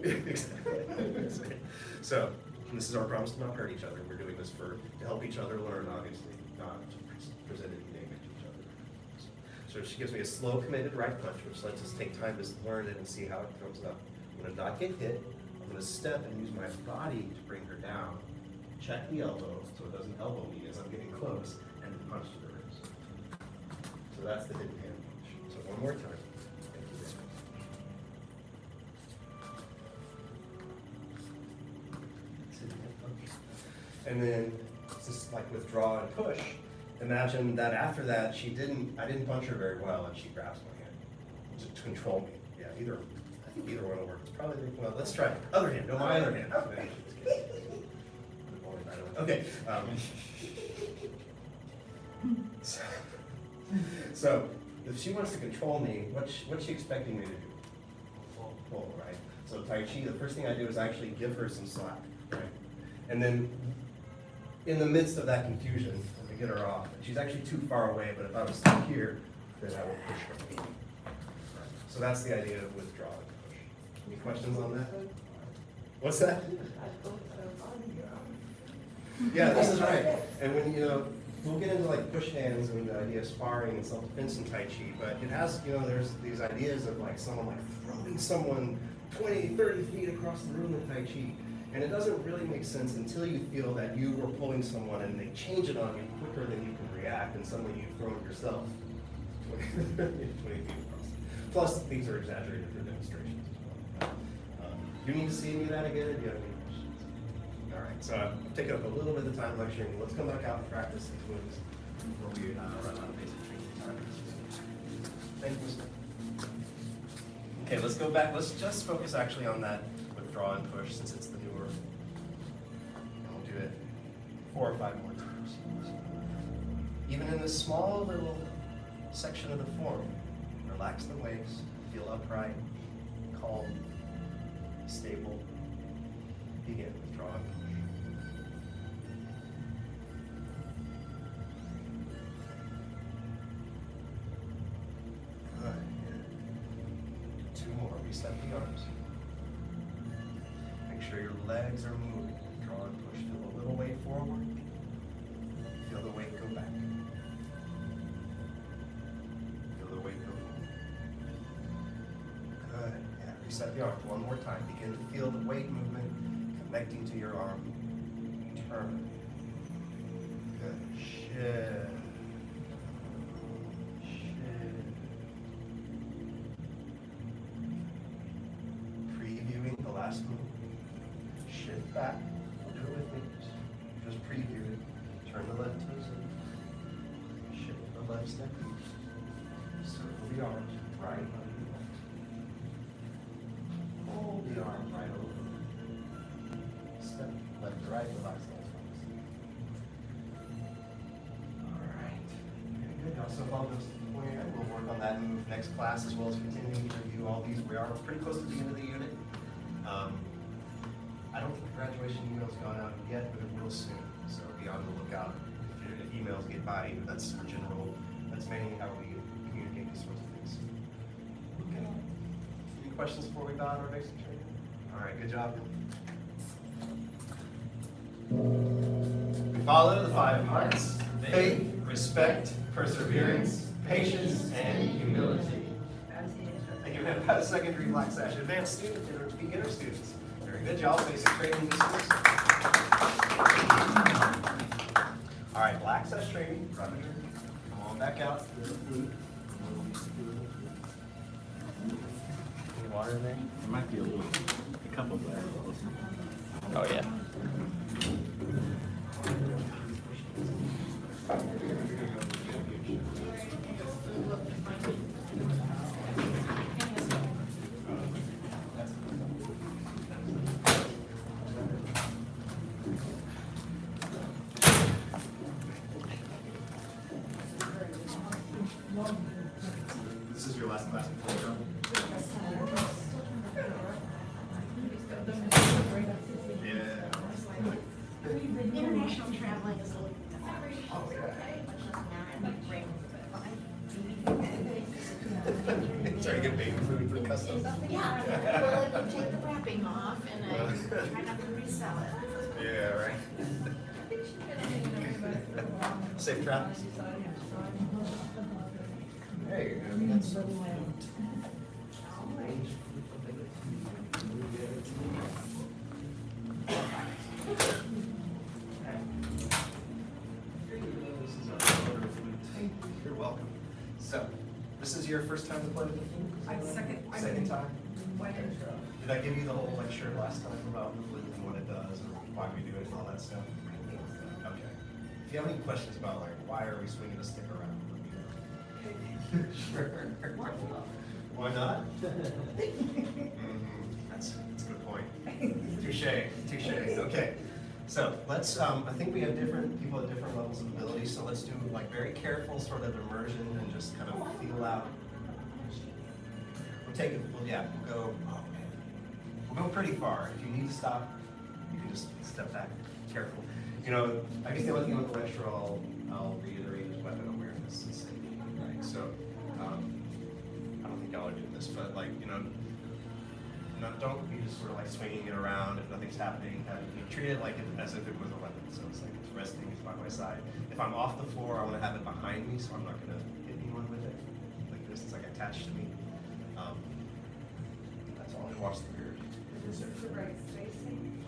exactly. So, this is our promise to not hurt each other. We're doing this to help each other learn, obviously, not to present anything negative to each other. So she gives me a slow, committed right punch, which lets us take time to learn it and see how it comes up. I'm going to not get hit. I'm going to step and use my body to bring her down. Check the elbow so it doesn't elbow me as I'm getting close, and punch to the ribs. So that's the hidden hand punch. So one more time. Thank you, Dan. Hidden hand punch. And then it's just like withdraw and push. imagine that after that, I didn't punch her very well, and she grabs my hand to control me. Yeah, I think either one will work. It's probably, well, let's try it. Other hand, no, my other hand. Okay. So, if she wants to control me, what's she expecting me to do? Pull, right? So Tai Chi, the first thing I do is actually give her some slack, right? And then, in the midst of that confusion, I get her off. She's actually too far away, but if I was stuck here, then I would push her. So that's the idea of withdraw and push. Any questions on that? What's that? Yeah, this is right. And when, we'll get into like push hands and the idea of sparring and self-defense in Tai Chi, but it has, there's these ideas of like someone like throwing someone 20, 30 feet across the room in Tai Chi. And it doesn't really make sense until you feel that you were pulling someone and they change it on you quicker than you can react, and suddenly you've thrown yourself 20 feet across. Plus, these are exaggerated for demonstrations as well. Do you need to see any of that again, or do you have any questions? All right, so I've taken up a little bit of time lecturing. Let's come back out and practice these moves before we run out of basic training time. Thank you. Okay, let's go back. Let's just focus actually on that withdraw and push, since it's the newer. And we'll do it 4 or 5 more times. Even in this small little section of the form, relax the waist, feel upright, calm, stable. Begin, withdraw and push. Good. 2 more. Reset the arms. Make sure your legs are moving. Draw and push. Feel a little weight forward. Feel the weight go back. Feel the weight go forward. Good. Yeah. Reset the arms 1 more time. Begin to feel the weight movement connecting to your arm. Turn. Good. Shift. Previewing the last move. Shift back. Do it with me. Just preview it. Turn the left toes in. Shift the left step. Circle the arms right under the left. Hold the arm right over. Step left to right, relax those arms. All right. Very good. Now, so follow this point. We'll work on that move next class, as well as continuing to review all these. We are pretty close to the end of the unit. I don't think the graduation email's gone out yet, but it will soon. So be on the lookout if emails get by you. That's for general. That's mainly how we communicate these sorts of things. Okay. Any questions before we bow our basic training? All right. Good job. We follow the 5 hearts: faith, respect, perseverance, patience, and humility. Thank you. We have about a secondary black sash. Advanced students and beginner students. Very good job. Basic training dismissed. All right, black sash training. Come on back out. Any water in there?
There might be a couple there.
Oh, yeah.
This is your last class before you go. Yeah.
International traveling is a little
Trying to get baby food for customs.
Yeah, well, if you take the wrapping off and I try not to resell it.
Yeah, right. Safe travels. There you go. That's You're welcome. So, this is your first time to play with the flute? Second time? Did I give you the whole lecture last time about the flute and what it does and why we do it and all that stuff? Okay. If you have any questions about like why are we swinging a stick around? Sure. Why not? That's a good point. Touche. Okay. So let's, I think we have different people at different levels of ability, so let's do like very careful sort of immersion and just kind of feel out. We'll go, oh man. We'll go pretty far. If you need to stop, you can just step back, careful. You know, I guess the only thing with the lecture I'll reiterate is weapon awareness and safety, right? So, I don't think y'all are doing this, but like, you know, don't be just sort of like swinging it around if nothing's happening. You treat it like as if it was a weapon. So it's like it's resting, it's by my side. If I'm off the floor, I want to have it behind me, so I'm not going to hit anyone with it. Like this, it's like attached to me. That's all. And watch the beard.
Is it the right spacing?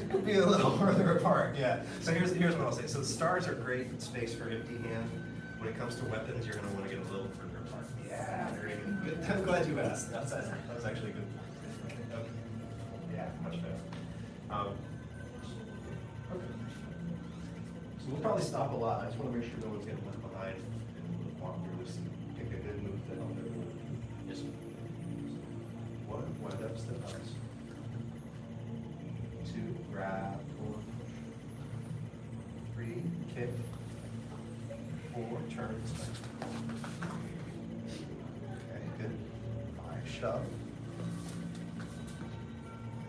It could be a little further apart, yeah. So here's what I'll say. So the stars are great space for empty hand. When it comes to weapons, you're going to want to get a little further apart. Yeah, very good. I'm glad you asked. That was actually a good. Okay. Yeah, much better. Okay. So we'll probably stop a lot. I just want to make sure no one's getting left behind, and we'll walk through this and pick a good move to help everyone.
Yes.
One, wind up, step out. Two, grab, pull, three, kick. 4, turns. Okay, good. 5, shove.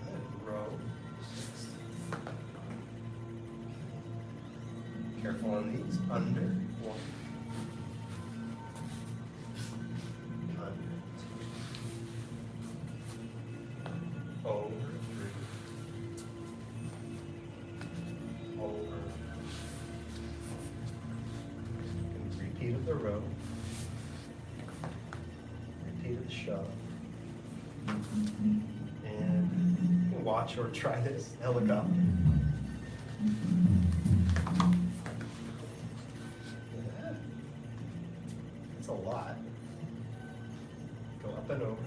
Good, row. 6. Careful on these. Under. 1. Under. 2. Over. 3. Over. Repeat of the row. Repeat of the shove. And you can watch or try this helicopter. Yeah. That's a lot. Go up and over.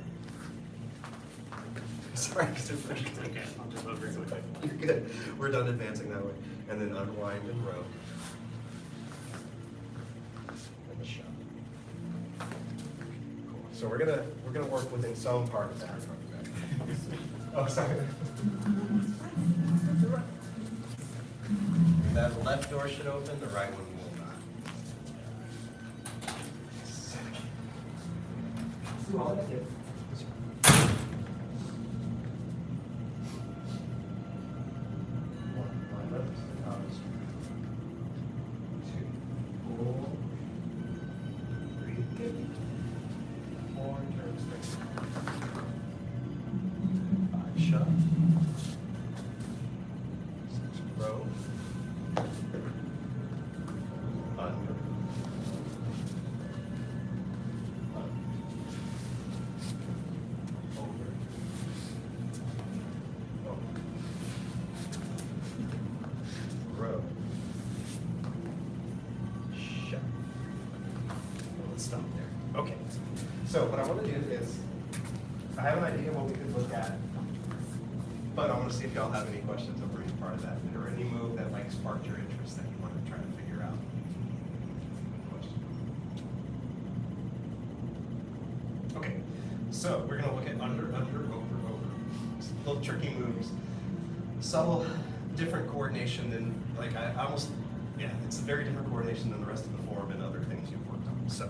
Sorry,
Okay, I'll just move really quick.
you're good. We're done advancing that way. And then unwind and row. So we're gonna work within some part of that. Oh, sorry. That left door should open, the right one will not. Stop there. Okay. So what I want to do is, I have an idea what we could look at, but I want to see if y'all have any questions over any part of that, or any move that like sparked your interest that you want to try to figure out. Okay. So we're going to look at under, over. Just little tricky moves. Subtle, different coordination than like it's a very different coordination than the rest of the form and other things you've worked on. So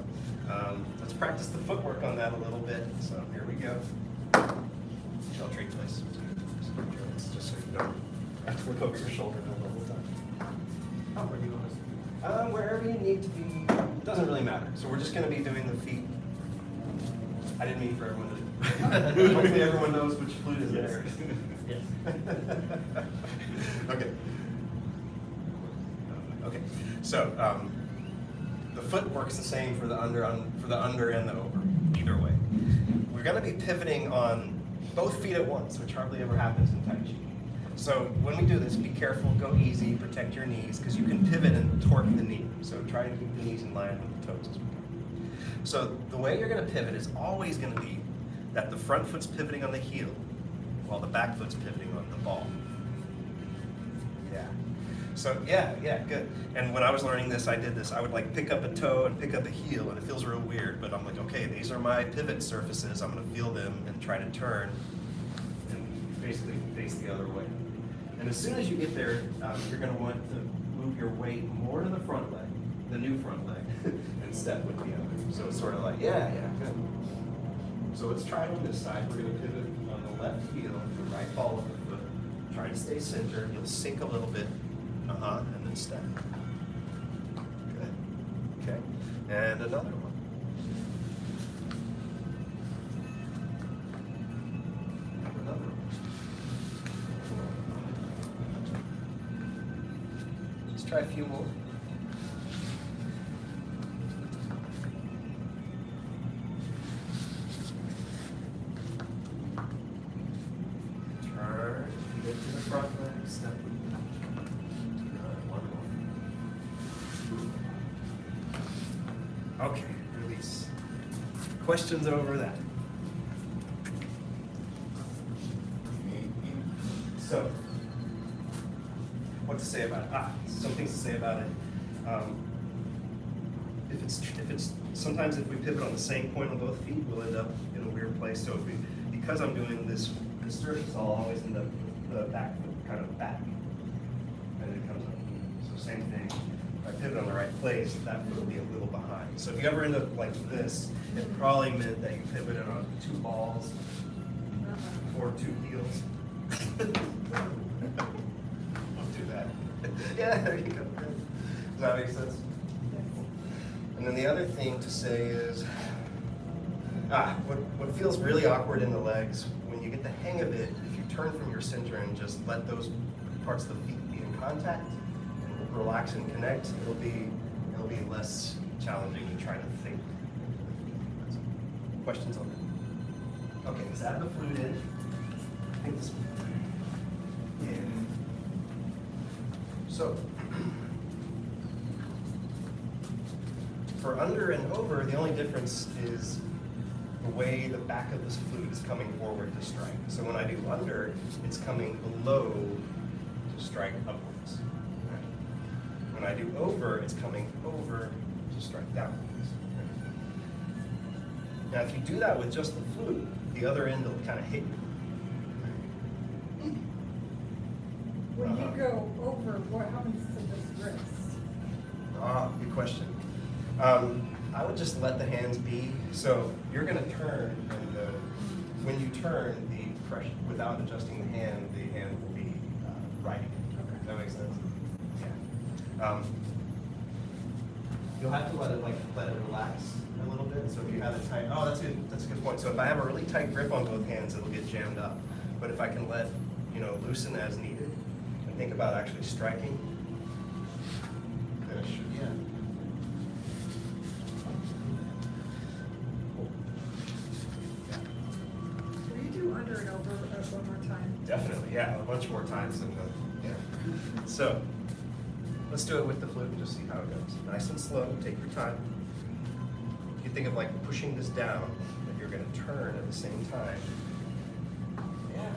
let's practice the footwork on that a little bit. So here we go. Shall trade place. Just so you don't have to look over your shoulder the whole time. Where do you want us to be? Wherever you need to be. It doesn't really matter. So we're just going to be doing the feet. I didn't mean for everyone to. Hopefully everyone knows which flute is there.
Yes.
Okay. Okay. So the footwork is the same for the under and the over. Either way, we're going to be pivoting on both feet at once, which hardly ever happens in Tai Chi. So when we do this, be careful, go easy, protect your knees, because you can pivot and torque the knee. So try to keep the knees in line with the toes as we go. So the way you're going to pivot is always going to be that the front foot's pivoting on the heel, while the back foot's pivoting on the ball. Yeah. So yeah, good. And when I was learning this, I did this. I would like pick up a toe and pick up a heel, and it feels real weird. But I'm like, okay, these are my pivot surfaces. I'm gonna feel them and try to turn, and basically face the other way. And as soon as you get there, you're gonna want to move your weight more to the front leg, the new front leg, and step with the other. So it's sort of like, yeah, good. So let's try it on this side. We're gonna pivot on the left heel, the right ball of the foot. Try to stay centered. You'll sink a little bit. And then step. Good. Okay. And another one. And another one. Let's try a few more. Turn. Get to the front leg. Step. Okay, release. Questions over that? So, what to say about it? Some things to say about it. If it's sometimes if we pivot on the same point on both feet, we'll end up in a weird place. So because I'm doing this surface, I'll always end up with the back foot kind of back, and it comes up. So same thing. If I pivot on the right place, that foot will be a little behind. So if you ever end up like this, it probably meant that you pivoted on 2 balls or 2 heels. Don't do that. Yeah, there you go. Does that make sense? And then the other thing to say is, what feels really awkward in the legs, when you get the hang of it, if you turn from your center and just let those parts of the feet be in contact, relax and connect, it'll be less challenging to try to think. Questions on that? Okay, let's add the flute in. I think this one. Yeah. So for under and over, the only difference is the way the back of this flute is coming forward to strike. So when I do under, it's coming below to strike upwards. When I do over, it's coming over to strike downwards. Now, if you do that with just the flute, the other end will kind of hit you.
When you go over, what happens to this wrist?
Good question. I would just let the hands be. So you're going to turn, and when you turn, the pressure, without adjusting the hand will be right. Okay. Does that make sense? You'll have to let it relax a little bit. So if you have it tight, that's a good point. So if I have a really tight grip on both hands, it'll get jammed up. But if I can let, loosen as needed and think about actually striking, then it should, yeah.
Will you do under and over one more time?
Definitely, yeah, a bunch more times than yeah. So, let's do it with the flute and just see how it goes. Nice and slow, take your time. You can think of like pushing this down, and you're going to turn at the same time. Yeah.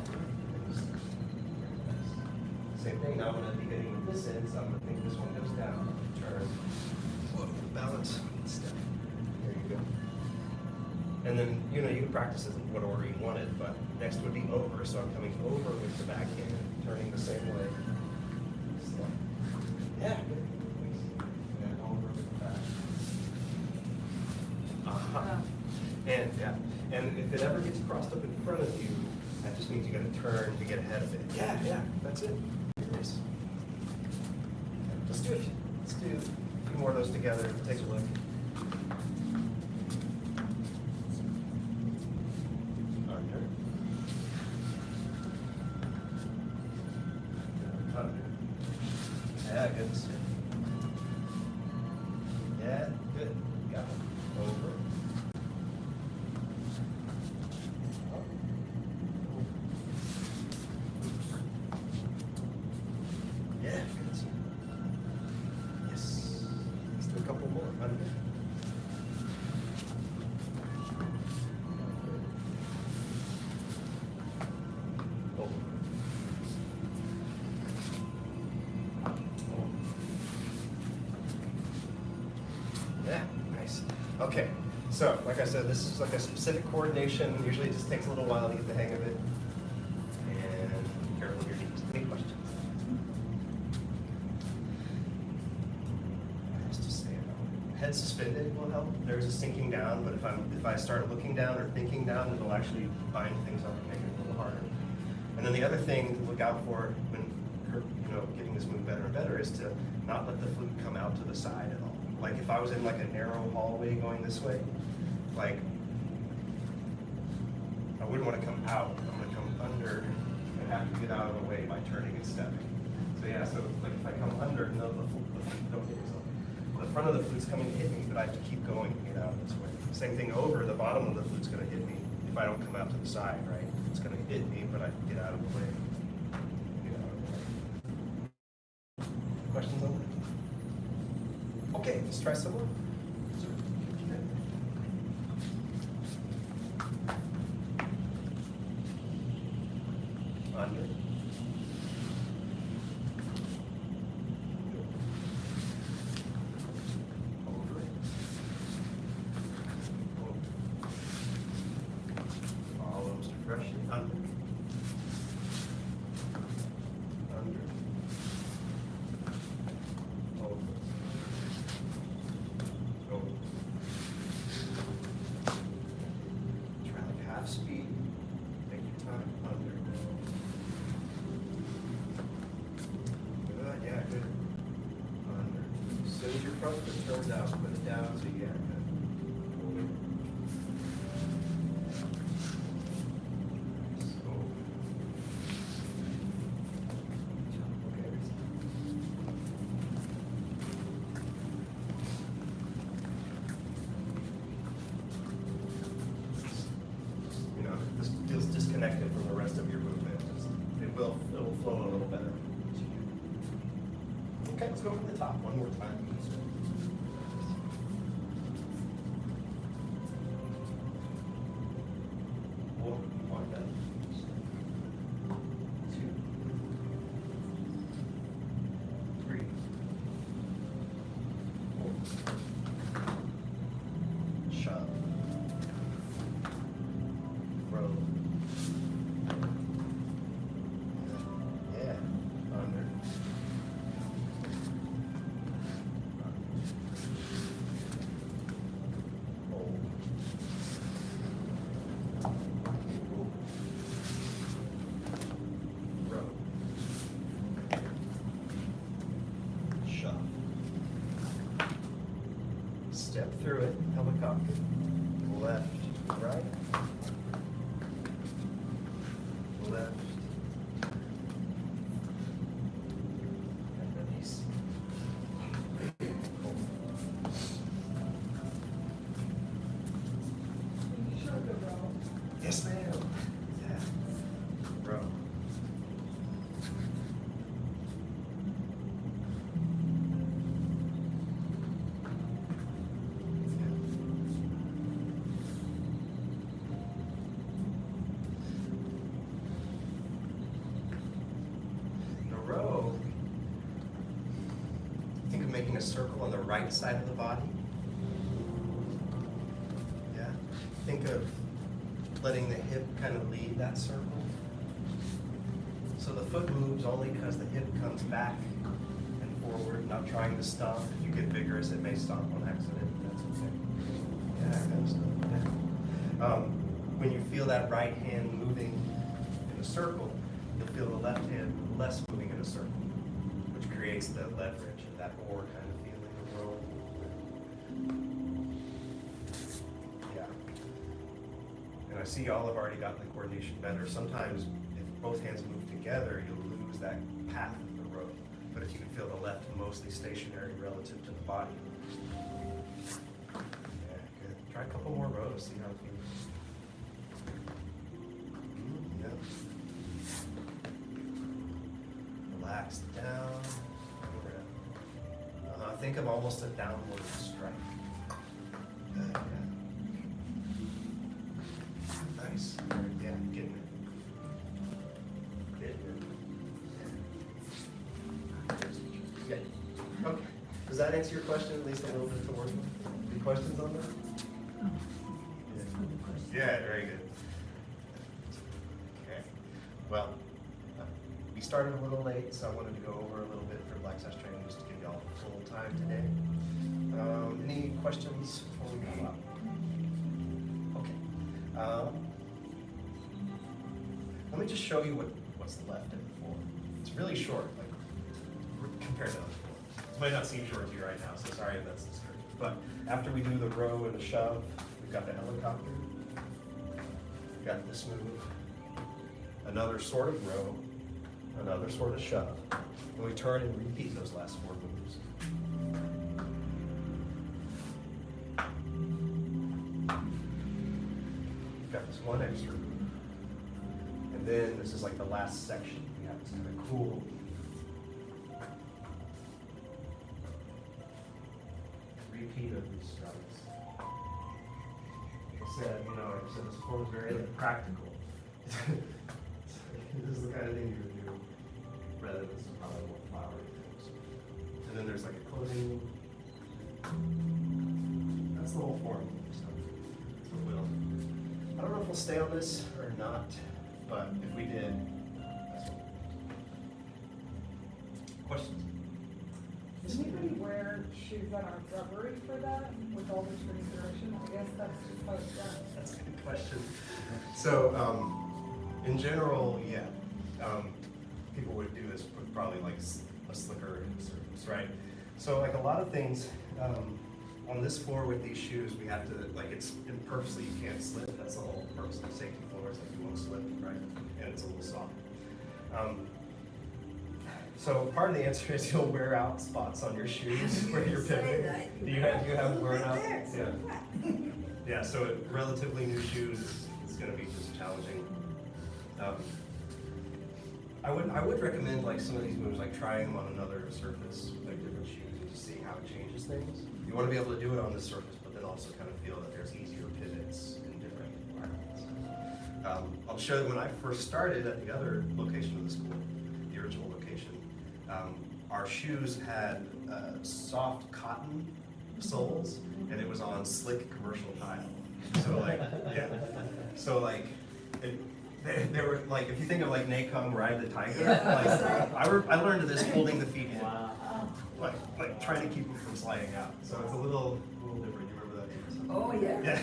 Same thing, now I'm going to be getting this in, so I'm going to think this one goes down, turn, whoa, balance, step. There you go. And then, you can practice it in what order you want it, but next would be over, so I'm coming over with the back hand, turning the same way. Step. Yeah, good. And over with the back. And if it ever gets crossed up in front of you, that just means you got to turn to get ahead of it. Yeah, that's it. Nice. Let's do a few more of those together. Take a look. Yeah, good. Yeah, good. Got it. Over. Yeah, good. Yes. Let's do a couple more. Under. Over. Yeah, nice. Okay, so like I said, this is like a specific coordination. Usually it just takes a little while to get the hang of it. And be careful of your knees. Any questions? Just to say, head suspended will help. There's a sinking down, but if I start looking down or thinking down, it'll actually bind things up and make it a little harder. And then the other thing to look out for when getting this move better and better is to not let the flute come out to the side at all. Like if I was in like a narrow hallway going this way, like I wouldn't want to come out. I'm going to come under and have to get out of the way by turning and stepping. So yeah, so like if I come under, no, the flute don't hit me. The front of the flute's coming to hit me, but I have to keep going to get out this way. Same thing over, the bottom of the flute's going to hit me if I don't come out to the side, right? It's going to hit me, but I have to get out of the way. Get out of the way. Questions on that? Okay, let's try some more. Under. Over. Follows depression. Under. Under. Over. Over. Try like half speed. Take your time. Under. Good, yeah, good. Under. As soon as your front foot turns out, put it down so you get it. Over. Over. Okay. This feels disconnected from the rest of your movement. It'll flow a little better. Okay, let's go over the top one more time. One down. 2, 3, 4. Shove. Row. Yeah. Under. Hold. Row. Shove. Step through it, helicopter. Left, right. Left. And release. Yes, ma'am. Yeah. Row. The row, think of making a circle on the right side of the body. Yeah. Think of letting the hip kind of lead that circle. So the foot moves only because the hip comes back and forward, not trying to stomp. If you get vigorous, it may stomp on accident. That's okay. Yeah, that kind of stuff. Yeah. When you feel that right hand moving in a circle, you'll feel the left hand less moving in a circle, which creates the leverage and that oar kind of feeling of roll. Yeah. And I see y'all have already got the coordination better. Sometimes if both hands move together, you'll lose that path of the row. But if you can feel the left mostly stationary relative to the body. Yeah, good. Try a couple more rows, see how it feels. Yep. Relax down and around. Think of almost a downward strike. Good, yeah. Nice. Yeah, getting it. Getting it. Yeah. Okay. Does that answer your question, at least a little bit to work with? questions on that? Yeah, very good. Okay, well, we started a little late, so I wanted to go over a little bit for Black Sash training just to give y'all full time today. Any questions before we go up? Okay. Let me just show you what's left in the floor. It's really short, like compared to other floors. It might not seem short to you right now, so sorry if that's discouraging. But after we do the row and the shove, we've got the helicopter. We've got this move, another sort of row, another sort of shove. And we turn and repeat those last 4 moves. We've got this one extra move. And then this is like the last section. We have this kind of cool repeat of these strikes. Like I said, this form is very practical. This is the kind of thing you would do rather than some probably more flowery things. And then there's like a closing move. That's the whole form. So that's what we'll do. I don't know if we'll stay on this or not, but if we did, that's what we'll do. Questions?
Does anybody wear shoes that are rubbery for that with all the turning direction? I guess that's just how it's done.
That's a good question. So, in general, yeah. People would do this with probably like a slicker surface, right? So like a lot of things, on this floor with these shoes, we have to, like it's purposely you can't slip. That's the whole purpose of the safety floors, like you won't slip, right? And it's a little soft. So part of the answer is you'll wear out spots on your shoes where you're pivoting. Do you have wear out? Yeah. Yeah, so relatively new shoes is going to be just challenging. I would recommend like some of these moves, like trying them on another surface, like different shoes, and just see how it changes things. You want to be able to do it on this surface, but then also kind of feel that there's easier pivots in different environments. I'll show you when I first started at the other location of the school, the original location. Our shoes had soft cotton soles, and it was on slick commercial tile. So like, yeah. So like, they were like, if you think of like Nakung Ride the Tiger, like I learned this holding the feet in, like trying to keep them from sliding out. So it's a little different. You remember that?
Oh, yeah.
Yeah.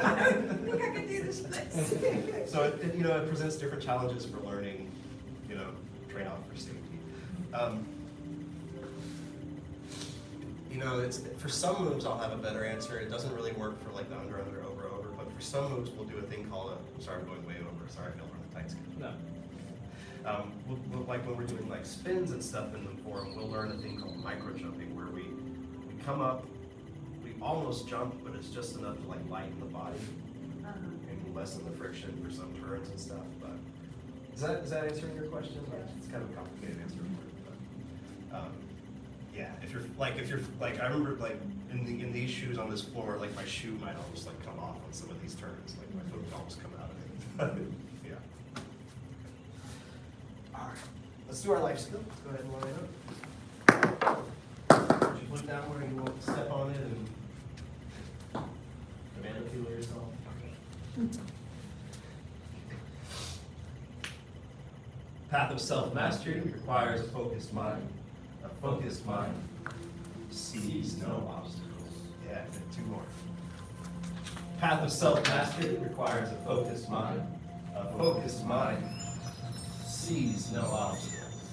I think I can do this next.
So it presents different challenges for learning, trade-off for safety. It's for some moves I'll have a better answer. It doesn't really work for like the under, over, but for some moves we'll do a thing called sorry, I'm going way over. Sorry, I feel on the tight schedule.
No.
We'll like when we're doing like spins and stuff in the form, we'll learn a thing called micro jumping, where we come up, we almost jump, but it's just enough to like lighten the body and lessen the friction for some turns and stuff. But is that answering your question? It's kind of a complicated answer for it, but yeah. If you're like I remember like in these shoes on this floor, like my shoe might almost like come off on some of these turns, like my foot would almost come out of it. Yeah. All right, let's do our life skill. Let's go ahead and line up. Put your foot down where you won't step on it and banana peel yourself. Path of self-mastery requires a focused mind. A focused mind sees no obstacles. Yeah, 2 more. Path of self-mastery requires a focused mind. A focused mind sees no obstacles.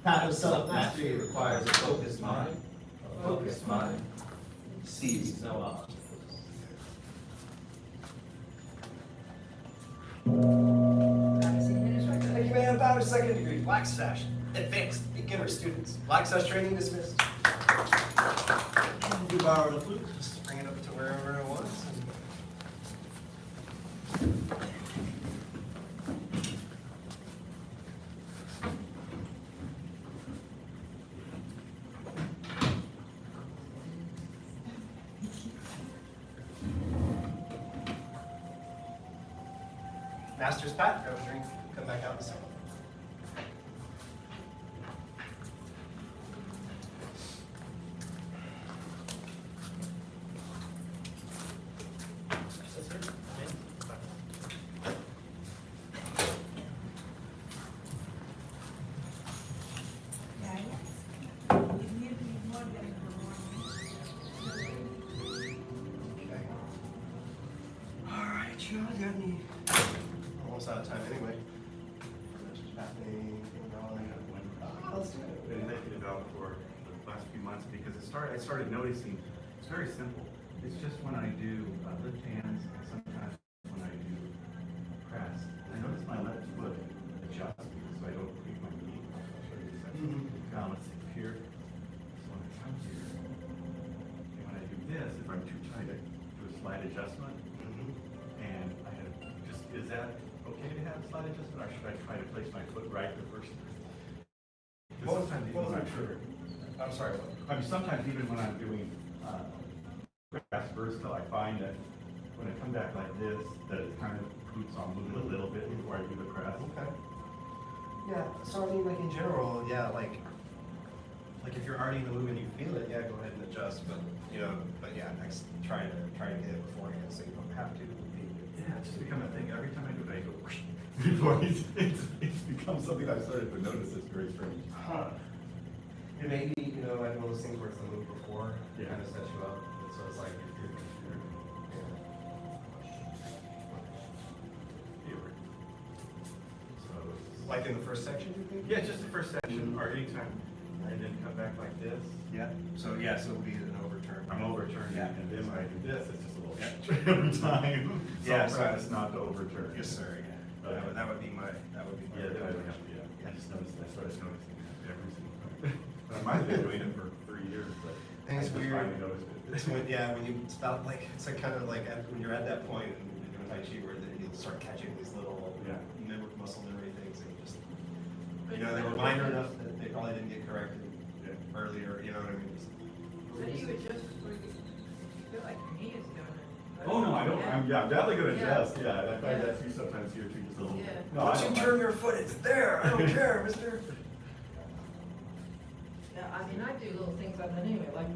Path of self-mastery requires a focused mind. A focused mind sees no obstacles. Thank you, man. About a second degree. Black Sash. Advanced beginner students. Black Sash training dismissed. You borrow the flute, just bring it up to wherever it was. Master's Pat, grab a drink, come back out in a second. John, you got any? Almost out of time anyway. Anything going on? Let's do it.
Been thinking about for the last few months because I started noticing it's very simple. It's just when I do lift hands and sometimes when I do press. I notice my left foot adjusts so I don't creak my knee. I'll show you a second. Let's see here. So when I come here, and when I do this, if I'm too tight, I do a slight adjustment. And I have just, is that okay to have a slight adjustment or should I try to place my foot right the first time? Sometimes even when I'm sure.
I'm sorry, what?
I mean, sometimes even when I'm doing press vertical, I find that when I come back like this, that it kind of creeps on moving a little bit before I do the press.
Okay. Yeah, so I mean, like in general, yeah, like if you're already in the movement, you feel it, yeah, go ahead and adjust, but, you know, but yeah, next, try to get it beforehand so you don't have to.
Yeah, it's just become a thing. Every time I do it, I go whoosh, before it's become something I've started to notice. It's very strange.
Huh. It may be, you know, like one of those things where it's a move before, it
Yeah.
kind of sets you up, and so it's like, you're
So,
like in the first section, you think?
yeah, just the first section, or anytime, and then come back like this.
Yeah, so it'll be an overturn.
I'm overturning,
Yeah.
and then when I do this, it's just a little every time. So
Yeah,
I'll
so
practice not to overturn.
Yes, sir, yeah.
Okay.
That would be my
Yeah, that would
recommendation.
help, yeah. I just noticed, I started noticing that every single time. But I might have been doing it for 3 years, but
I think it's
just
weird.
finally noticed it.
It's when, yeah, when you stop, like, it's like kind of like when you're at that point and you're doing Tai Chi where you'll start catching these little muscle memory things and you just, you know, they were minor enough that they probably didn't get corrected earlier, you know what I mean?
So you adjust where you feel like your knee is going.
Oh, no, I don't, I'm definitely gonna
Yeah.
adjust, yeah, I find
Yeah.
that too sometimes here too, just a little bit.
Yeah.
No, I
Once you
don't
turn
mind.
your foot, it's there, I don't care, mister.
Yeah, I mean, I do little things like that anyway, like,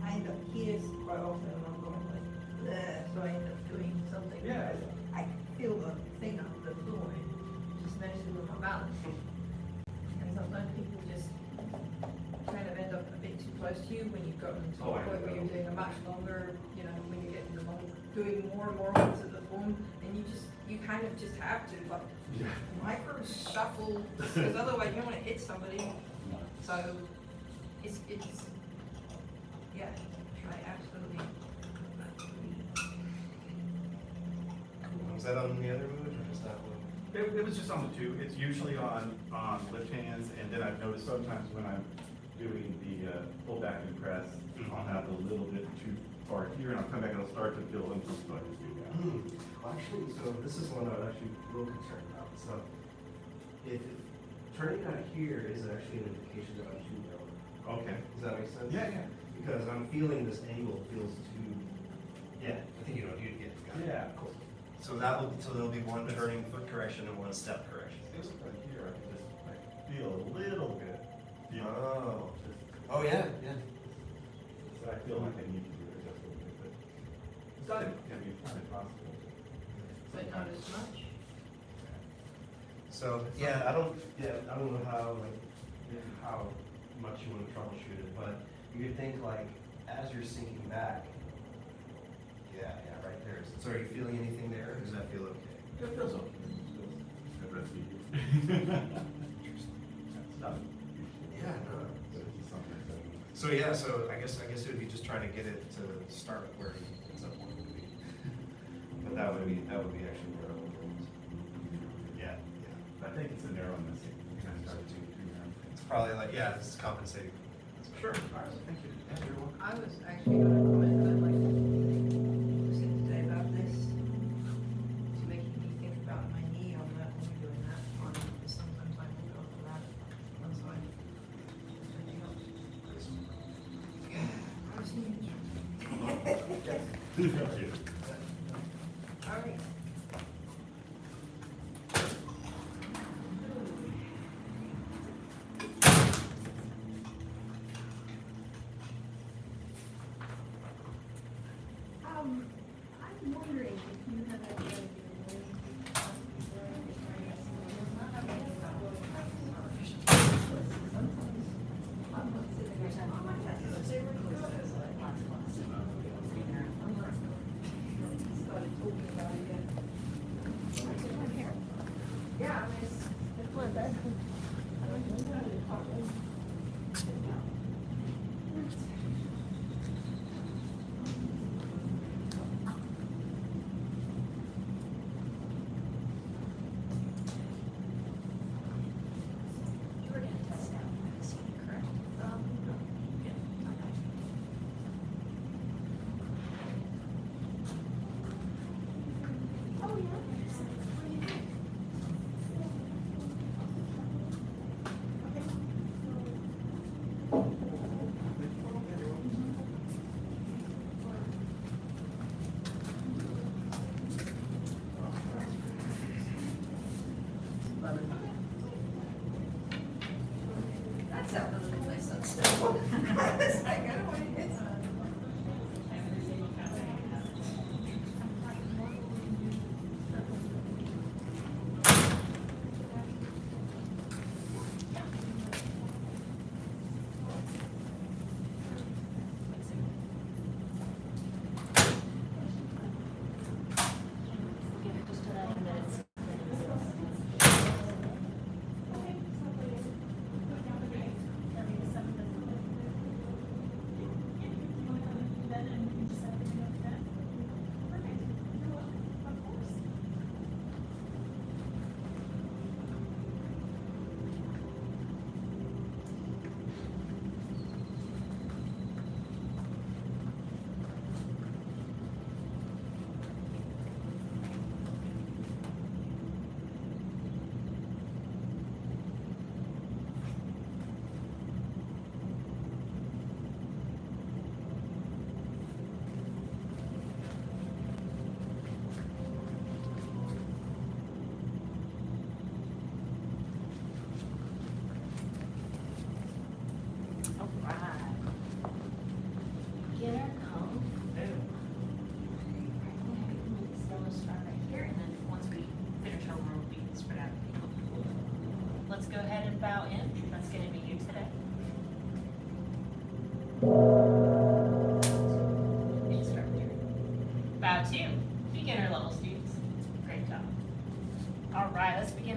I end up here quite often and I'm going like, there, so I end up doing something.
Yeah.
I feel the thing on the floor, and it just messes with my balance. And sometimes people just kind of end up a bit too close to you when you've gotten to
Oh,
the
I
point where
know.
you're doing a much longer, you know, when you're getting doing more and more ones of the form, and you kind of just have to, like,
Yeah.
micro shuffle, because otherwise you don't want to hit somebody. So it's yeah, try absolutely.
Was that on the other move or just that one?
It was just on the two. It's usually on lift hands, and then I've noticed sometimes when I'm doing the pull back and press, I'll have a little bit too far here, and I'll come back and I'll start to feel uncomfortable. So I just do that.
Well, actually, so this is one I was actually a little concerned about. So if turning out here is actually an indication that I'm too low.
Okay.
Does that make sense?
Yeah, yeah.
Because I'm feeling this angle feels too, yeah, I think you know, you get it.
Yeah, cool.
So there'll be one turning foot correction and one step correction.
Feels right here. I can just feel a little bit.
Oh.
Just-
Oh, yeah, yeah.
So I feel like I need to do it just a little bit, but it's not, I mean, it's not impossible.
But not as much.
So, yeah, I don't know how much you want to troubleshoot it, but you could think like, as you're sinking back, yeah, right there. So are you feeling anything there, or does that feel okay?
It feels okay. It feels breastfeeding. It's not usually.
Yeah, no.
But it's just something that.
So, yeah, so I guess it would be just trying to get it to start where he ends up wanting to be. But that would be actually where I would go. Yeah.
I think it's a narrowness. It kind of starts to narrow.
It's probably like, yeah, it's compensating.
Sure. All right, thank you. Yeah, you're welcome.
I was actually going to comment that, like, listening today about this, to make me think about my knee on that when you're doing that one, because sometimes I will go for that one side. Anything else? I was huge.
Thank you.
All right. I'm wondering if you have any idea started talking about it again.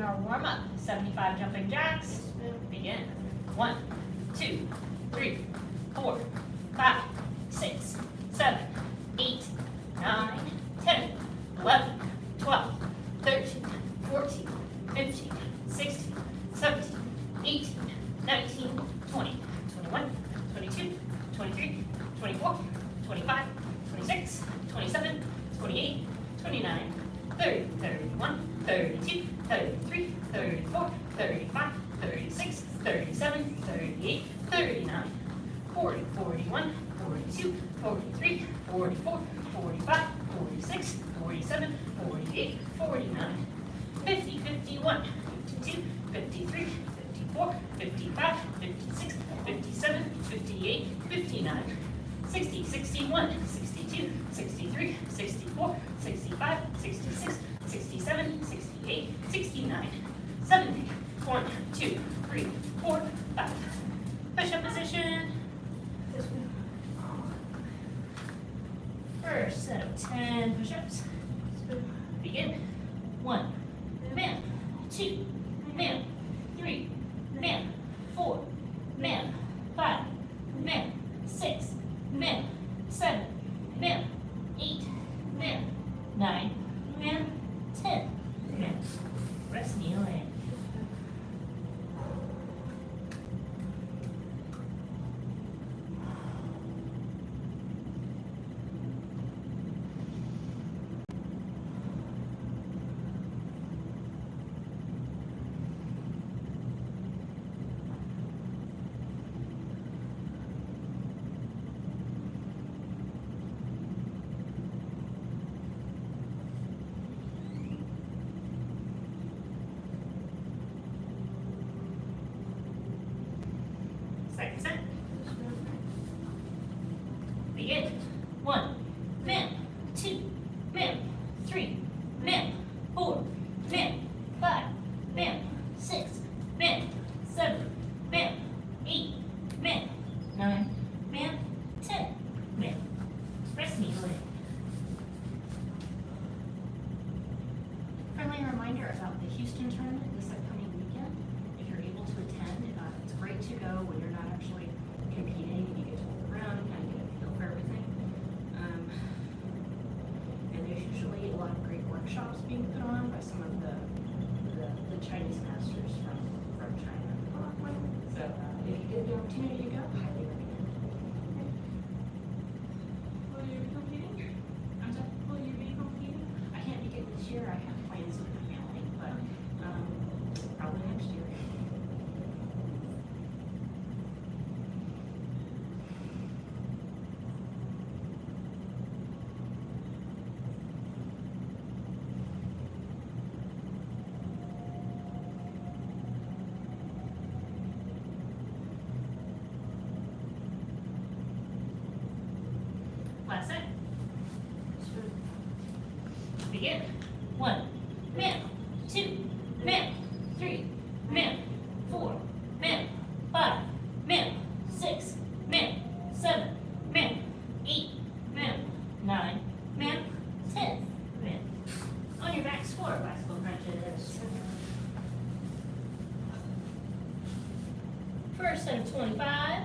begin our warm-up. 75 jumping jacks. Begin. 1, 2, 3, 4, 5, 6, 7, 8, 9, 10, 11, 12, 13, 14, 15, 16, 17, 18, 19, 20, 21, 22, 23, 24, 25, 26, 27, 28, 29, 30, 31, 32, 33, 34, 35, 36, 37, 38, 39, 40, 41, 42, 43, 44, 45, 46, 47, 48, 49, 50, 51, 52, 53, 54, 55, 56, 57, 58, 59, 60, 61, 62, 63, 64, 65, 66, 67, 68, 69, 70, 1, 2, 3, 4, 5. Push-up position. First set of 10 push-ups. Begin. 1, man, 2, man, 3, man, 4, man, 5, man, 6, man, 7, man, 8, man, 9, man, 10, man. Rest kneeling. Second set. Begin. 1, man, 2, man, 3, man, 4, man, 5, man, 6, man, 7, man, 8, man, 9, man, 10, man. Rest kneeling. Friendly reminder about the Houston tournament this upcoming weekend. If you're able to attend, it's great to go when you're not actually competing and you get to walk around and kind of get a feel for everything. And there's usually a lot of great workshops being put on by some of the Chinese masters from China. So if you get the opportunity to go, highly recommend. Will you be competing? I'm sorry, will you be competing? I can't make it this year. I have plans with my family, but probably next year. Last set. Begin. 1, man, 2, man, 3, man, 4, man, 5, man, 6, man, 7, man, 8, man, 9, man, 10, man. On your back score, bicycle crunches. First set of 25.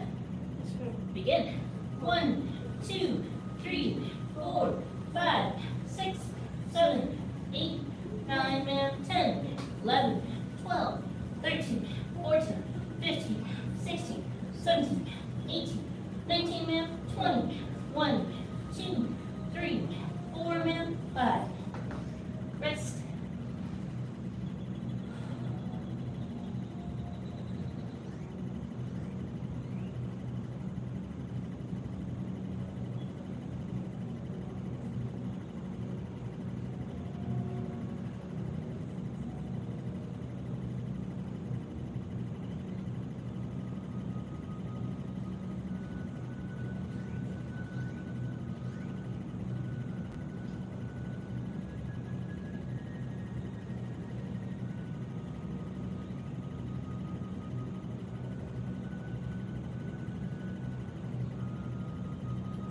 Begin. 1, 2, 3, 4, 5, 6, 7, 8, 9, man, 10, 11, 12, 13, 14, 15, 16, 17, 18, 19, man, 20, 1, 2, 3, 4, man, 5. Rest.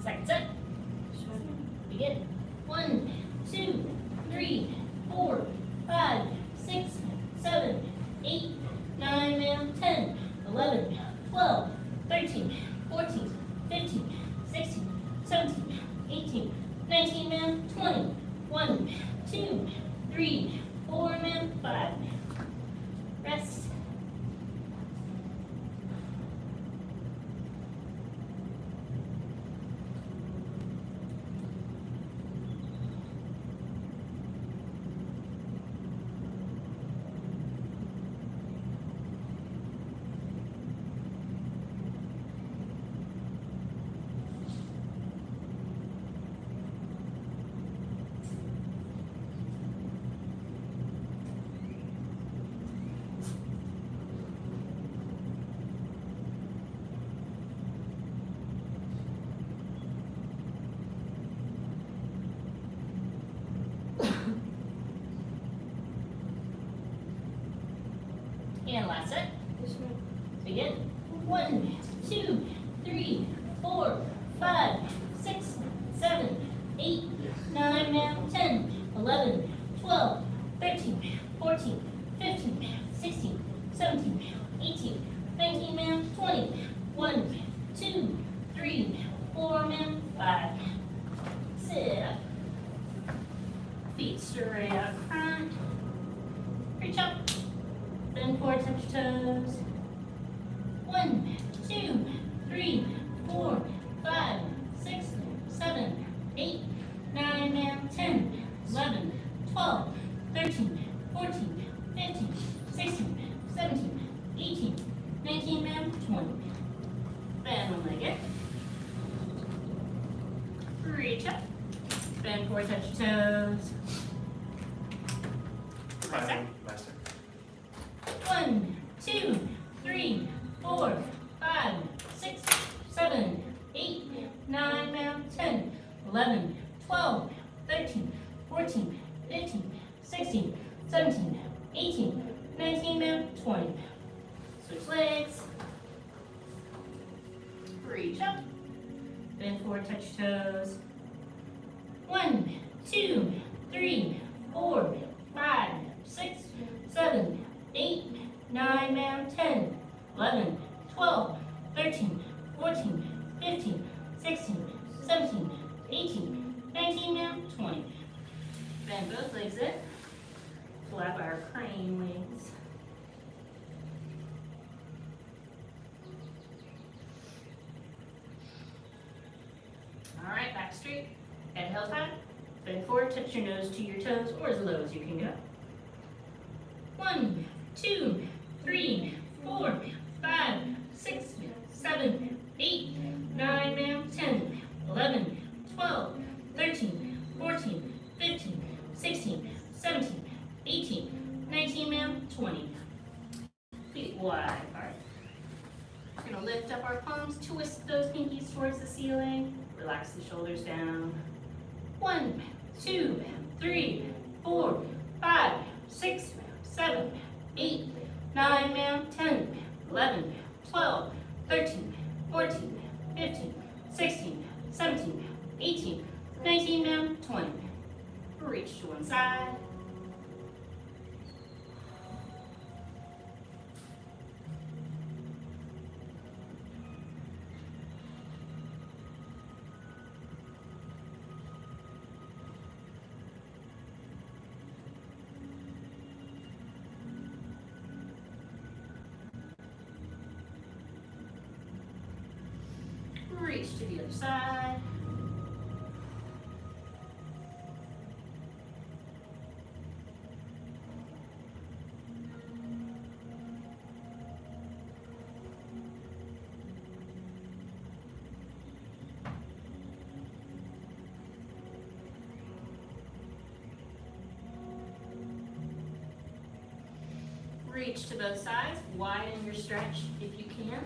Second set. Begin. 1, 2, 3, 4, 5, 6, 7, 17, 18, 19, ma'am, 20. 1, 2, 3, 4, ma'am, 5. Rest. And last set. Begin. 1, 2, 3, 4, 5, 6, 7, 8, 9, ma'am, 10, 11, 12, 13, 14, 15, 16, 17, 18, 19, ma'am, 20. 1, 2, 3, 4, ma'am, 5. Sit up. Feet straight up front. Reach up. Bend forward, touch toes. 1, 2, 3, 4, 5, 6, 7, 8, 9, ma'am, 10, 11, 12, 13, 14, 15, 16, 17, 18, 19, ma'am, 20. Bend one leg. Reach up. Bend forward, touch toes. Last set. 1, 2, 3, 4, 5, 6, 7, 8, 9, ma'am, 10, 11, 12, 13, 14, 15, 16, 17, 18, 19, ma'am, 20. Switch legs. Reach up. Bend forward, touch toes. 1, 2, 3, 4, 5, 6, 7, 8, 9, ma'am, 10, 11, 12, 13, 14, 15, 16, 17, 18, 19, ma'am, 20. Bend both legs in. Flap our crane wings. All right, back straight. Head held high. Bend forward, touch your nose to your toes, or as low as you can go. 1, 2, 3, 4, 5, 6, 7, 8, 9, ma'am, 10, 11, 12, 13, 14, 15, 16, 17, 18, 19, ma'am, 20. Feet wide apart. We're gonna lift up our palms, twist those pinkies towards the ceiling, relax the shoulders down. 1, 2, 3, 4, 5, 6, 7, 8, 9, ma'am, 10, 11, 12, 13, 14, 15, 16, 17, 18, 19, ma'am, 20. Reach to one side. Reach to the other side. Reach to both sides. Widen your stretch if you can.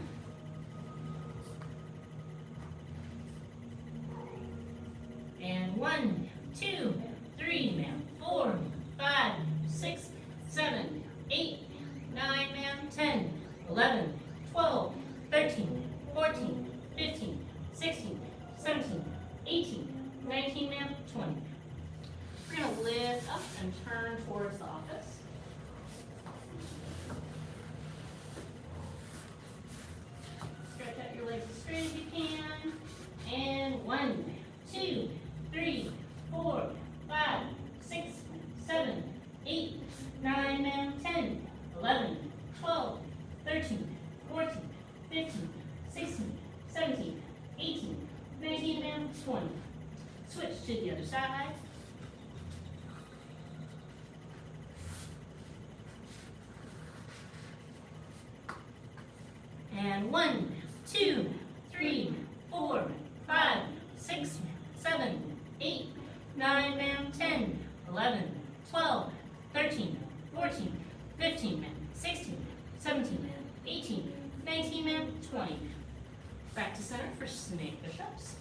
And 1, 2, 3, ma'am, 4, 5, 6, 7, 8, 9, ma'am, 10, 11, 12, 13, 14, 15, 16, 17, 18, 19, ma'am, 20. We're going to lift up and turn towards the office. Stretch out your legs as straight as you can. And 1, 20. Switch to the other side. And 1, 2, 3, 4, 5, 6, 7, 8, 9, ma'am, 10, 11, 12, 13, 14, 15, 16, 17, 18, 19, ma'am, 20. Back to center for snake push-ups.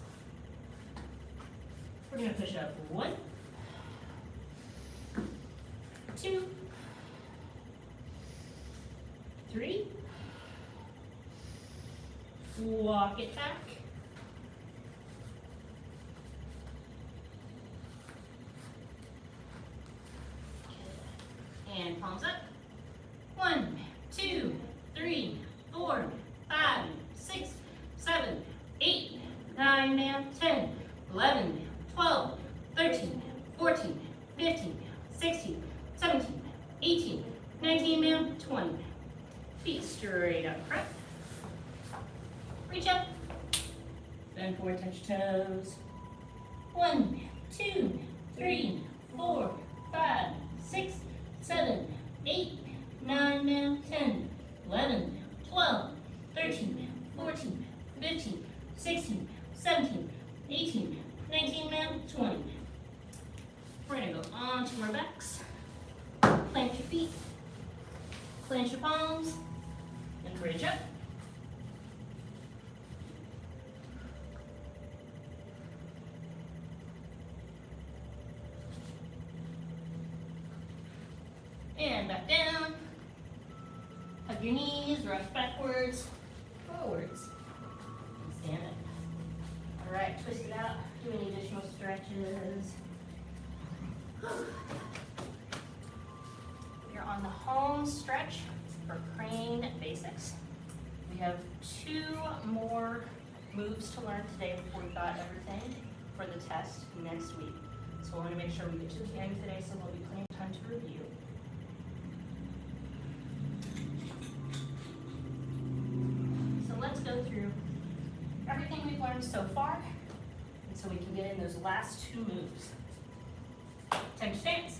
We're gonna push up 1, 2, 3, walk it back, and palms up. 1, 2, 3, 4, 5, 6, 7, 8, 9, ma'am, 10, 11, 12, 13, 14, 15, 16, 17, 18, 19, ma'am, 20. Feet straight up front. Reach up. Bend forward, touch toes. 1, 2, 3, 4, 5, 6, 7, 8, 9, ma'am, 10, 11, 12, 13, 14, 15, 16, 17, 18, 19, ma'am, 20. We're gonna go onto our backs. Plant your feet. Plant your palms. And bridge up. And back down. Hug your knees, rock backwards, forwards. And stand up. All right, twist it out. Do any additional stretches. You're on the home stretch for crane basics. We have 2 more moves to learn today before we got everything for the test next week. So we want to make sure we get to the end today so there'll be plenty of time to review. So let's go through everything we've learned so far, and so we can get in those last 2 moves. Tench stance.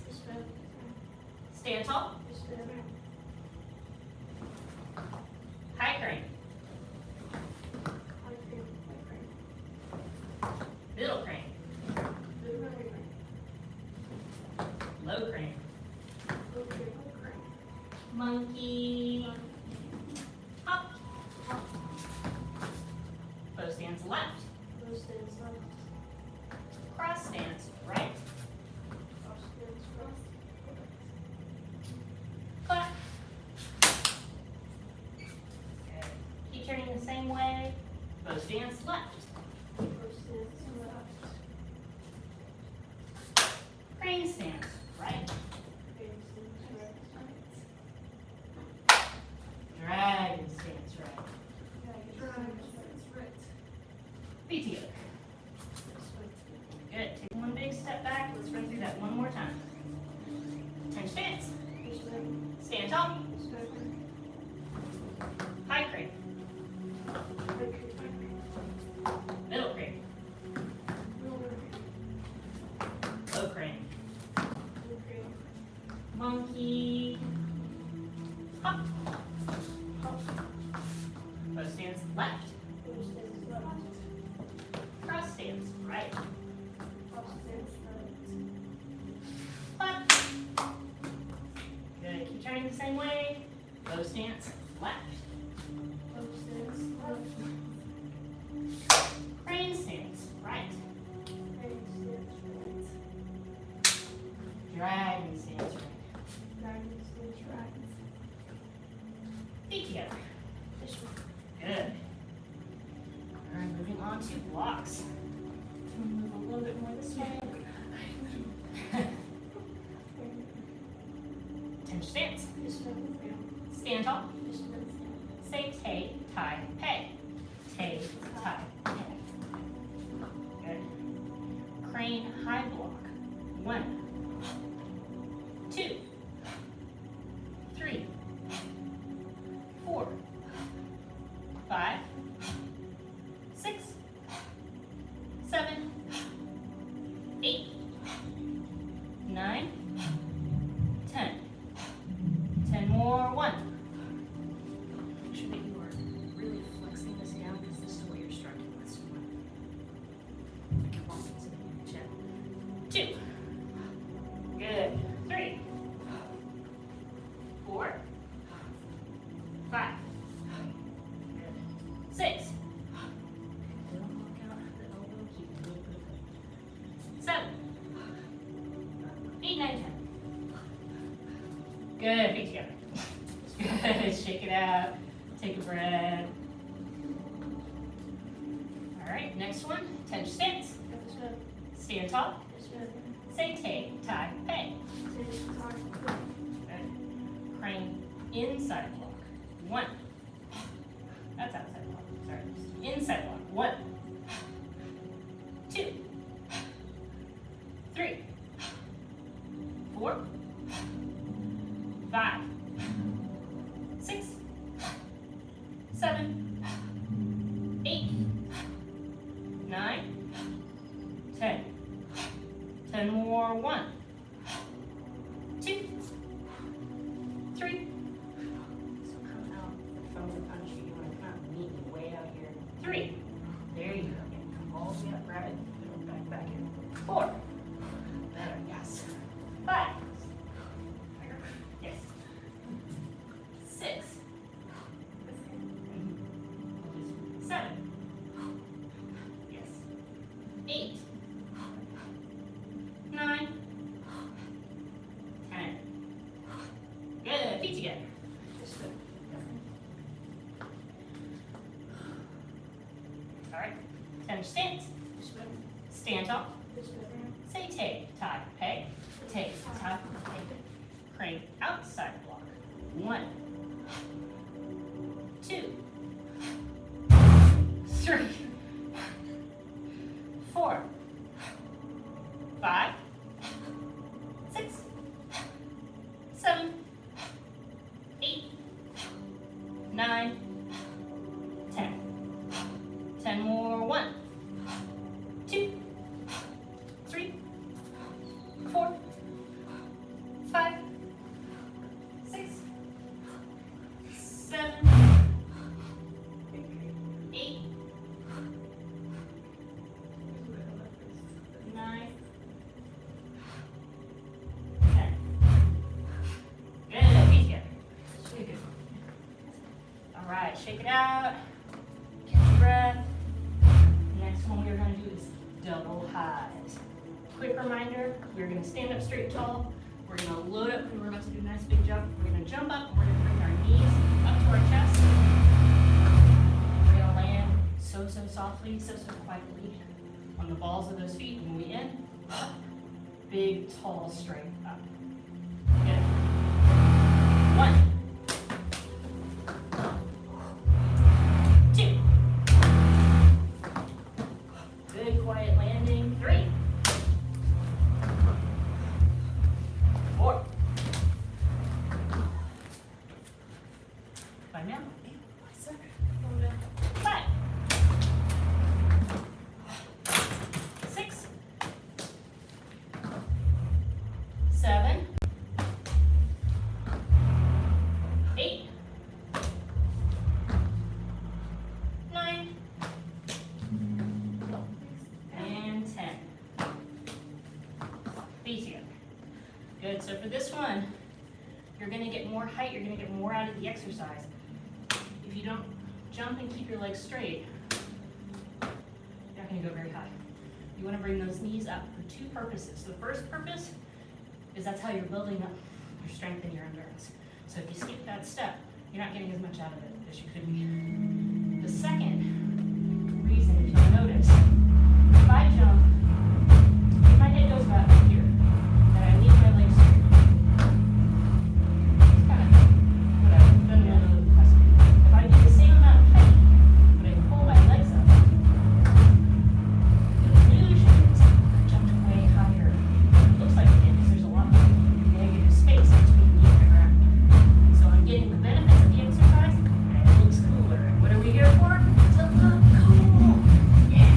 Stand tall. High crane. Middle crane. Low crane. Monkey. Hop. Bow stance left. Cross stance right. Clap. Okay. Keep turning the same way. Bow stance left. Crane stance right. Dragon stance right. Feet together. Good. Take one big step back. Let's run through that one more time. Tench stance. Stand tall. High crane. Middle crane. Low crane. Monkey. Hop. Bow stance left. Cross stance right. Clap. Good. Keep turning the same way. Bow stance left. Crane stance right. Dragon stance right. Feet together. Good. All right, moving on to blocks. Move a little bit more this way. Tench stance. Stand tall. Say tay, tie, pay. Tay, tie, pay. Good. Crane high block. 1, 2, 3, 4, 5, 6, 7, 2. Good. 3, 4, 5. Good. 6. 7, 8, 9, 10. Good. Feet together. Good. Shake it out. Take a breath. All right. Next one. Tench stance. Stand tall. Say take, tie, pay. Good. Crane inside block. 1. That's outside block. Sorry. Inside block. 1, 2, 3, 4, 5, 6, 7, 8, 9, 10. 10 more. 1, 2, 3,
So come out from the punch, you wanna come out and meet me way out here.
3. There you go.
And come all the way up, grab it, put it back in.
4. Better, yes. 5. Yes. 6. 7. Yes. 8. 9. 10. Good. Feet together. All right. Tench stance. Stand tall. Say take, tie, pay. Take, tie, pay. Crane outside block. 1, 2, 3, 4, 5, 6, 7, 8, 9, 10. 10 more. 1, 2, 3, 4, 5, 6, 7, 8, 9, 10. Good. Feet together. Good. All right. Shake it out. Catch your breath. Next one we're going to do is double highs. Quick reminder, we're going to stand up straight tall. We're going to load up and we're about to do a nice big jump. We're going to jump up and we're going to bring our knees up to our chest. We're going to land so softly, so quietly on the balls of those feet. And when we end, up. Big, tall, straight up. Good. 1, 2. Good, quiet landing. 3, 4. Find out. 5, 6, 7, 8, 9, and 10. Feet together. Good. So for this one, you're going to get more height. You're going to get more out of the exercise. If you don't jump and keep your legs straight, you're not going to go very high. You want to bring those knees up for 2 purposes. The first purpose is that's how you're building up your strength and your endurance. So if you skip that step, you're not getting as much out of it as you could be. The second reason, if you'll notice, if I jump, if my head goes about here, and I leave my legs straight, it's kind of whatever, doesn't really impress me. If I do the same amount of height, but I pull my legs up, the illusion is I jumped way higher. It looks like it is, there's a lot more negative space between me and the ground. So I'm getting the benefits of the exercise, and it looks cooler. And what are we here for? To look cool. Yeah.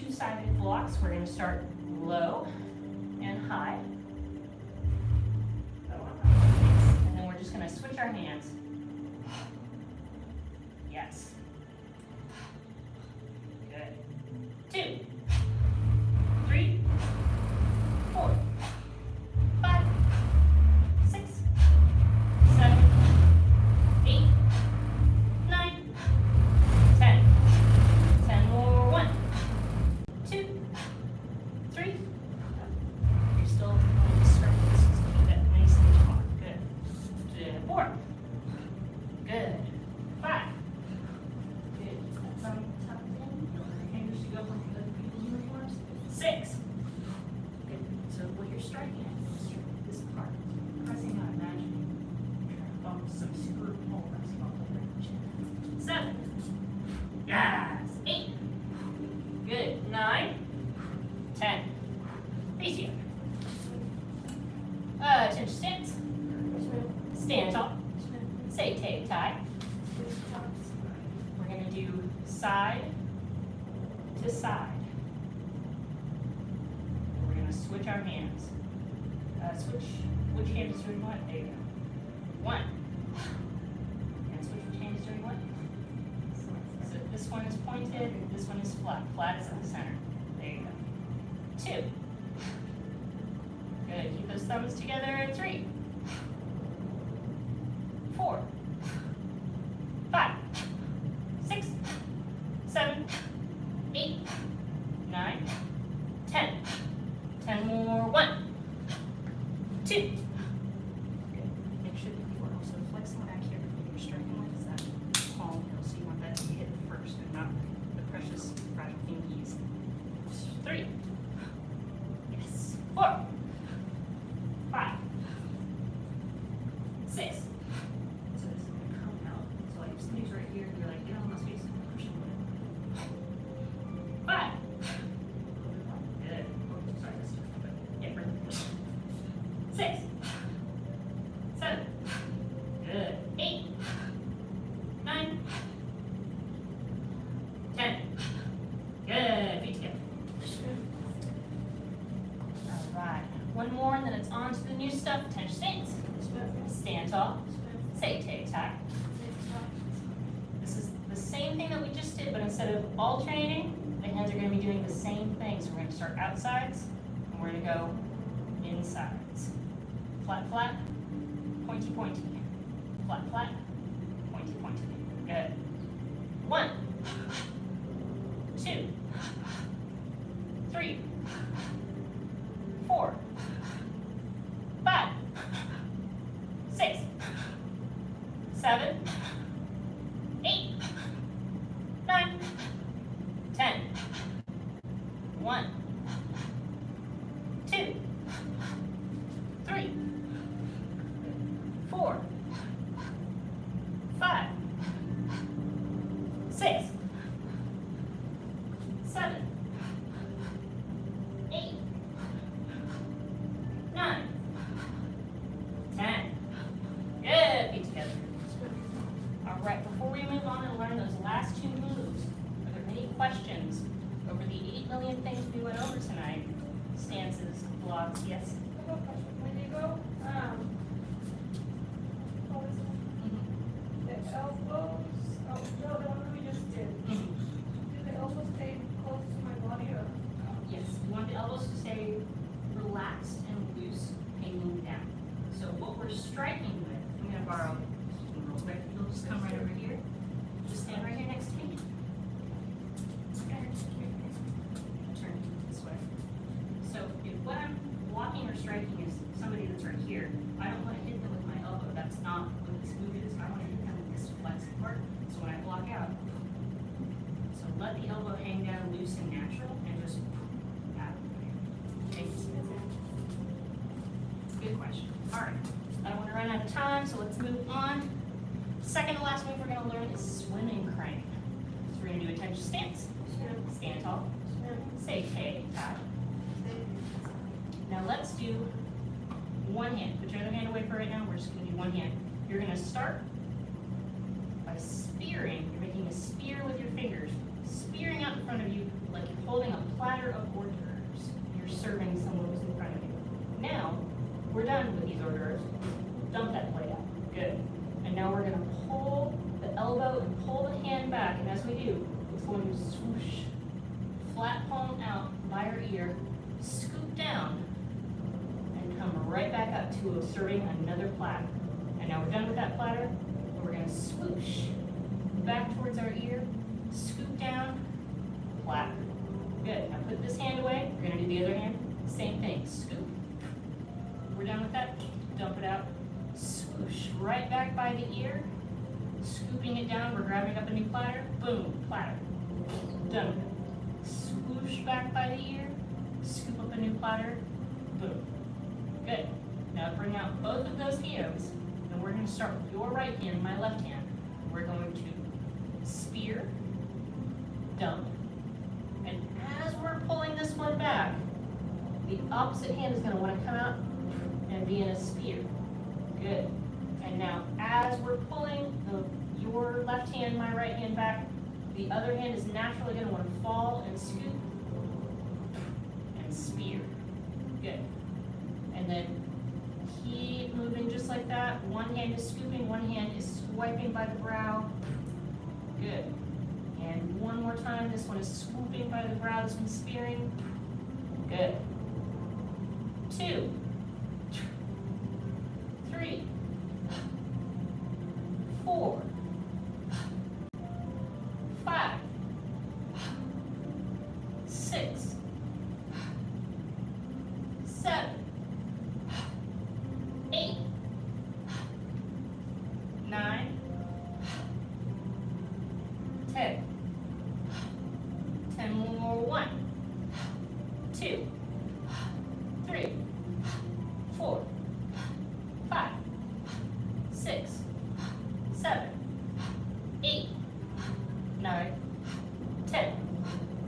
two-sided blocks. We're gonna start low and high. And then we're just gonna switch our hands. Yes. Good. 2, 3, 4, 5, 6, 7, 8, 9, 10. 10 more. 1, 2, 3. You're still going to start this. So keep that nice and taut. Good. 4. Good. 5. Good. That's on top 10. Your fingers to go from the people's uniforms. 6. Good. So what you're striking at is this part. Pressing out, imagine. Trying to bump some screw hole. That's bump over the chin. 7. Yes. 8. Good. 9. 10. Face together. Attention stance. Stand tall. Say tay tie. We're gonna do side to side. We're gonna switch our hands. Which hand is doing what? There you go. 1. And switch which hand is doing what? So this one is pointed, this one is flat. Flat is in the center. There you go. 2. Good. Keep those thumbs together. 3. 4. 5. 6. 7. 8. 9. 10. 10 more. 1. 2. Good. Make sure that you are also flexing back here. You're striking with is that palm heel, so you want that to be hit first and not the precious fragile pinkies. 3. Yes. 4. 5. 6. So this is going to come out. So like if somebody's right here, you're like, get on my space and push them away. 5. Good. Oh, sorry, that's yeah, right. 6. 7. Good. 8. 9. 10. Good. Feet together. All right. One more, and then it's on to the new stuff. Attention stance. Stand tall. Say tay tie. This is the same thing that we just did, but instead of alternating, the hands are going to be doing the same thing. So we're going to start outsides, and we're going to go insides. Flat, flat, pointy, pointy. Flat, flat, pointy, pointy. Good. 1, 2, 3, 4, 5, 6, 7, 8, 9, 10. 1, 2, 3, 4, 5, 6, 7, 8, 9, 10. Good. Feet together. All right, before we move on and learn those last 2 moves, are there any questions over the 8 million things we went over tonight? Stances, blocks, yes?
I have a question. When you go, what was it? The elbows, oh, no, the one we just did. Do the elbows stay close to my body or?
Yes, you want the elbows to stay relaxed and loose, hanging down. So what we're striking with, I'm gonna borrow real quick, you'll just come right over here. Just stand right here next to me. Turn this way. So if what I'm blocking or striking is somebody that's right here, I don't want to hit them with my elbow. That's not what this move is. I want to hit them with this flexed part. So when I block out, so let the elbow hang down loose and natural and just out. Okay. Good question. All right. I don't want to run out of time, so let's move on. Second to last move we're going to learn is swimming crane. So we're going to do attention stance. Stand tall. Say tay tie. Now let's do one hand. Put your other hand away for right now. We're just going to do one hand. You're going to start by spearing. You're making a spear with your fingers. Spearing out in front of you like holding a platter of hors d'oeuvres. You're serving someone who's in front of you. Now, we're done with these hors d'oeuvres. Dump that plate out. Good. And now we're gonna pull the elbow and pull the hand back, and as we do, it's going to swoosh, flat palm out by our ear, scoop down, and come right back up to serving another platter. And now we're done with that platter, and we're gonna swoosh back towards our ear, scoop down, platter. Good. Now put this hand away. We're gonna do the other hand. Same thing. Scoop. We're done with that. Dump it out. Swoosh right back by the ear. Scooping it down. We're grabbing up a new platter. Boom. Platter. Done with it. Swoosh back by the ear. Scoop up a new platter. Boom. Good. Now bring out both of those hands, and we're going to start with your right hand and my left hand. We're going to spear, dump, and as we're pulling this one back, the opposite hand is going to want to come out and be in a spear. Good. And now as we're pulling your left hand, my right hand back, the other hand is naturally going to want to fall and scoop and spear. Good. And then keep moving just like that. One hand is scooping, one hand is swiping by the brow. Good. And one more time, this one is swooping by the brow, this one's spearing. Good. 2, 3, 4, 5, 6, 7, 8, 9, 10. 10 more. 1, 2, 3, 4, 5, 6, 7, 8, 9, 10.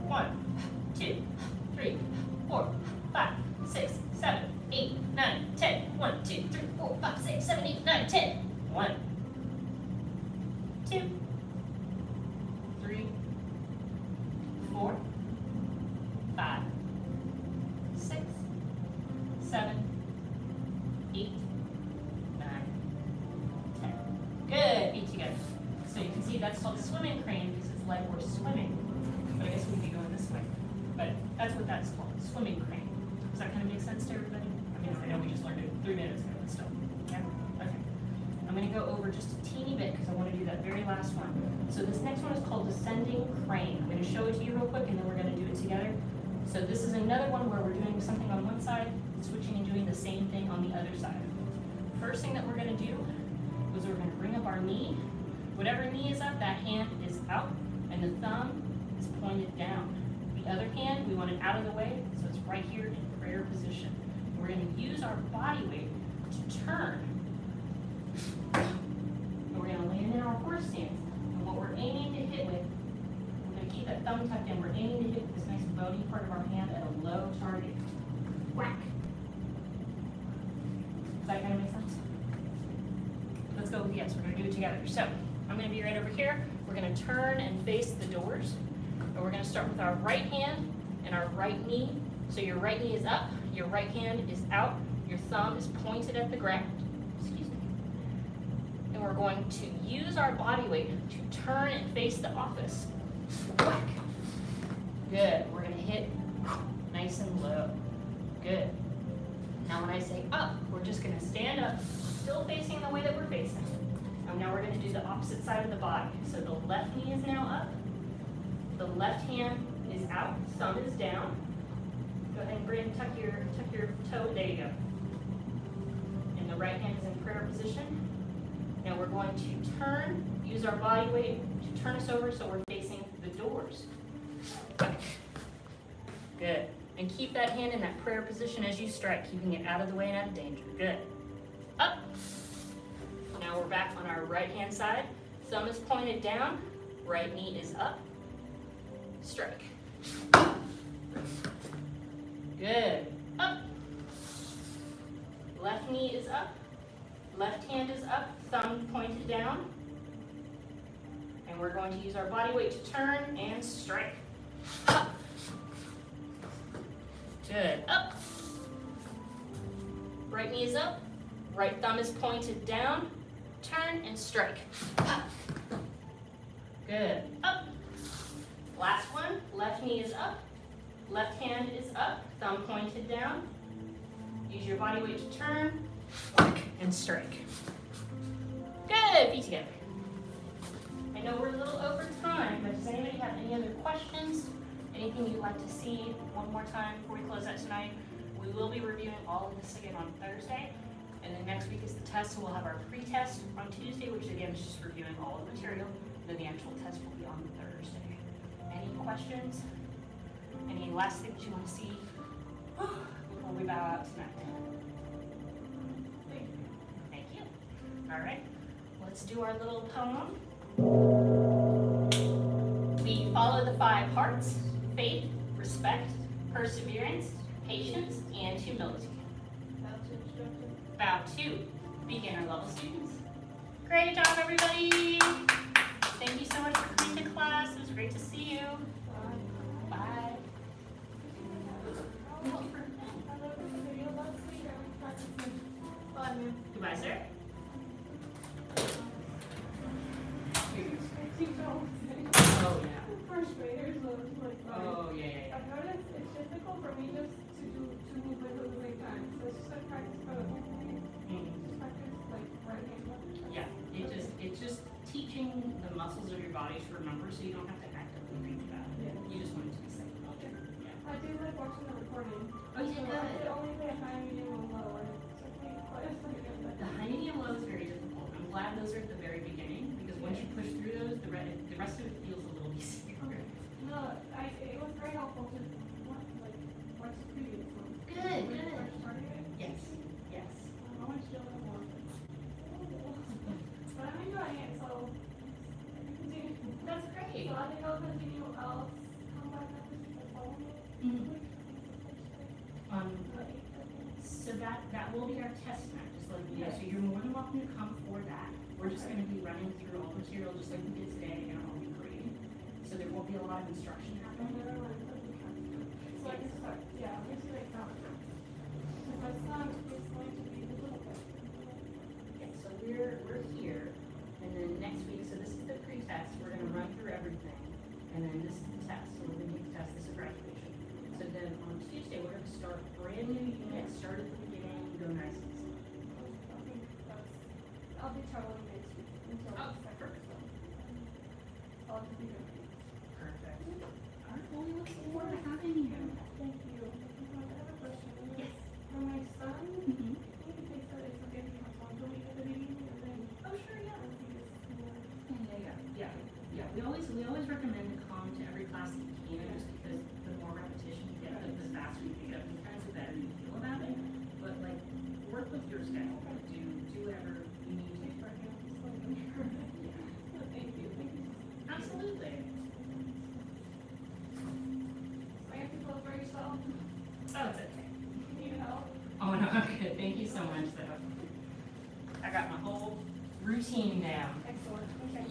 1, 2, 3, 4, 5, 6, 7, 8, 9, 10. 1, 2, 3, 4, 5, 6, 7, 8, 9, 10. 1, 2, 3, 4, 5, 6, 7, 8, 9, 10. Good. Feet together. So you can see that's called swimming crane because it's like we're swimming. But I guess we could be going this way. But that's what that's called, swimming crane. Does that kind of make sense to everybody? I mean, I know we just learned it 3 minutes ago, but still. Yeah? Okay. I'm going to go over just a teeny bit because I want to do that very last one. So this next one is called descending crane. I'm going to show it to you real quick and then we're going to do it together. So this is another one where we're doing something on one side, switching and doing the same thing on the other side. First thing that we're going to do is we're going to bring up our knee. Whatever knee is up, that hand is out, and the thumb is pointed down. The other hand, we want it out of the way, so it's right here in prayer position. We're going to use our body weight to turn. And we're going to land in our horse stance. And what we're aiming to hit with, we're going to keep that thumb tucked in. We're aiming to hit with this nice bony part of our hand at a low target. Whack. Does that kind of make sense? Let's go with yes. We're going to do it together. So I'm going to be right over here. We're going to turn and face the doors. And we're going to start with our right hand and our right knee. So your right knee is up, your right hand is out, your thumb is pointed at the ground. Excuse me. And we're going to use our body weight to turn and face the office. Whack. Good. We're going to hit nice and low. Good. Now when I say up, we're just going to stand up, still facing the way that we're facing. And now we're going to do the opposite side of the body. So the left knee is now up, the left hand is out, thumb is down. Go ahead and tuck your toe, there you go. And the right hand is in prayer position. Now we're going to turn, use our body weight to turn us over so we're facing the doors. Good. And keep that hand in that prayer position as you strike, keeping it out of the way and out of danger. Good. Up. Now we're back on our right hand side. Thumb is pointed down, right knee is up. Strike. Good. Up. Left knee is up. Left hand is up. Thumb pointed down. And we're going to use our body weight to turn and strike. Up. Good. Up. Right knee is up. Right thumb is pointed down. Turn and strike. Up. Good. Up. Last one. Left knee is up. Left hand is up. Thumb pointed down. Use your body weight to turn. Whack and strike. Good. Feet together. I know we're a little over time, but does anybody have any other questions? Anything you'd like to see one more time before we close out tonight? We will be reviewing all of this again on Thursday. And then next week is the test, so we'll have our pre-test on Tuesday, which again is just reviewing all of the material. Then the actual test will be on Thursday. Any questions? Any last things you want to see before we bow out tonight? Thank you. All right, let's do our little poem. We follow the 5 hearts: faith, respect, perseverance, patience, and humility. Bow to beginner level students. Great job, everybody. Thank you so much for coming to class. It was great to see you. Bye. Goodbye, sir. Oh, yeah.
First graders look like
Oh, yeah.
I've noticed it's difficult for me just to do 2 movements at the same time. So it's just like practice for just practice like right hand.
Yeah, it's just teaching the muscles of your body to remember, so you don't have to actively think about it.
Yeah.
You just want it to be safe.
I do like watching the recording.
Oh, you did
I
good.
could only play high, medium, and low, and it took me quite a second.
The high, medium, low is very difficult. I'm glad those are at the very beginning, because once you push through those, the rest of it feels a little easier.
No, it was very helpful to watch the previous one.
Good,
When
good.
I first started it.
Yes, yes.
I want to do it more. But I'm enjoying it, so I can continue.
That's great.
So I think I'll continue. I'll come back after the following
Mhm.
week.
So that will be our test map, just like we did. So you're more than welcome to come for that. We're just gonna be running through all the material just like we did today, and I'll be grading. So there won't be a lot of instruction happening.
So I can start, yeah, I'm just like that. Because my son is going to be a little bit.
Okay, so we're here, and then next week, so this is the pre-test, we're gonna run through everything, and then this is the test, so we're gonna do the test, this is graduation. So then on Tuesday, we're gonna start brand new unit, start at the beginning, go nice and slow.
I think I'll be traveling next week until
Oh,
the second,
perfect.
so I'll just be here.
Perfect. All right, well, we look forward to having you.
Thank you. I have a question.
Yes.
For my son,
Mm-hmm.
I think they said it's okay if he comes on the week at the beginning and then.
Oh, sure, yeah.
once he gets more.
Yeah. We always recommend to come to every class that you can, just because the more repetition you get, the faster you pick it up, and kind of the better you feel about it. But like, work with your schedule. Do whatever you need to.
Thank you.
Absolutely.
I have to go for yourself.
Oh, it's okay.
Need help?
Oh, no, I'm good. Thank you so much, though. I got my whole routine down.
Excellent. Okay.